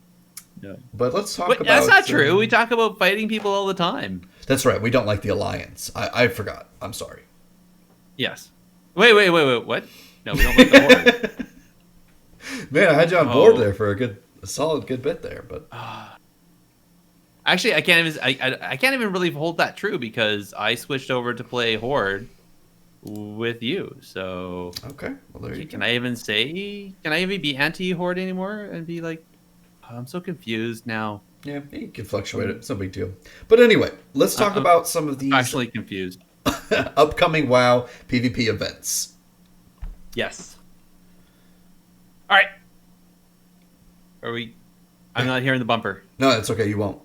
But let's talk about. That's not true. We talk about fighting people all the time. That's right. We don't like the Alliance. I forgot. I'm sorry. Yes. Wait. What? No, we don't like the Horde. Man, I had you on board there for a solid good bit there, but actually, I can't even really hold that true because I switched over to play Horde with you. So okay, well there you go. Can I even be anti-Horde anymore and be like, I'm so confused now? Yeah, you can fluctuate it. It's no big deal. But anyway, let's talk about some of these actually confused upcoming WoW PvP events. Yes. All right. Are we? I'm not hearing the bumper. No, it's okay. You won't.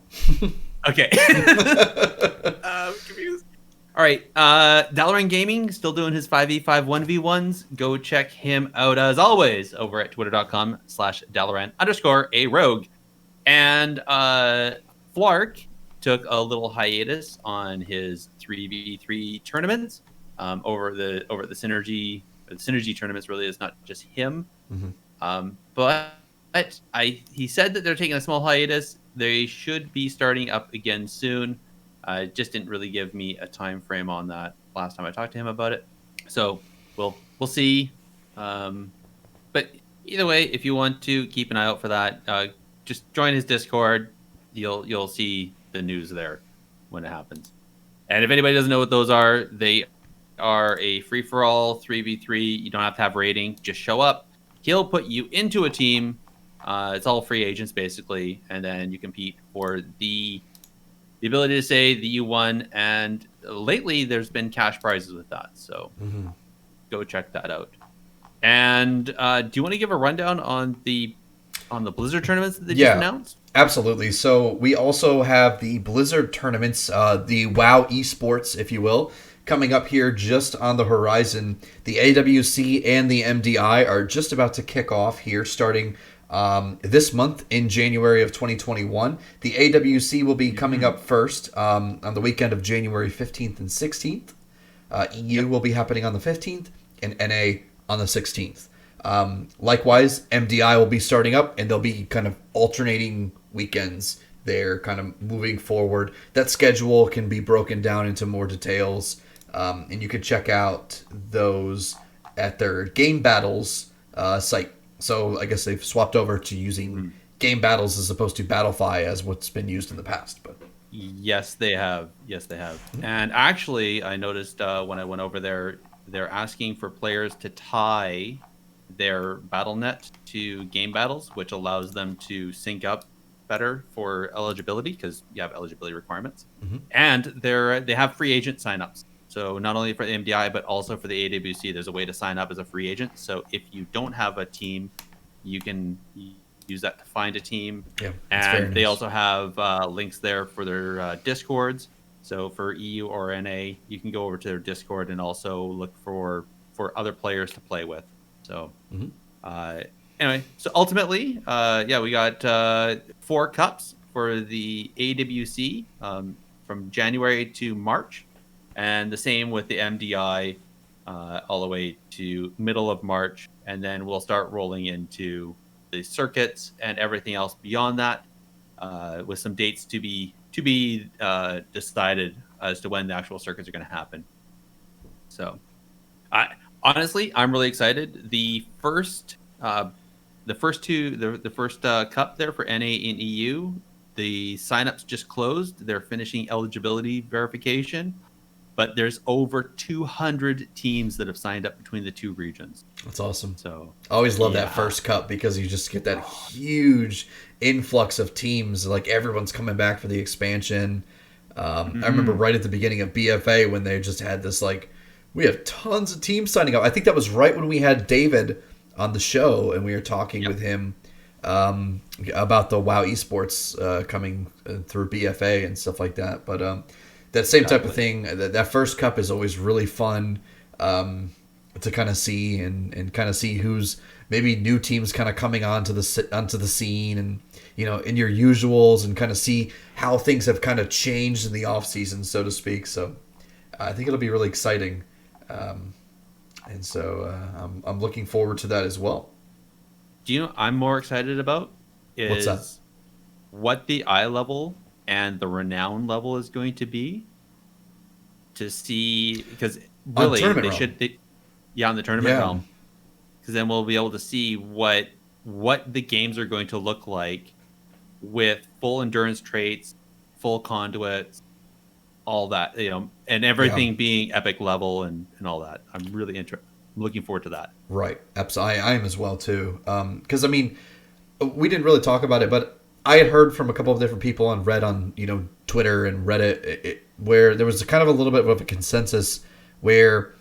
Okay. Confused. All right. Dalaran Gaming still doing his 5v5 1v1s. Go check him out as always over at twitter.com/Dalaran_a rogue. And Flark took a little hiatus on his 3v3 tournaments over the synergy. The synergy tournaments really is not just him. But he said that they're taking a small hiatus. They should be starting up again soon. Just didn't really give me a time frame on that last time I talked to him about it. So we'll see. But either way, if you want to keep an eye out for that, just join his Discord. You'll see the news there when it happens. And if anybody doesn't know what those are, they are a free-for-all 3v3. You don't have to have rating. Just show up. He'll put you into a team. It's all free agents, basically. And then you compete for the ability to say that you won. And lately, there's been cash prizes with that. So go check that out. And do you want to give a rundown on the Blizzard tournaments that they just announced? Absolutely. So we also have the Blizzard tournaments, the WoW esports, if you will, coming up here just on the horizon. The AWC and the MDI are just about to kick off here starting this month in January of 2021. The AWC will be coming up first on the weekend of January 15th and 16th. EU will be happening on the 15th and NA on the 16th. Likewise, MDI will be starting up, and they'll be kind of alternating weekends there, kind of moving forward. That schedule can be broken down into more details, and you can check out those at their Game Battles site. So I guess they've swapped over to using Game Battles as opposed to Battlefy as what's been used in the past. But yes, they have. And actually, I noticed when I went over there, they're asking for players to tie their BattleNet to Game Battles, which allows them to sync up better for eligibility because you have eligibility requirements. And they have free agent signups. So not only for the MDI, but also for the AWC, there's a way to sign up as a free agent. So if you don't have a team, you can use that to find a team. Yeah, and they also have links there for their Discords. So for EU or NA, you can go over to their Discord and also look for other players to play with. So anyway, so ultimately, we got 4 cups for the AWC from January to March, and the same with the MDI all the way to middle of March, and then we'll start rolling into the circuits and everything else beyond that, with some dates to be decided as to when the actual circuits are going to happen. So, honestly, I'm really excited. The first cup there for NA and EU, the signups just closed. They're finishing eligibility verification, but there's over 200 teams that have signed up between the two regions. That's awesome. So I always love that first cup because you just get that huge influx of teams. Like everyone's coming back for the expansion. I remember right at the beginning of BFA when they just had this we have tons of teams signing up. I think that was right when we had David on the show and we were talking with him about the WoW esports coming through BFA and stuff like that. But that same type of thing, that first cup is always really fun to kind of see and kind of see who's maybe new teams kind of coming onto the scene and in your usuals and kind of see how things have kind of changed in the off season, so to speak. So I think it'll be really exciting. And so I'm looking forward to that as well. Do you know what I'm more excited about? What's that? What the eye level and the renown level is going to be. To see, because really on the tournament realm, because then we'll be able to see what the games are going to look like with full endurance traits, full conduits, all that, and everything being epic level and all that. I'm really looking forward to that. Right. Absolutely. I am as well too. Because we didn't really talk about it, but I had heard from a couple of different people and read on Twitter and Reddit where there was kind of a little bit of a consensus where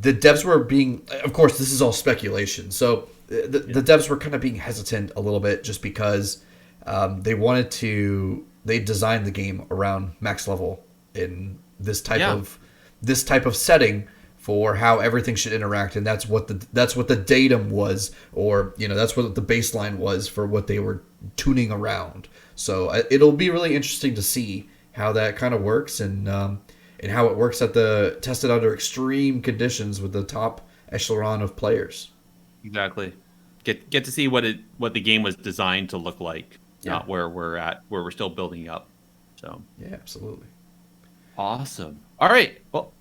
the devs were being, of course, this is all speculation. So the devs were kind of being hesitant a little bit just because they designed the game around max level in this type of setting for how everything should interact, and that's what the datum was, or that's what the baseline was for what they were tuning around. So it'll be really interesting to see how that kind of works, and how it works tested under extreme conditions with the top echelon of players. Exactly. Get to see what the game was designed to look like, not where we're at, where we're still building up. So yeah, absolutely. Awesome. All right. Well,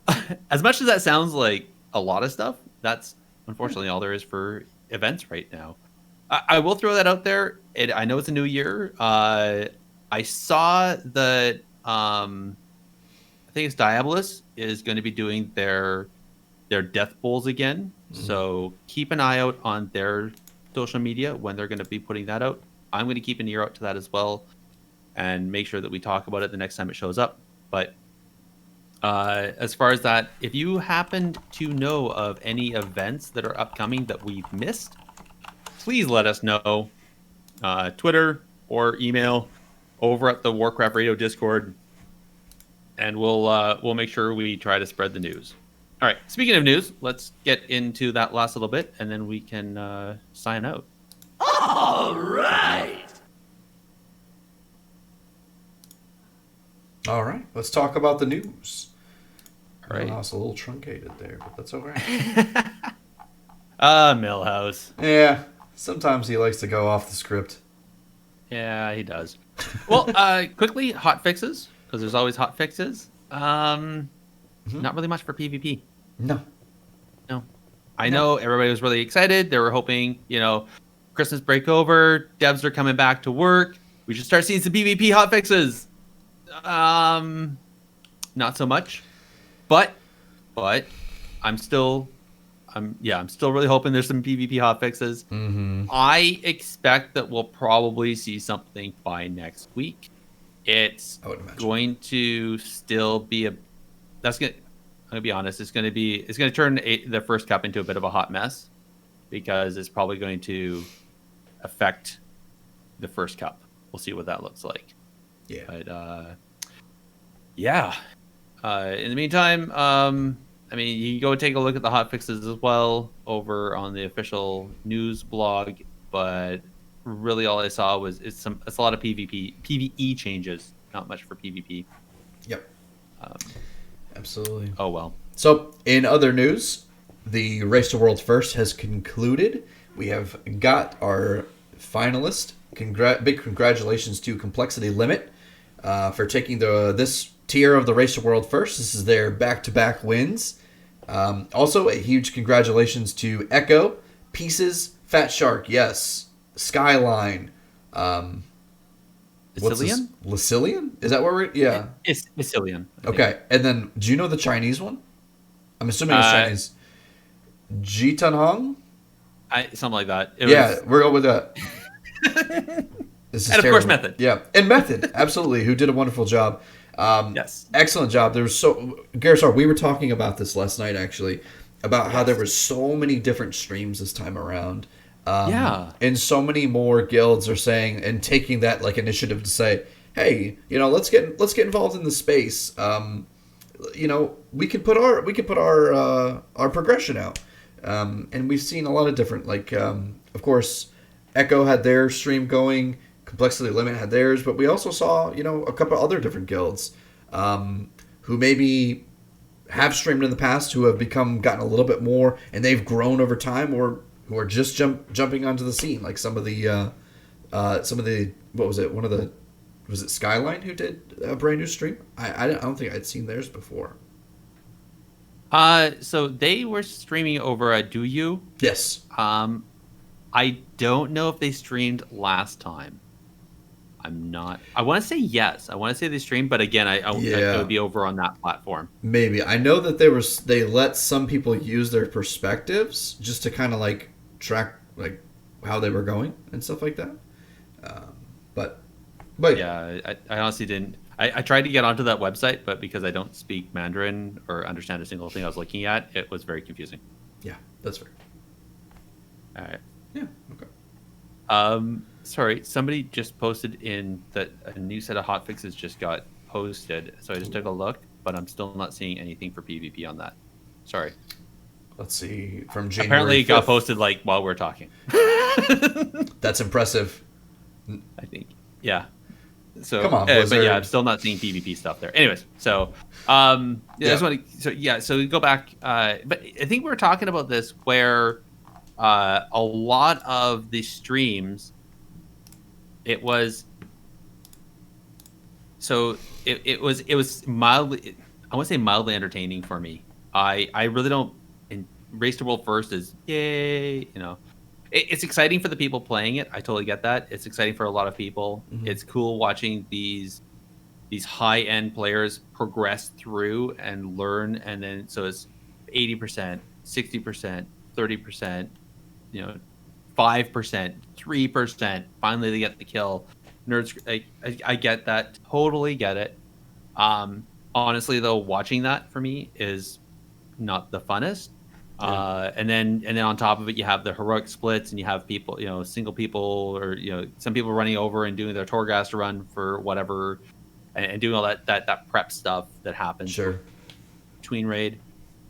as much as that sounds like a lot of stuff, that's unfortunately all there is for events right now. I will throw that out there. I know it's a new year. I saw that I think it's Diabolus is going to be doing their death bowls again. Mm-hmm. So keep an eye out on their social media when they're going to be putting that out. I'm going to keep an ear out to that as well, and make sure that we talk about it the next time it shows up. But as far as that, if you happen to know of any events that are upcoming that we've missed, please let us know. Twitter or email over at the Warcraft Radio Discord, and we'll make sure we try to spread the news. All right. Speaking of news, let's get into that last little bit, and then we can sign out. All right. All right. Let's talk about the news. All right. Millhouse a little truncated there, but that's all right. Millhouse. Yeah. Sometimes he likes to go off the script. Yeah, he does. Well, quickly, hot fixes, because there's always hot fixes. Not really much for PvP. No. I know everybody was really excited. They were hoping, Christmas break over, devs are coming back to work. We should start seeing some PvP hot fixes. Not so much. But I'm still really hoping there's some PvP hotfixes. Mm-hmm. I expect that we'll probably see something by next week. It's going to still be I'm gonna be honest. It's gonna turn the first cup into a bit of a hot mess, because it's probably going to affect the first cup. We'll see what that looks like. Yeah. But in the meantime, you can go take a look at the hotfixes as well over on the official news blog. But really, all I saw was it's a lot of PvE changes, not much for PvP. Yep. Absolutely. Oh well. So, in other news, the Race to World First has concluded. We have got our finalist. Big congratulations to Complexity Limit for taking this tier of the Race to World First. This is their back-to-back wins. Also, a huge congratulations to Echo, Pieces, Fat Shark, yes, Skyline. Lycillian? Is that where we're... Yeah. It's Lycillian. Okay, and then, do you know the Chinese one? I'm assuming it's Chinese. Jitan Hong? Something like that. We're going with that. This is and of terrible. course, Method. Yeah, and Method, absolutely, who did a wonderful job. Yes. Excellent job. Gerissar, we were talking about this last night, actually, about how there were so many different streams this time around. And so many more guilds are saying and taking that initiative to say, hey, let's get involved in the space. We could put our progression out. And we've seen a lot of different, of course, Echo had their stream going, Complexity Limit had theirs, but we also saw, a couple other different guilds who maybe have streamed in the past, who have gotten a little bit more, and they've grown over time, or who are just jumping onto the scene, like some of the what was it? Was it Skyline who did a brand new stream? I don't think I'd seen theirs before. So they were streaming over at Do You? Yes. I don't know if they streamed last time. I'm not. I want to say yes. I want to say they streamed, but again, it would be over on that platform. Maybe. I know that they let some people use their perspectives just to kind of track how they were going and stuff like that. But yeah, I honestly didn't. I tried to get onto that website, but because I don't speak Mandarin or understand a single thing I was looking at, it was very confusing. Yeah, that's fair. All right. Yeah. Okay. Sorry, somebody just posted in that a new set of hotfixes just got posted. So I just took a look, but I'm still not seeing anything for PvP on that. Sorry. Let's see. From January Apparently, it 5th. got posted like while we're talking. That's impressive. I think. Yeah. So Come on, but Blizzard. yeah, I'm still not seeing PvP stuff there. Anyways, so Yeah. I just want to so we go back. But I think we were talking about this where a lot of the streams, it was it was mildly, I want to say mildly entertaining for me. I really don't. And Race to World First is yay, it's exciting for the people playing it. I totally get that. It's exciting for a lot of people. Mhm. It's cool watching these high end players progress through and learn, and then so it's 80%, 60%, 30%, 5%, 3%. Finally, they get the kill. Nerds, I get that. Totally get it. Honestly, though, watching that for me is not the funnest. Yeah. And then on top of it, you have the heroic splits, and you have people, single people, or some people running over and doing their Torghast run for whatever, and doing all that prep stuff that happens Sure. between raid.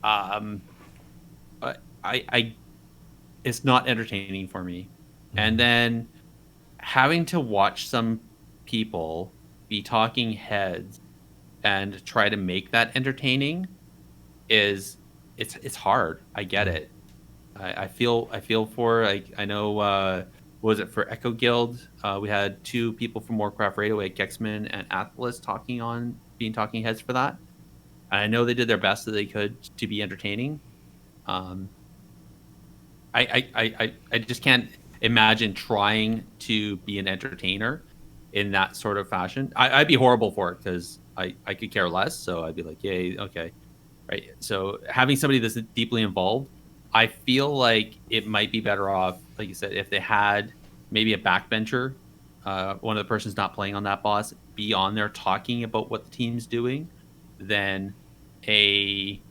But I it's not entertaining for me. And then having to watch some people be talking heads and try to make that entertaining is it's hard. I get it. I feel for, like, I know what was it for Echo Guild? We had two people from Warcraft Radio, like Gexman and Atlas, talking talking heads for that. And I know they did their best that they could to be entertaining. I just can't imagine trying to be an entertainer in that sort of fashion. I'd be horrible for it because I could care less. So I'd be like, yay, okay. Right. So having somebody that's deeply involved, I feel like it might be better off, like you said, if they had maybe a backbencher, one of the persons not playing on that boss, be on there talking about what the team's doing, than a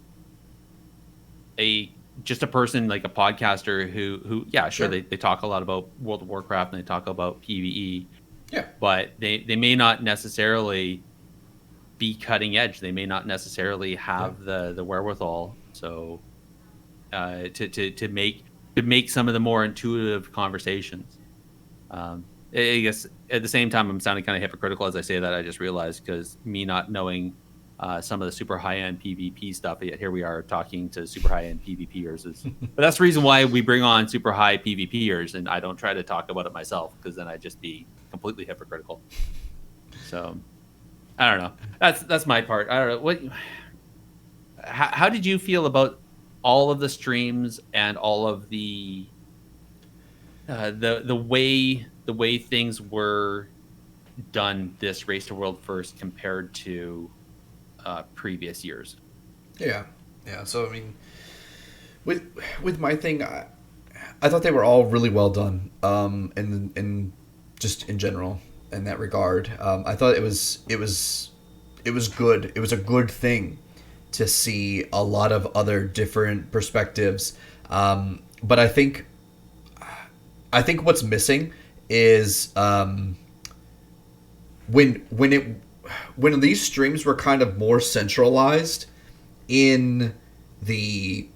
just a person like a podcaster who yeah, sure, they talk a lot about World of Warcraft and they talk about PvE. Yeah. But they may not necessarily be cutting edge. They may not necessarily have the wherewithal. So to make some of the more intuitive conversations. I guess at the same time, I'm sounding kind of hypocritical as I say that. I just realized, because me not knowing some of the super high-end PvP stuff, yet here we are talking to super high-end PvPers. But that's the reason why we bring on super high PvPers, and I don't try to talk about it myself, because then I'd just be completely hypocritical. So I don't know. That's my part. I don't know. How did you feel about all of the streams and all of the way things were done this Race to World First compared to previous years? Yeah. So I mean, with my thing, I thought they were all really well done. And just in general, in that regard, I thought it was good. It was a good thing to see a lot of other different perspectives. But I think what's missing is when these streams were kind of more centralized in the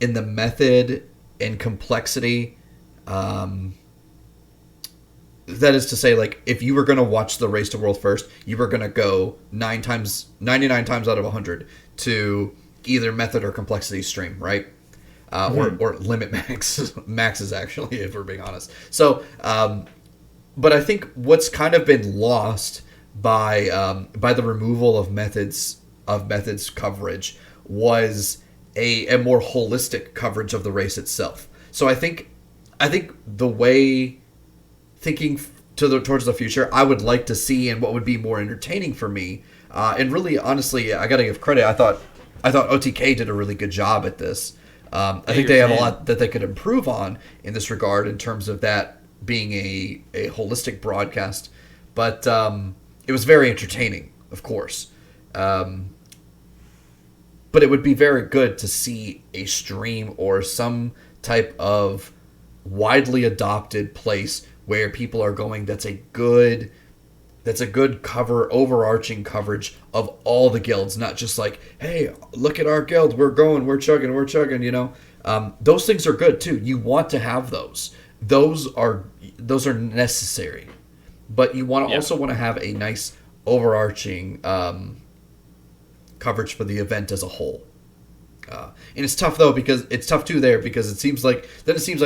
method and complexity. That is to say, like, if you were going to watch the Race to World First, you were going to go 99 times out of 100 to either method or complexity stream, right? Or limit maxes, actually, if we're being honest. So, but I think what's kind of been lost by the removal of methods coverage was a more holistic coverage of the race itself. So I think the way thinking towards the future, I would like to see, and what would be more entertaining for me, and really honestly, I gotta give credit. I thought OTK did a really good job at this. I think they have a lot that they could improve on in this regard, in terms of that being a holistic broadcast. But it was very entertaining of course. But it would be very good to see a stream or some type of widely adopted place where people are going. That's a good overarching coverage of all the guilds, not just like, hey, look at our guild, we're chugging. Those things are good too. You want to have those. Those are necessary, but you also want to have a nice overarching coverage for the event as a whole. And it's tough though, because it's tough too there, because it seems like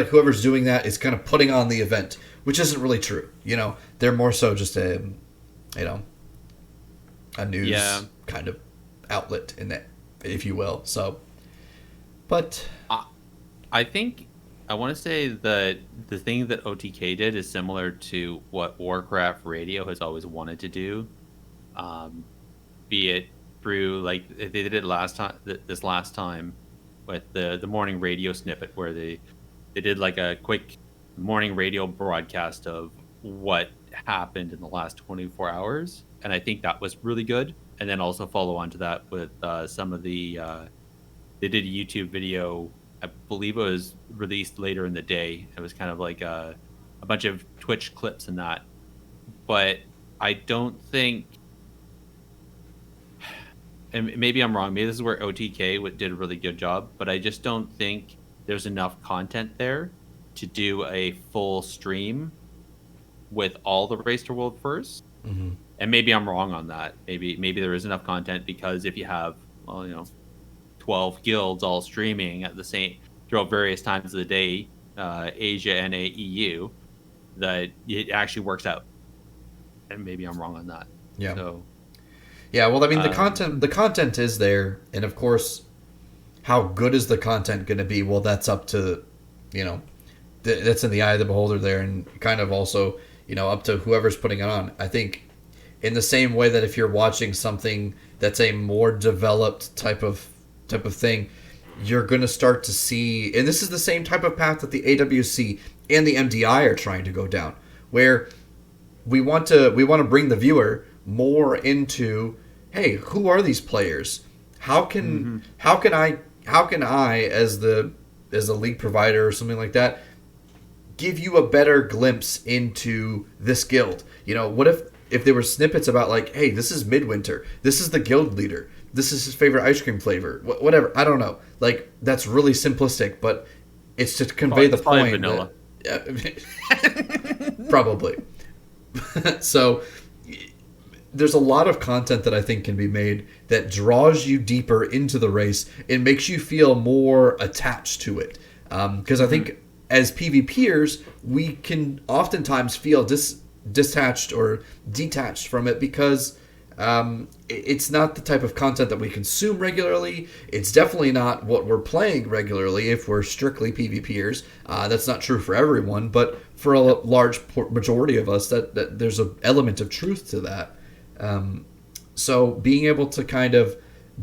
whoever's doing that is kind of putting on the event, which isn't really true. They're more so just a news kind of outlet in that, if you will. So, but I think I want to say that the thing that OTK did is similar to what Warcraft Radio has always wanted to do, be it through, like they did it this last time with the morning radio snippet, where they did like a quick morning radio broadcast of what happened in the last 24 hours, and I think that was really good. And then also follow on to that with some of the they did a YouTube video. I believe it was released later in the day. It was kind of like a bunch of Twitch clips and that. But I don't think, and maybe I'm wrong, maybe this is where OTK did a really good job, but I just don't think there's enough content there to do a full stream with all the Race to World first. Mm-hmm. And maybe I'm wrong on that. Maybe there is enough content, because if you have 12 guilds all streaming at the same throughout various times of the day, Asia and EU, that it actually works out. And maybe I'm wrong on that. Yeah. So, yeah. Well, I mean, the content is there, and of course, how good is the content going to be? Well, that's up to, that's in the eye of the beholder there, and kind of also, up to whoever's putting it on. I think, in the same way that if you're watching something that's a more developed type of thing, you're going to start to see, and this is the same type of path that the AWC and the MDI are trying to go down, where we want to bring the viewer more into, hey, who are these players? How can I as the league provider or something like that give you a better glimpse into this guild? What if there were snippets about, like, hey, this is Midwinter, this is the guild leader, this is his favorite ice cream flavor, whatever. I don't know. Like, that's really simplistic, but it's to convey the point. Vanilla. Probably. So there's a lot of content that I think can be made that draws you deeper into the race and makes you feel more attached to it. Because I think as PvPers, we can oftentimes feel detached or detached from it, because it's not the type of content that we consume regularly. It's definitely not what we're playing regularly if we're strictly PvPers. That's not true for everyone, but for a large majority of us, that there's an element of truth to that. So being able to kind of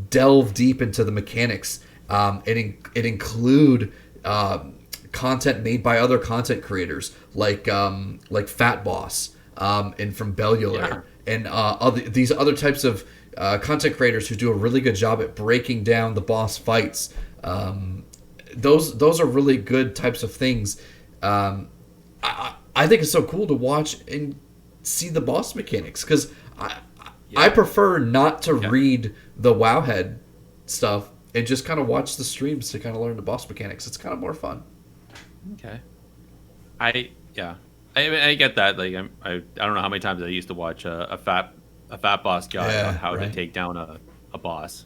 delve deep into the mechanics, and include content made by other content creators like Fat Boss, and from Bellular, and these other types of content creators who do a really good job at breaking down the boss fights. Those are really good types of things. I think it's so cool to watch and see the boss mechanics, because I prefer not to read the Wowhead stuff and just kind of watch the streams to kind of learn the boss mechanics. It's kind of more fun. Okay. I get that. Like, I don't know how many times I used to watch a fat boss guide on how to take down a boss.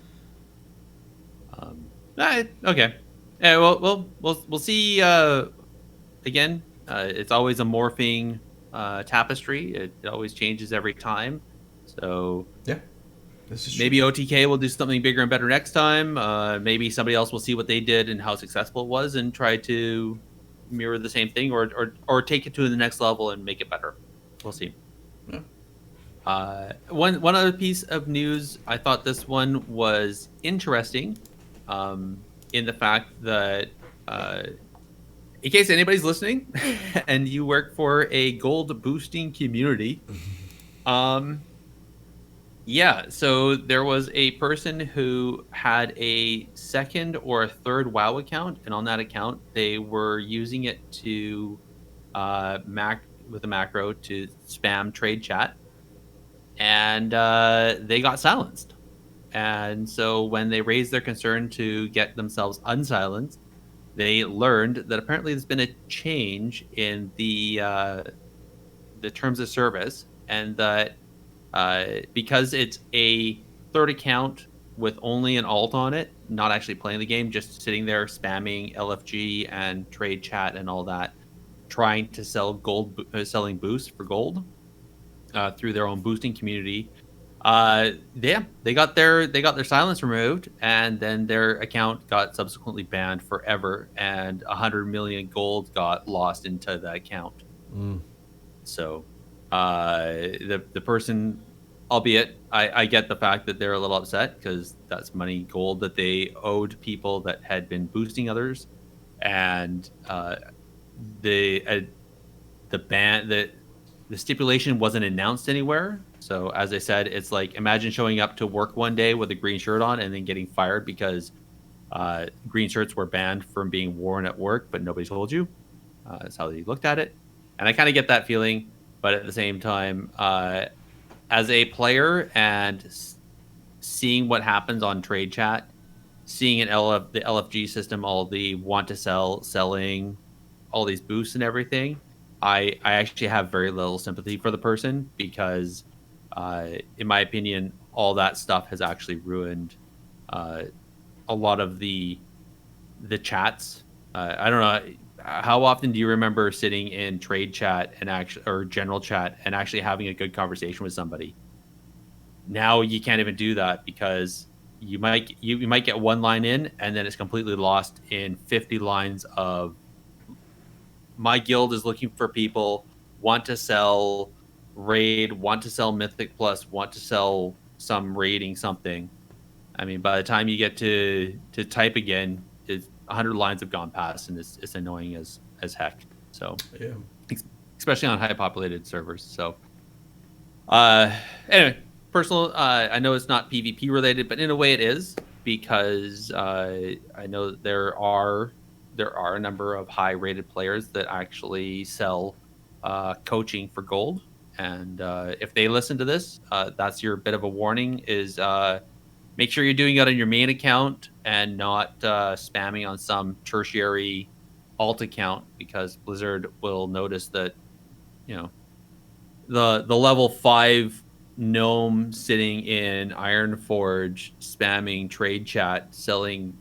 Okay. Yeah. Well, we'll see. Again, it's always a morphing tapestry. It always changes every time. So yeah, this is maybe OTK will do something bigger and better next time. Maybe somebody else will see what they did and how successful it was and try to mirror the same thing, or take it to the next level and make it better. We'll see. Yeah. One other piece of news, I thought this one was interesting, in the fact that, in case anybody's listening and you work for a gold boosting community, Yeah, so there was a person who had a second or a third WoW account, and on that account, they were using it to mac with a macro to spam trade chat, and they got silenced. And so when they raised their concern to get themselves unsilenced, they learned that apparently there's been a change in the terms of service, and that because it's a third account with only an alt on it, not actually playing the game, just sitting there spamming LFG and trade chat and all that, trying to sell selling boosts for gold through their own boosting community. They got their silence removed, and then their account got subsequently banned forever, and 100 million gold got lost into the account. Mm. So the person, albeit I get the fact that they're a little upset because that's money gold that they owed people that had been boosting others, and the the stipulation wasn't announced anywhere. So as I said, it's like, imagine showing up to work one day with a green shirt on and then getting fired because green shirts were banned from being worn at work, but nobody told you. That's how they looked at it. And I kind of get that feeling, but at the same time, as a player and seeing what happens on trade chat, seeing the LFG system, all the want to sell, selling, all these boosts and everything, I actually have very little sympathy for the person because, in my opinion, all that stuff has actually ruined a lot of the chats. I don't know. How often do you remember sitting in trade chat and actually, or general chat, and actually having a good conversation with somebody? Now you can't even do that because you might get one line in and then it's completely lost in 50 lines of, my guild is looking for people, want to sell raid, want to sell mythic plus, want to sell some raiding something. I mean, by the time you get to type again, it's 100 lines have gone past, and it's annoying as heck. So Yeah. especially on high populated servers. So anyway, personal. I know it's not PvP related, but in a way it is, because I know that there are a number of high rated players that actually sell coaching for gold. And if they listen to this, that's your bit of a warning, is make sure you're doing it on your main account and not spamming on some tertiary alt account, because Blizzard will notice that, you know, the level 5 gnome sitting in Ironforge spamming trade chat selling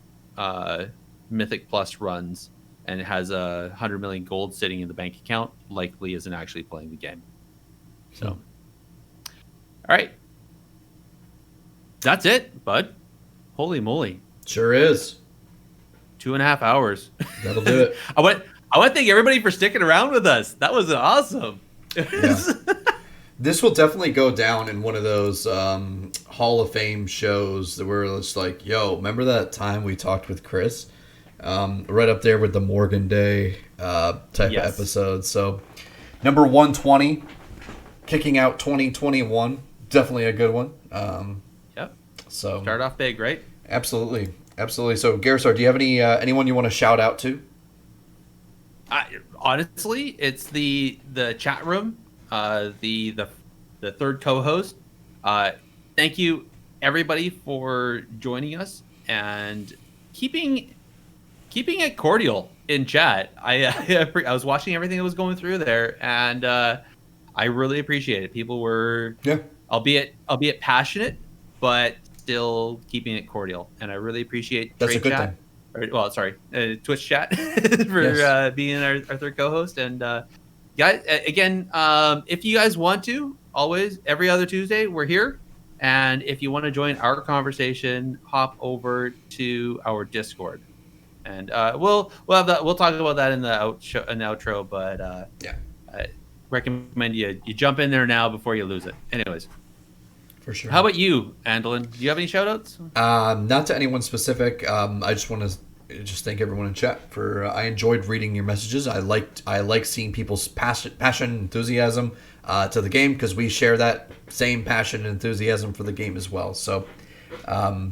Mythic Plus runs and has 100 million gold sitting in the bank account likely isn't actually playing the game. So, all right. That's it, bud. Holy moly. Sure is. 2.5 hours. That'll do it. I want to thank everybody for sticking around with us. That was awesome. Yeah. This will definitely go down in one of those Hall of Fame shows that we're just like, yo, remember that time we talked with Chris? Right up there with the Morgan Day type of episode. So, number 120, kicking out 2021. Definitely a good one. Yep. So start off big, right? Absolutely. Absolutely. So, Gerissar, do you have anyone you want to shout out to? Honestly, it's the chat room, the third co-host. Thank you, everybody, for joining us and keeping it cordial in chat. I was watching everything that was going through there, and I really appreciate it. People were, albeit passionate, but still keeping it cordial, and I really appreciate That's trade a good chat. thing. Twitch chat for being our third co-host. And guys, again, if you guys want to, always every other Tuesday we're here, and if you want to join our conversation, hop over to our Discord, and we'll have that. We'll talk about that in the outro. But I recommend you jump in there now before you lose it. Anyways. For sure. How about you, Andallyn? Do you have any shout-outs? Not to anyone specific. I just want to thank everyone in chat for. I enjoyed reading your messages. I like seeing people's passion, enthusiasm. to the game, because we share that same passion and enthusiasm for the game as well. So I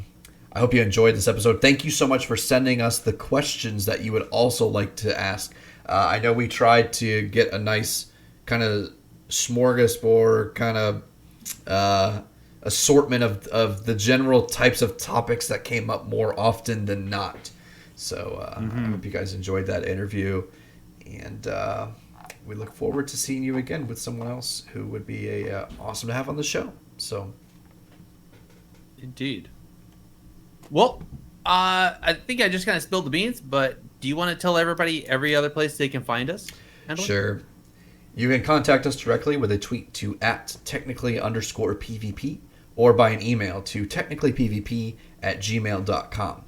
hope you enjoyed this episode. Thank you so much for sending us the questions that you would also like to ask. I know we tried to get a nice kind of smorgasbord kind of assortment of the general types of topics that came up more often than not. So I hope you guys enjoyed that interview, and we look forward to seeing you again with someone else who would be awesome to have on the show. So, indeed. Well, I think I just kind of spilled the beans, but do you want to tell everybody every other place they can find us? Andallyn? Sure. You can contact us directly with a tweet to @technically_PvP or by an email to technicallypvp@gmail.com.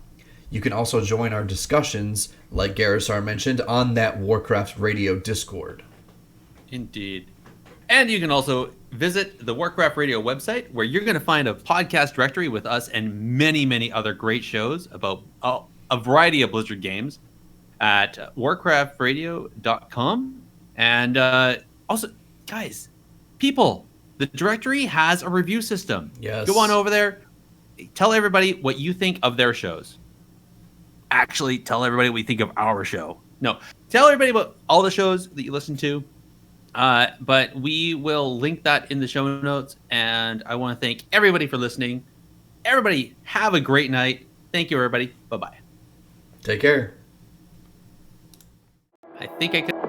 You can also join our discussions, like Gerissar mentioned, on that Warcraft Radio Discord. Indeed. And you can also visit the Warcraft Radio website, where you're going to find a podcast directory with us and many, many other great shows about a variety of Blizzard games at warcraftradio.com. And also, guys, people, the directory has a review system. Yes. Go on over there. Tell everybody what you think of their shows. Actually, tell everybody what you think of our show. No, tell everybody about all the shows that you listen to. But we will link that in the show notes. And I want to thank everybody for listening. Everybody, have a great night. Thank you, everybody. Bye-bye. Take care. I think I could...